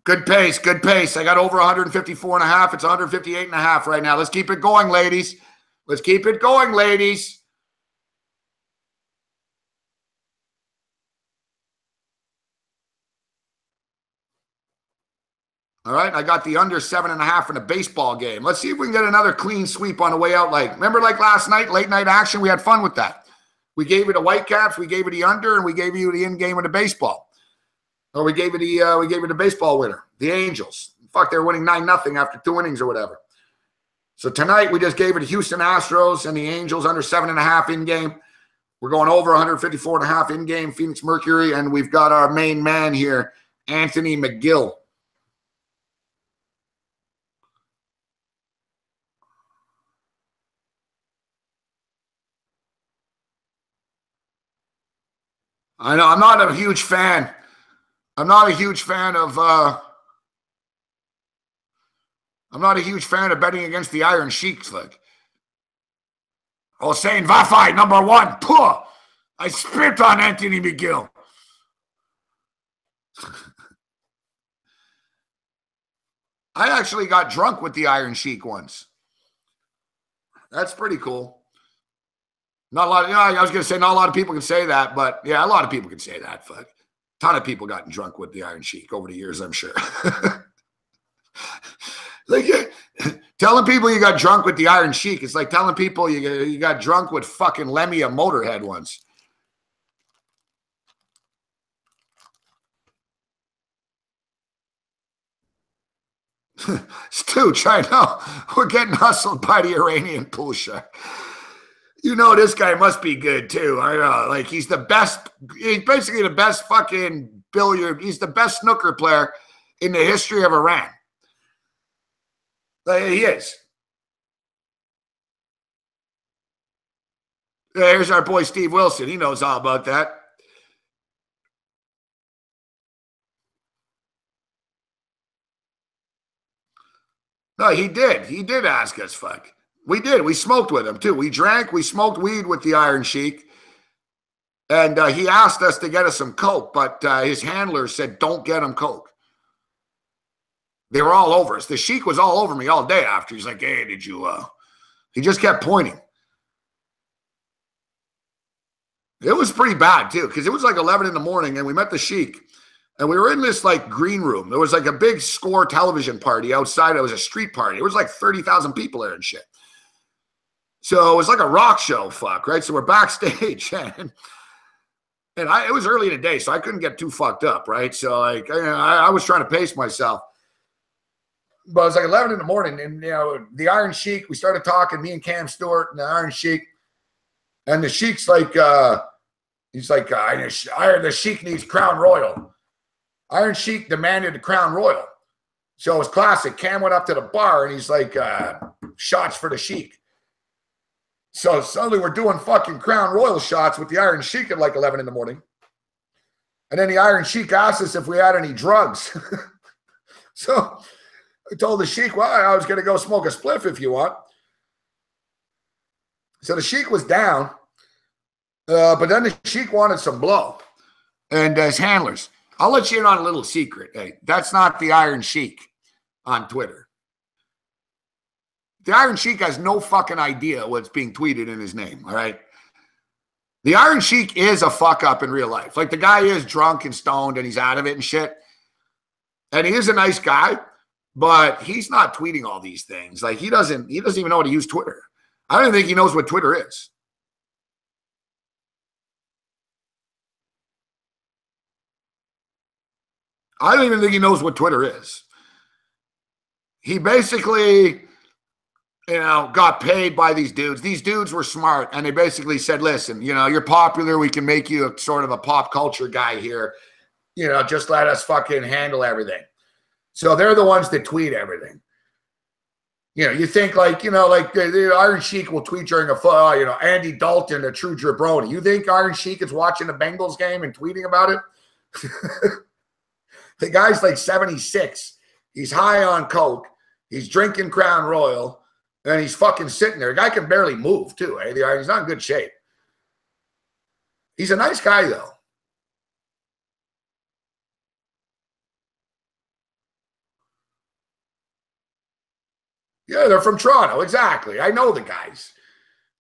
Good pace, good pace. I got over 154 and a half. It's 158 and a half right now. Let's keep it going, ladies. Let's keep it going, ladies. All right, I got the under 7.5 in a baseball game. Let's see if we can get another clean sweep on the way out. Like, remember like last night, late night action? We had fun with that. We gave it a Whitecaps, we gave it the under, and we gave you the in game of the baseball. Or we gave it the baseball winner, the Angels. Fuck, they were winning 9-0 after 2 innings or whatever. So tonight we just gave it the Houston Astros and the Angels under 7.5 in game. We're going over 154.5 in game, Phoenix Mercury, and we've got our main man here, Anthony McGill. I know I'm not a huge fan. I'm not a huge fan of betting against the Iron Sheiks. Like, Hossein Vafai, number 1. Puh! I spit on Anthony McGill. I actually got drunk with the Iron Sheik once. That's pretty cool. Not a lot. I was going to say not a lot of people can say that, but yeah, a lot of people can say that. Fuck, a ton of people gotten drunk with the Iron Sheik over the years, I'm sure. Like telling people you got drunk with the Iron Sheik, it's like telling people you got drunk with fucking Lemmy a Motorhead once. Stooch, I know. We're getting hustled by the Iranian Pusha. You know this guy must be good too. I know. Like he's the best. He's basically the best fucking billiard. He's the best snooker player in the history of Iran. Like, he is. Here's our boy Steve Wilson. He knows all about that. No, he did. He did ask us, fuck. We did. We smoked with him, too. We drank. We smoked weed with the Iron Sheik. And he asked us to get us some Coke, but his handlers said, don't get him Coke. They were all over us. The Sheik was all over me all day after. He's like, hey, did you... He just kept pointing. It was pretty bad, too, because it was like 11 in the morning, and we met the Sheik. And we were in this, like, green room. There was, like, a big Score television party outside. It was a street party. It was, like, 30,000 people there and shit. So it was like a rock show, fuck, right? So we're backstage, and it was early in the day, so I couldn't get too fucked up, right? So, like, I was trying to pace myself. But it was like 11 in the morning, and, you know, the Iron Sheik, we started talking, me and Cam Stewart and the Iron Sheik. And the Sheik's like, he's like, the Sheik needs Crown Royal. Iron Sheik demanded the Crown Royal. So it was classic. Cam went up to the bar, and he's like, shots for the Sheik. So suddenly we're doing fucking Crown Royal shots with the Iron Sheik at like 11 in the morning. And then the Iron Sheik asked us if we had any drugs. So I told the Sheik, well, I was going to go smoke a spliff if you want. So the Sheik was down. But then the Sheik wanted some blow. And his handlers. I'll let you in on a little secret. Hey, that's not the Iron Sheik on Twitter. The Iron Sheik has no fucking idea what's being tweeted in his name, all right? The Iron Sheik is a fuck up in real life. Like, the guy is drunk and stoned and he's out of it and shit. And he is a nice guy, but he's not tweeting all these things. Like, he doesn't even know how to use Twitter. I don't even think he knows what Twitter is. I don't even think he knows what Twitter is. He basically, you know, got paid by these dudes. These dudes were smart, and they basically said, listen, you know, you're popular. We can make you a sort of a pop culture guy here. You know, just let us fucking handle everything. So they're the ones that tweet everything. You know, you think like, you know, like the Iron Sheik will tweet during a, you know, Andy Dalton, a true jabroni. You think Iron Sheik is watching the Bengals game and tweeting about it? The guy's like 76. He's high on coke. He's drinking Crown Royal. And he's fucking sitting there. The guy can barely move, too. Eh? He's not in good shape. He's a nice guy, though. Yeah, they're from Toronto. Exactly. I know the guys.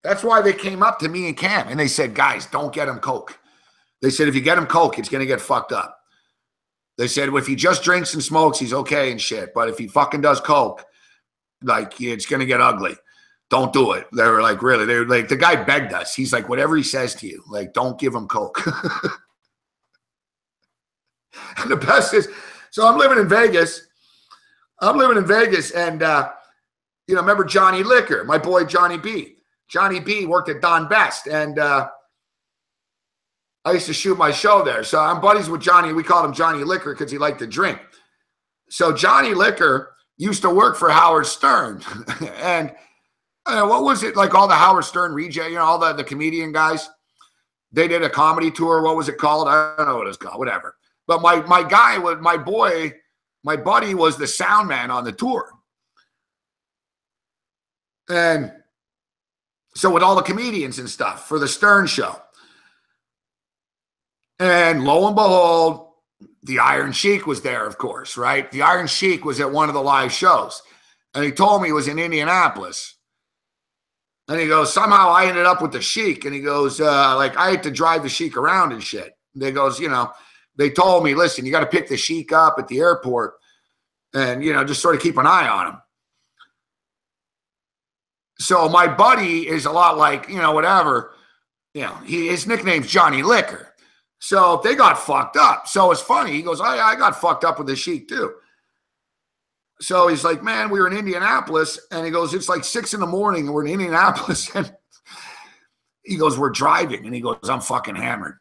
That's why they came up to me and Cam. And they said, guys, don't get him coke. They said, if you get him coke, it's going to get fucked up. They said, well, if he just drinks and smokes, he's okay and shit. But if he fucking does coke, like, it's going to get ugly. Don't do it. They were like, really? They were like, the guy begged us. He's like, whatever he says to you, like, don't give him coke. And the best is, so I'm living in Vegas. And, you know, remember Johnny Liquor, my boy Johnny B. Johnny B worked at Don Best, and I used to shoot my show there. So I'm buddies with Johnny. We called him Johnny Liquor because he liked to drink. So Johnny Liquor used to work for Howard Stern. And what was it, like all the Howard Stern reject, you know, all the comedian guys? They did a comedy tour. What was it called? I don't know what it's called, whatever. But my guy, my buddy was the sound man on the tour. And so with all the comedians and stuff for the Stern show. And lo and behold, the Iron Sheik was there, of course, right? The Iron Sheik was at one of the live shows. And he told me he was in Indianapolis. And he goes, somehow I ended up with the Sheik. And he goes, like, I had to drive the Sheik around and shit. And he goes, you know, they told me, listen, you got to pick the Sheik up at the airport and, you know, just sort of keep an eye on him. So my buddy is a lot like, you know, whatever, you know, his nickname's Johnny Liquor. So they got fucked up. So it's funny. He goes, I got fucked up with the Sheik too. So he's like, man, we were in Indianapolis. And he goes, it's like 6 a.m. and we're in Indianapolis. And he goes, we're driving. And he goes, I'm fucking hammered.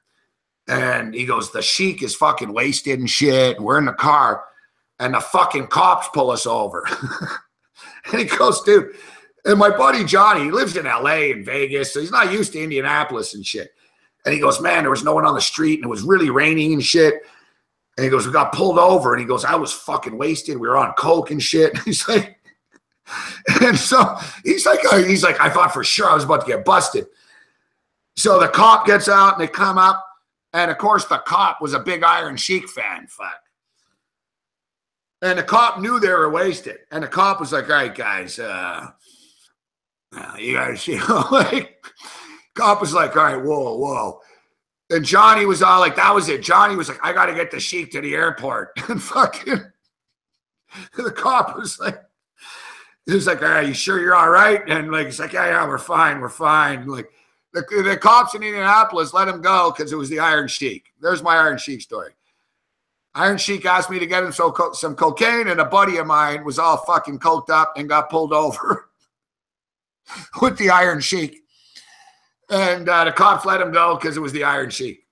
And he goes, the Sheik is fucking wasted and shit. And we're in the car. And the fucking cops pull us over. And he goes, dude. And my buddy Johnny, he lives in LA and Vegas. So he's not used to Indianapolis and shit. And he goes, man, there was no one on the street. And it was really raining and shit. And he goes, we got pulled over. And he goes, I was fucking wasted. We were on coke and shit. He's like, and so he's like, I thought for sure I was about to get busted. So the cop gets out and they come up. And of course, the cop was a big Iron Sheik fan. Fuck. And the cop knew they were wasted. And the cop was like, all right, guys, you guys, you know, like, cop was like, all right, whoa. And Johnny was all like, that was it. Johnny was like, I got to get the Sheik to the airport. And fucking, the cop was like, he was like, all right, you sure you're all right? And like, he's like, yeah, we're fine. Like, the cops in Indianapolis let him go because it was the Iron Sheik. There's my Iron Sheik story. Iron Sheik asked me to get him some cocaine, and a buddy of mine was all fucking coked up and got pulled over with the Iron Sheik. And the cops let him go because it was the Iron Sheik.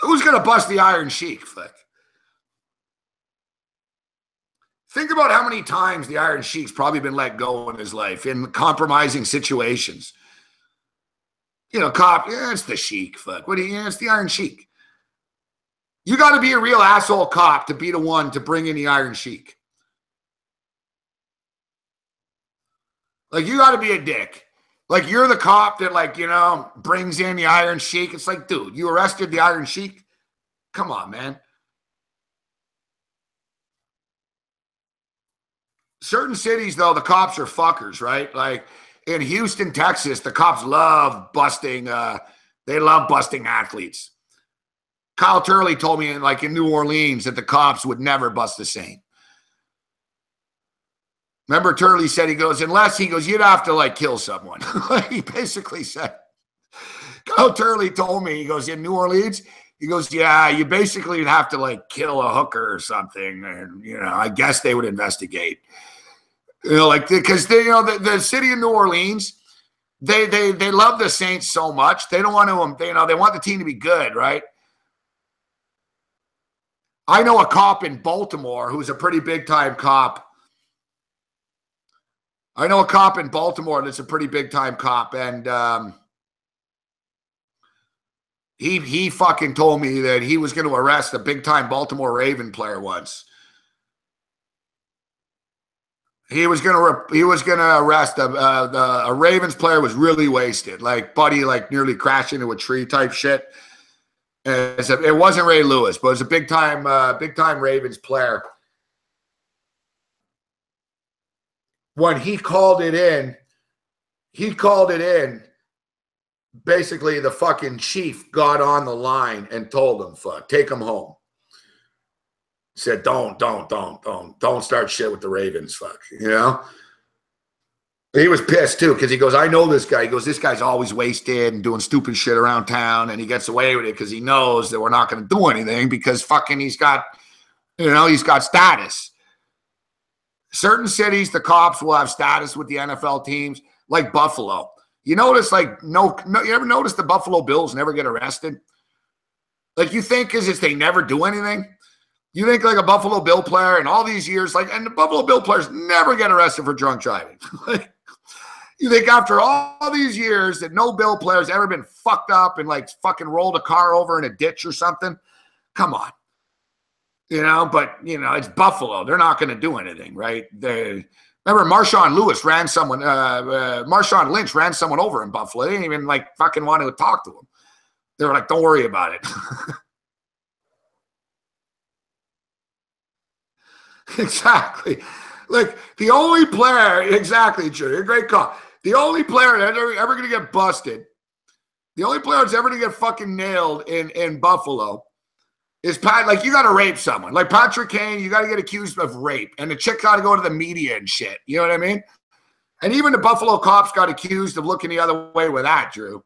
Who's going to bust the Iron Sheik, Flick? Think about how many times the Iron Sheik's probably been let go in his life in compromising situations. You know, cop, yeah, it's the Sheik, fuck. It's the Iron Sheik. You got to be a real asshole cop to be the one to bring in the Iron Sheik. Like, you got to be a dick. Like, you're the cop that, like, you know, brings in the Iron Sheik. It's like, dude, you arrested the Iron Sheik? Come on, man. Certain cities, though, the cops are fuckers, right? Like, in Houston, Texas, the cops love busting. They love busting athletes. Kyle Turley told me, like, in New Orleans, that the cops would never bust the same. Remember, Turley said, he goes, you'd have to, like, kill someone. He basically said, Kyle Turley told me, he goes, in New Orleans, he goes, yeah, you basically have to, like, kill a hooker or something. And, you know, I guess they would investigate. You know, like, because they, you know, the city of New Orleans, they love the Saints so much. They don't want to, you know, they want the team to be good, right? I know a cop in Baltimore who's a pretty big time cop. I know a cop in Baltimore that's a pretty big time cop, and he fucking told me that he was going to arrest a big time Baltimore Raven player once. He was gonna arrest a Ravens player was really wasted, like buddy, like nearly crashed into a tree type shit. And it wasn't Ray Lewis, but it was a big time Ravens player. When he called it in, basically the fucking chief got on the line and told him, fuck, take him home. Said, don't start shit with the Ravens, fuck, you know? He was pissed too, because he goes, I know this guy. He goes, this guy's always wasted and doing stupid shit around town, and he gets away with it because he knows that we're not going to do anything because fucking he's got, you know, he's got status. Certain cities, the cops will have status with the NFL teams, like Buffalo. You notice, like, no, you ever notice the Buffalo Bills never get arrested? Like, you think is they never do anything? You think like a Buffalo Bill player in all these years, like, and the Buffalo Bill players never get arrested for drunk driving. Like, you think after all these years that no Bill player's ever been fucked up and like fucking rolled a car over in a ditch or something? Come on. You know, but, you know, it's Buffalo. They're not going to do anything, right? Remember, Marshawn Lynch ran someone over in Buffalo. They didn't even, like, fucking want to talk to him. They were like, don't worry about it. Exactly. Like, the only player, exactly, Drew, great call. The only player that's ever going to get busted, the only player that's ever going to get fucking nailed in Buffalo is like, you got to rape someone. Like Patrick Kane, you got to get accused of rape. And the chick got to go to the media and shit. You know what I mean? And even the Buffalo cops got accused of looking the other way with that, Drew.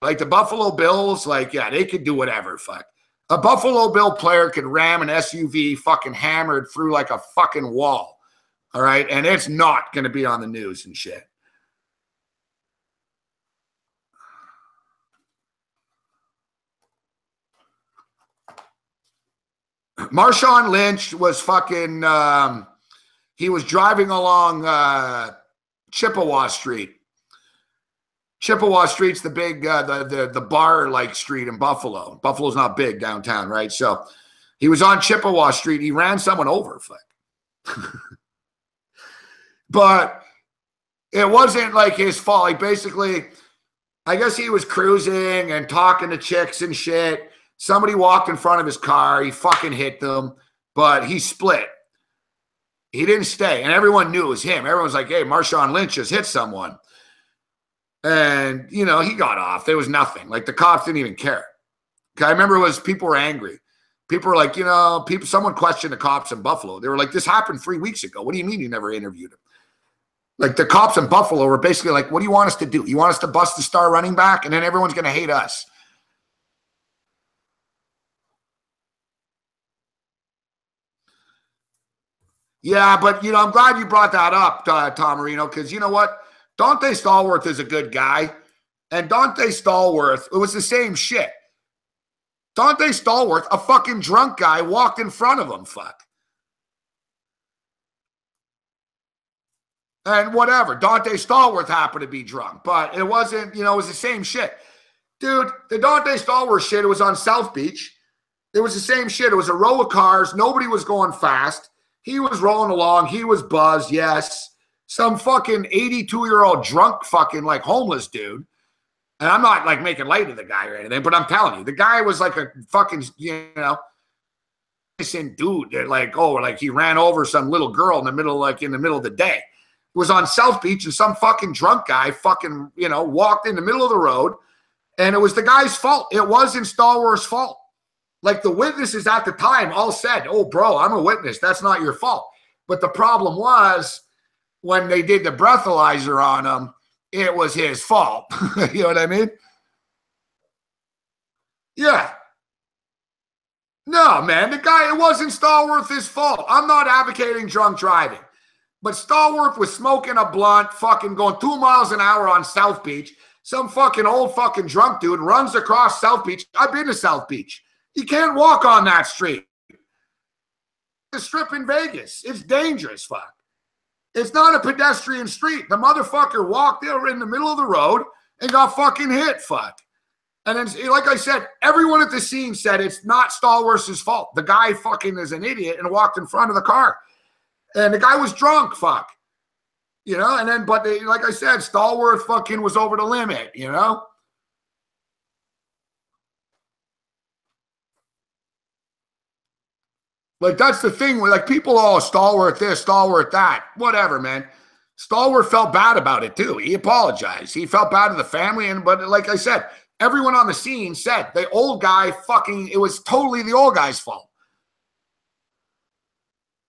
Like the Buffalo Bills, like, yeah, they could do whatever, fuck. A Buffalo Bill player could ram an SUV fucking hammered through like a fucking wall. All right? And it's not going to be on the news and shit. Marshawn Lynch was fucking, he was driving along Chippewa Street. Chippewa Street's the big, the bar-like street in Buffalo. Buffalo's not big downtown, right? So he was on Chippewa Street. He ran someone over, but it wasn't like his fault. Like, basically, I guess he was cruising and talking to chicks and shit. Somebody walked in front of his car. He fucking hit them, but he split. He didn't stay, and everyone knew it was him. Everyone's like, hey, Marshawn Lynch just hit someone. And, you know, he got off. There was nothing. Like, the cops didn't even care. Okay, I remember people were angry. People were like, you know, someone questioned the cops in Buffalo. They were like, this happened 3 weeks ago. What do you mean you never interviewed him? Like, the cops in Buffalo were basically like, what do you want us to do? You want us to bust the star running back, and then everyone's going to hate us? Yeah, but, you know, I'm glad you brought that up, Tom Marino, because you know what? Dante Stallworth is a good guy. And Dante Stallworth, it was the same shit. Dante Stallworth, a fucking drunk guy, walked in front of him, fuck. And whatever, Dante Stallworth happened to be drunk, but it wasn't, you know, it was the same shit. Dude, the Dante Stallworth shit, it was on South Beach. It was the same shit. It was a row of cars. Nobody was going fast. He was rolling along. He was buzzed, yes. Some fucking 82-year-old drunk fucking like homeless dude. And I'm not like making light of the guy or anything, but I'm telling you, the guy was like a fucking, you know, innocent dude that like, oh, like he ran over some little girl in the middle of the day. It was on South Beach and some fucking drunk guy fucking, you know, walked in the middle of the road and it was the guy's fault. It wasn't Stallworth's fault. Like the witnesses at the time all said, oh, bro, I'm a witness. That's not your fault. But the problem was when they did the breathalyzer on him, it was his fault. You know what I mean? Yeah. No, man, the guy, it wasn't Stallworth's fault. I'm not advocating drunk driving. But Stallworth was smoking a blunt, fucking going 2 miles an hour on South Beach. Some fucking old fucking drunk dude runs across South Beach. I've been to South Beach. You can't walk on that street. The strip in Vegas. It's dangerous, fuck. It's not a pedestrian street. The motherfucker walked there in the middle of the road and got fucking hit, fuck. And then, like I said, everyone at the scene said it's not Stallworth's fault. The guy fucking is an idiot and walked in front of the car. And the guy was drunk, fuck. You know, and then, but they, like I said, Stallworth fucking was over the limit, you know? Like, that's the thing. Like, people, oh, Stallworth this, Stallworth that. Whatever, man. Stallworth felt bad about it too. He apologized. He felt bad to the family, but like I said, everyone on the scene said the old guy it was totally the old guy's fault.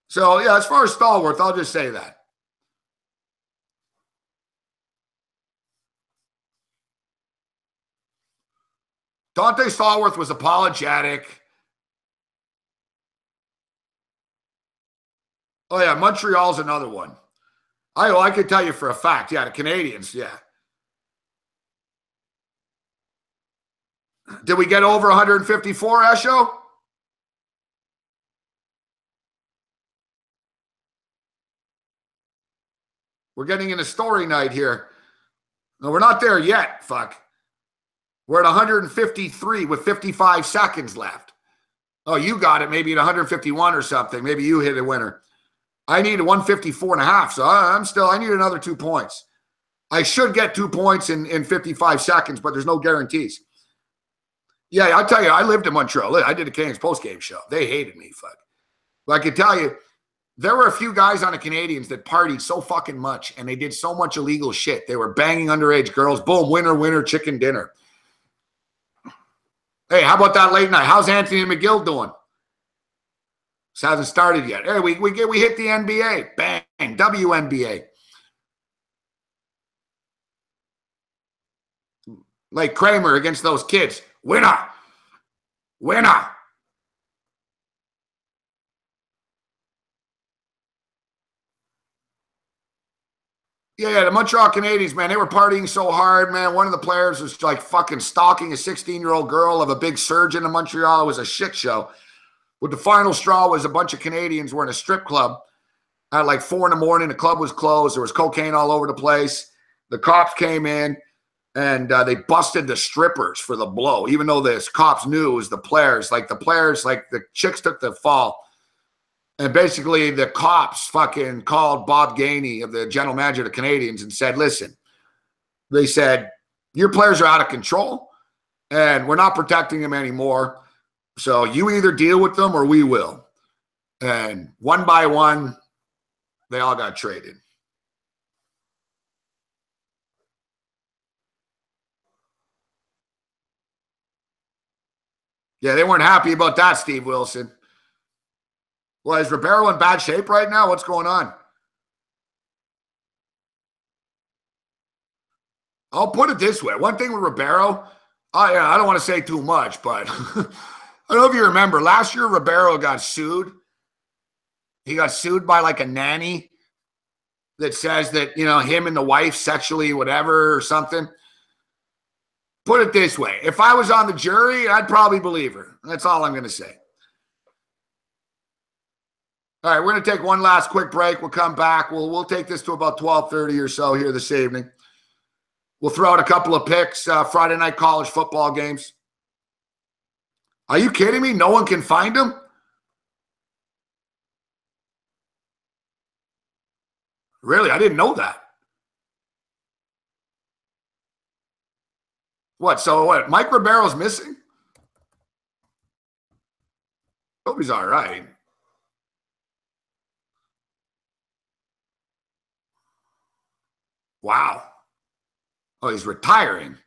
So yeah, as far as Stallworth, I'll just say that. Dante Stallworth was apologetic. Oh yeah, Montreal's another one. I can tell you for a fact. Yeah, the Canadians, yeah. Did we get over 154, Esho? We're getting into story night here. No, we're not there yet, fuck. We're at 153 with 55 seconds left. Oh, you got it maybe at 151 or something. Maybe you hit a winner. I need a 154 and a half, so I need another 2 points. I should get 2 points in 55 seconds, but there's no guarantees. Yeah, I'll tell you, I lived in Montreal. I did a Canadiens post-game show. They hated me, fuck. But I can tell you, there were a few guys on the Canadiens that partied so fucking much, and they did so much illegal shit. They were banging underage girls. Boom, winner, winner, chicken dinner. Hey, how about that late night? How's Anthony McGill doing? This hasn't started yet. Hey, we hit the NBA. Bang, WNBA. Like Kramer against those kids. Winner. Winner. Yeah, the Montreal Canadiens, man, they were partying so hard, man. One of the players was like fucking stalking a 16-year-old girl of a big surgeon in Montreal. It was a shit show. But the final straw was a bunch of Canadians were in a strip club at like 4 in the morning. The club was closed. There was cocaine all over the place. The cops came in and they busted the strippers for the blow, even though the cops knew it was the players. Like the chicks took the fall. And basically the cops fucking called Bob Gainey, of the general manager of the Canadiens, and said, listen, they said, your players are out of control and we're not protecting them anymore. So you either deal with them or we will. And one by one, they all got traded. Yeah, they weren't happy about that, Steve Wilson. Well, is Ribeiro in bad shape right now? What's going on? I'll put it this way. One thing with Ribeiro, I don't want to say too much, but I don't know if you remember, last year Ribeiro got sued. He got sued by like a nanny that says that, you know, him and the wife sexually whatever or something. Put it this way. If I was on the jury, I'd probably believe her. That's all I'm going to say. All right, we're going to take one last quick break. We'll come back. We'll take this to about 12:30 or so here this evening. We'll throw out a couple of picks, Friday night college football games. Are you kidding me? No one can find them? Really? I didn't know that. What? So what? Mike Ribeiro's missing? Hope he's all right. Wow. Oh, he's retiring.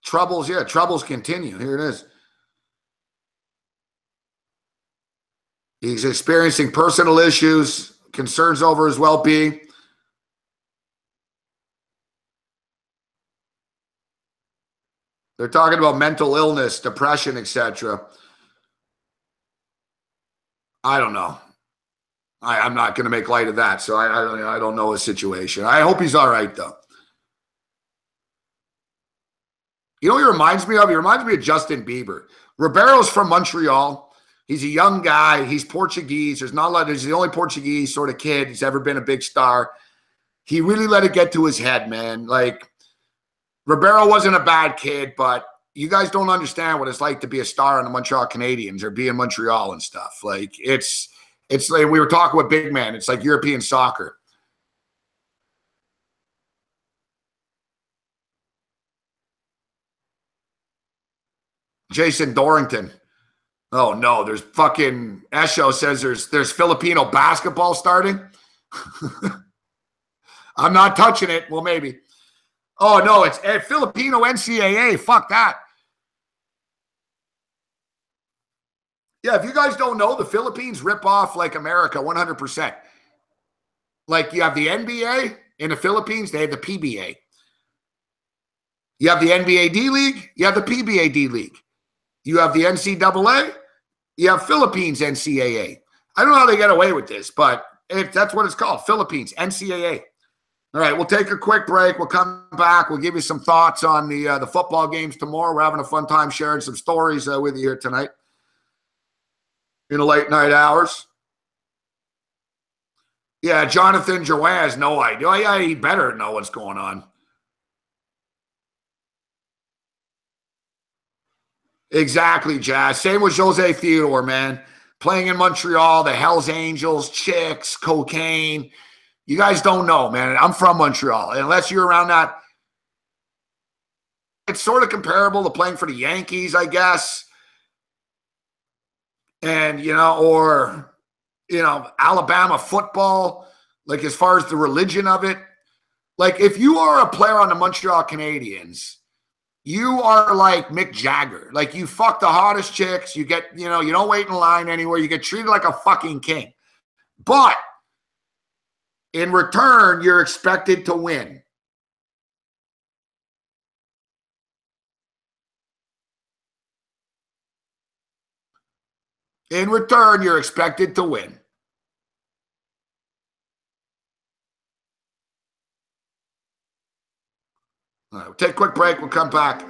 Troubles, yeah, troubles continue. Here it is. He's experiencing personal issues, concerns over his well-being. They're talking about mental illness, depression, etc. I don't know. I'm not going to make light of that, so I don't know his situation. I hope he's all right, though. You know what he reminds me of? He reminds me of Justin Bieber. Ribeiro's from Montreal. He's a young guy. He's Portuguese. There's not a lot. He's the only Portuguese sort of kid who's ever been a big star. He really let it get to his head, man. Like, Ribeiro wasn't a bad kid, but you guys don't understand what it's like to be a star on the Montreal Canadiens or be in Montreal and stuff. Like, it's like we were talking with Big Man. It's like European soccer. Jason Dorrington. Oh no, there's fucking Esho says there's Filipino basketball starting. I'm not touching it. Well, maybe. Oh, no, it's Filipino NCAA. Fuck that. Yeah, if you guys don't know, the Philippines rip off like America 100%. Like you have the NBA in the Philippines, they have the PBA. You have the NBA D League, you have the PBA D League. You have the NCAA, you have Philippines NCAA. I don't know how they get away with this, but that's what it's called, Philippines NCAA. All right, we'll take a quick break. We'll come back. We'll give you some thoughts on the football games tomorrow. We're having a fun time sharing some stories with you here tonight in the late night hours. Yeah, Jonathan Drouin has no idea. Oh, yeah, he better know what's going on. Exactly, Jazz. Same with Jose Theodore, man. Playing in Montreal, the Hells Angels, chicks, cocaine. You guys don't know, man. I'm from Montreal. Unless you're around that, it's sort of comparable to playing for the Yankees, I guess. And, or, Alabama football, like as far as the religion of it. Like if you are a player on the Montreal Canadiens, you are like Mick Jagger. Like you fuck the hottest chicks. You get, you don't wait in line anywhere. You get treated like a fucking king. But in return, you're expected to win. In return, you're expected to win. All right, we'll take a quick break. We'll come back.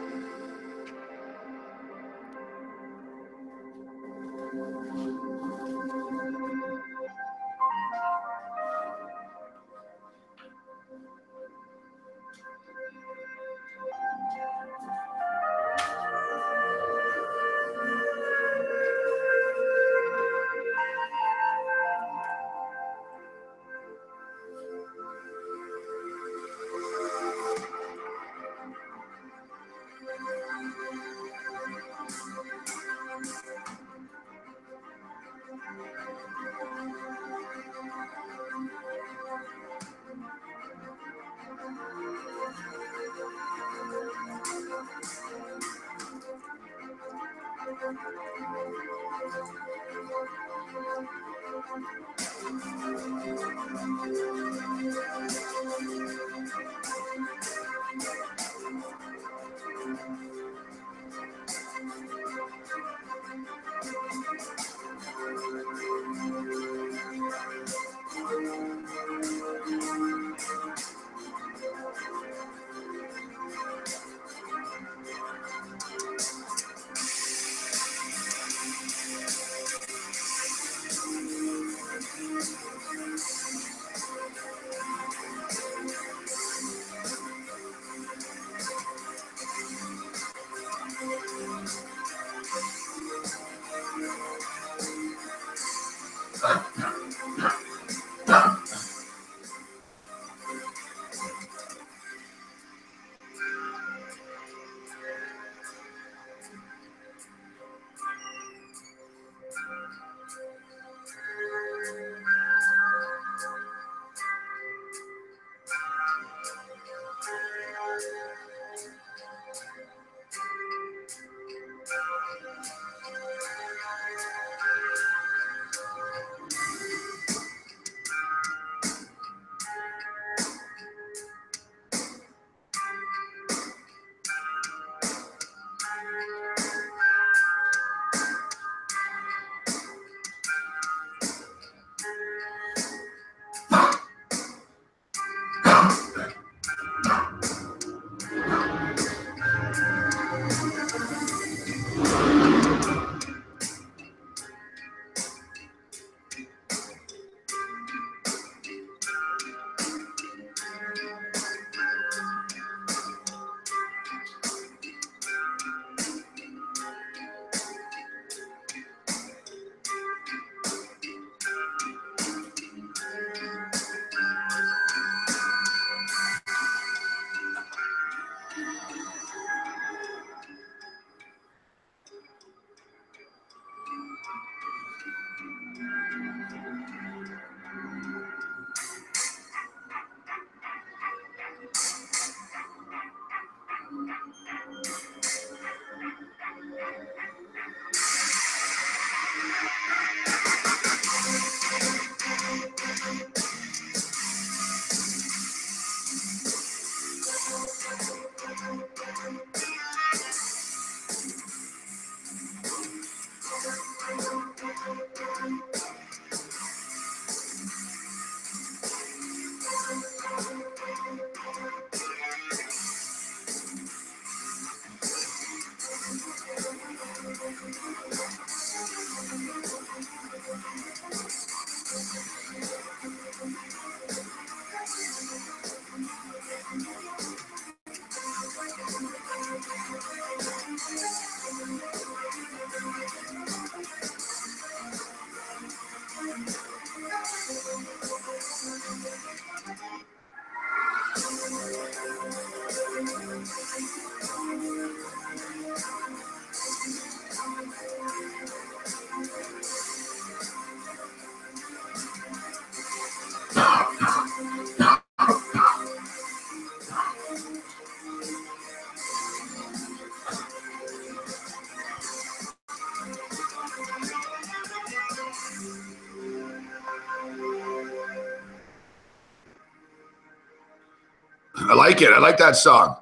I like it. I like that song.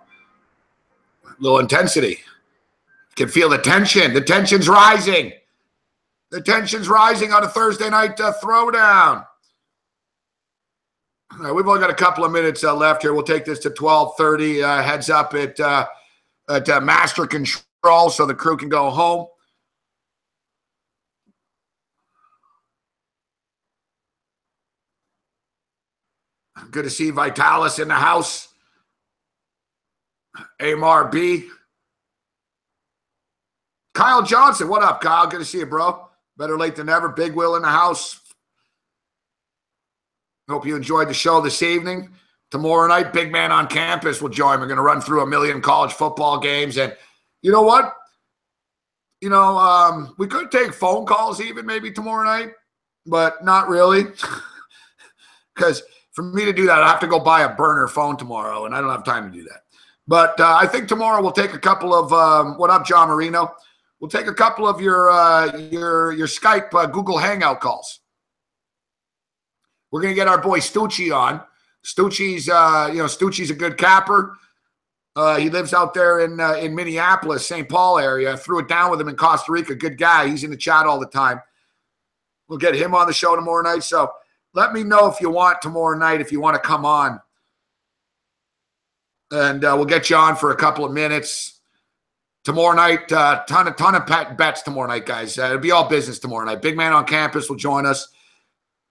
A little intensity. You can feel the tension. The tension's rising. The tension's rising on a Thursday night throwdown. All right, we've only got a couple of minutes left here. We'll take this to 12:30. Heads up at Master Control so the crew can go home. Good to see Vitalis in the house. Amar B. Kyle Johnson, what up, Kyle? Good to see you, bro. Better late than never. Big Will in the house. Hope you enjoyed the show this evening. Tomorrow night, Big Man on Campus will join. We're going to run through 1 million college football games. And you know what? You know, we could take phone calls even maybe tomorrow night, but not really. Because for me to do that, I have to go buy a burner phone tomorrow, and I don't have time to do that. But I think tomorrow we'll take a couple of what up, John Marino? We'll take a couple of your Skype Google Hangout calls. We're gonna get our boy Stucci on. Stucci's Stucci's a good capper. He lives out there in Minneapolis, St. Paul area. Threw it down with him in Costa Rica. Good guy. He's in the chat all the time. We'll get him on the show tomorrow night. So let me know if you want tomorrow night, if you want to come on. And we'll get you on for a couple of minutes. Tomorrow night, ton of bets tomorrow night, guys. It'll be all business tomorrow night. Big Man on Campus will join us.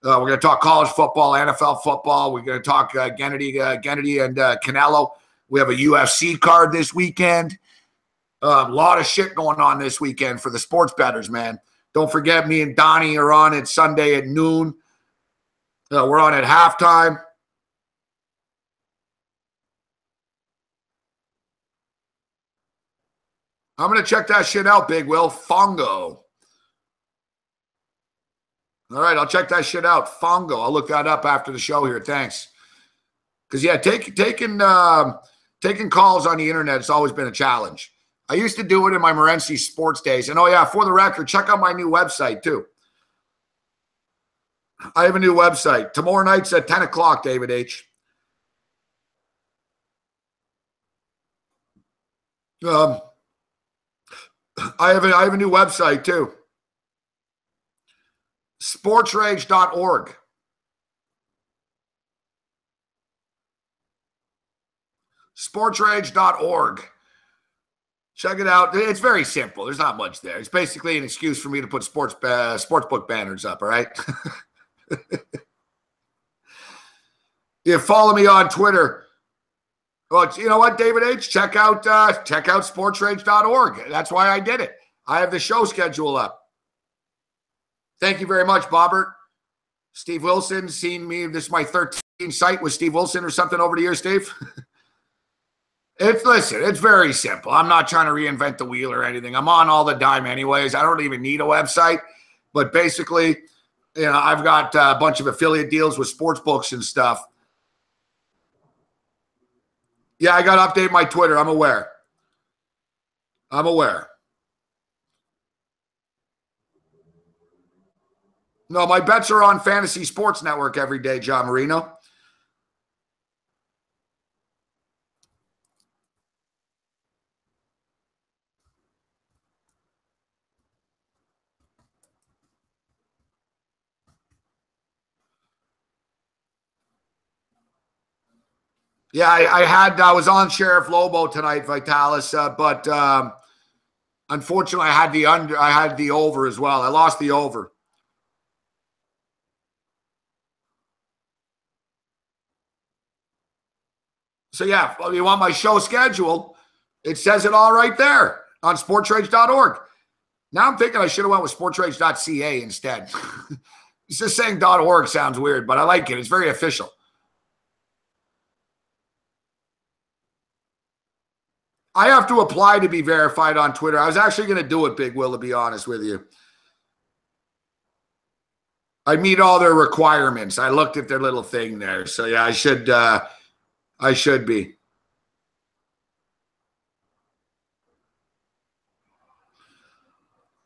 We're going to talk college football, NFL football. We're going to talk Gennady and Canelo. We have a UFC card this weekend. A lot of shit going on this weekend for the sports bettors, man. Don't forget, me and Donnie are on it Sunday at noon. We're on at halftime. I'm going to check that shit out, Big Will. Fongo. All right, I'll check that shit out. Fongo. I'll look that up after the show here. Thanks. Because, yeah, taking calls on the internet has always been a challenge. I used to do it in my Morency sports days. And, oh, yeah, for the record, check out my new website, too. I have a new website. Tomorrow night's at 10 o'clock, David H. I have a new website, too. Sportsrage.org. Sportsrage.org. Check it out. It's very simple. There's not much there. It's basically an excuse for me to put sportsbook banners up, all right? You follow me on Twitter. Well, you know what, David H? Check out sportsrage.org. That's why I did it. I have the show schedule up. Thank you very much, Bobbert. Steve Wilson, seen me. This is my 13th site with Steve Wilson or something over the years, Steve. It's very simple. I'm not trying to reinvent the wheel or anything. I'm on all the dime anyways. I don't even need a website. But basically, you know, I've got a bunch of affiliate deals with sports books and stuff. Yeah, I got to update my Twitter. I'm aware. No, my bets are on Fantasy Sports Network every day, John Marino. Yeah, I was on Sheriff Lobo tonight, Vitalis, but unfortunately I had the over as well. I lost the over. So yeah, if you want my show schedule, it says it all right there on sportsrage.org. Now I'm thinking I should have went with sportsrage.ca instead. It's just saying .org sounds weird, but I like it. It's very official. I have to apply to be verified on Twitter. I was actually going to do it, Big Will, to be honest with you. I meet all their requirements. I looked at their little thing there. So yeah, I should be.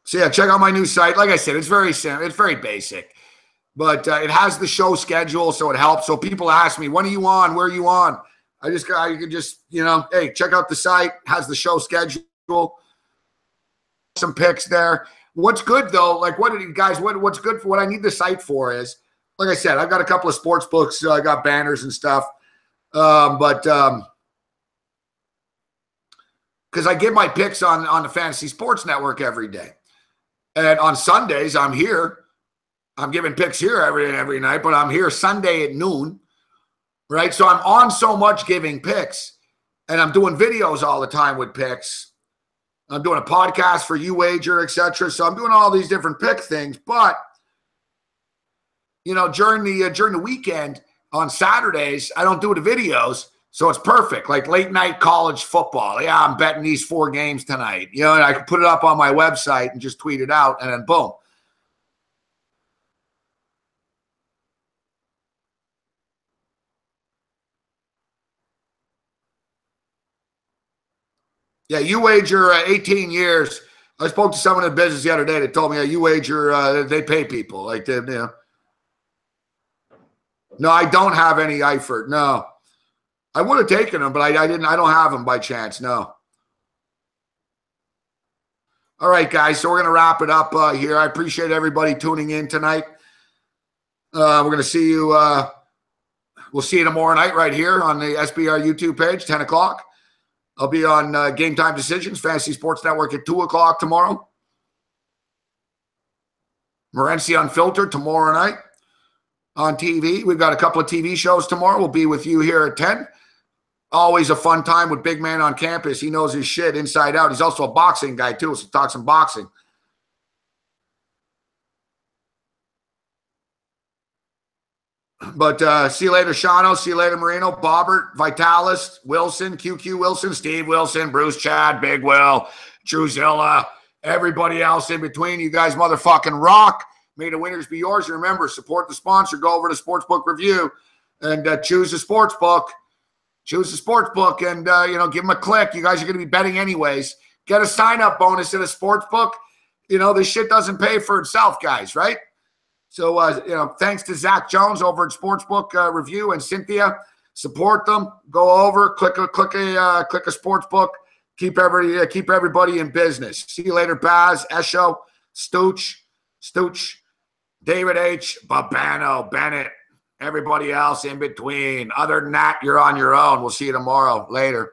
So yeah, check out my new site. Like I said, it's very simple. It's very basic, but it has the show schedule, so it helps. So people ask me, when are you on? Where are you on? I can just, hey, check out the site. Has the show schedule, some picks there. What's good though, like what's good for what I need the site for is, like I said, I've got a couple of sports books. I got banners and stuff, because I give my picks on the Fantasy Sports Network every day, and on Sundays I'm here. I'm giving picks here every night, but I'm here Sunday at noon. Right. So I'm on so much giving picks, and I'm doing videos all the time with picks. I'm doing a podcast for UWager, etc. So I'm doing all these different pick things. But, during the weekend on Saturdays, I don't do the videos. So it's perfect. Like late night college football. Yeah, I'm betting these 4 games tonight. And I can put it up on my website and just tweet it out, and then boom. Yeah, UWager 18 years. I spoke to someone in the business the other day that told me, UWager, they pay people. Like, No, I don't have any Eifert. No. I would have taken them, but I didn't. I don't have them by chance. No. All right, guys. So we're going to wrap it up here. I appreciate everybody tuning in tonight. We're going to see you. We'll see you tomorrow night right here on the SBR YouTube page, 10 o'clock. I'll be on Game Time Decisions, Fantasy Sports Network at 2 o'clock tomorrow. Morency Unfiltered tomorrow night on TV. We've got a couple of TV shows tomorrow. We'll be with you here at 10. Always a fun time with Big Man on campus. He knows his shit inside out. He's also a boxing guy, too, so talk some boxing. But see you later, Shano. See you later, Marino, Bobbert, Vitalis, Wilson, QQ Wilson, Steve Wilson, Bruce Chad, Big Will, Druzilla, everybody else in between. You guys motherfucking rock. May the winners be yours. And remember, support the sponsor. Go over to Sportsbook Review and choose a sports book. Choose a sports book and, give them a click. You guys are going to be betting anyways. Get a sign-up bonus in a sports book. This shit doesn't pay for itself, guys, right? So, thanks to Zach Jones over at Sportsbook Review and Cynthia. Support them. Go over, click a sports book. Keep everybody in business. See you later, Baz, Esho, Stooch, David H, Babano, Bennett, everybody else in between. Other than that, you're on your own. We'll see you tomorrow. Later.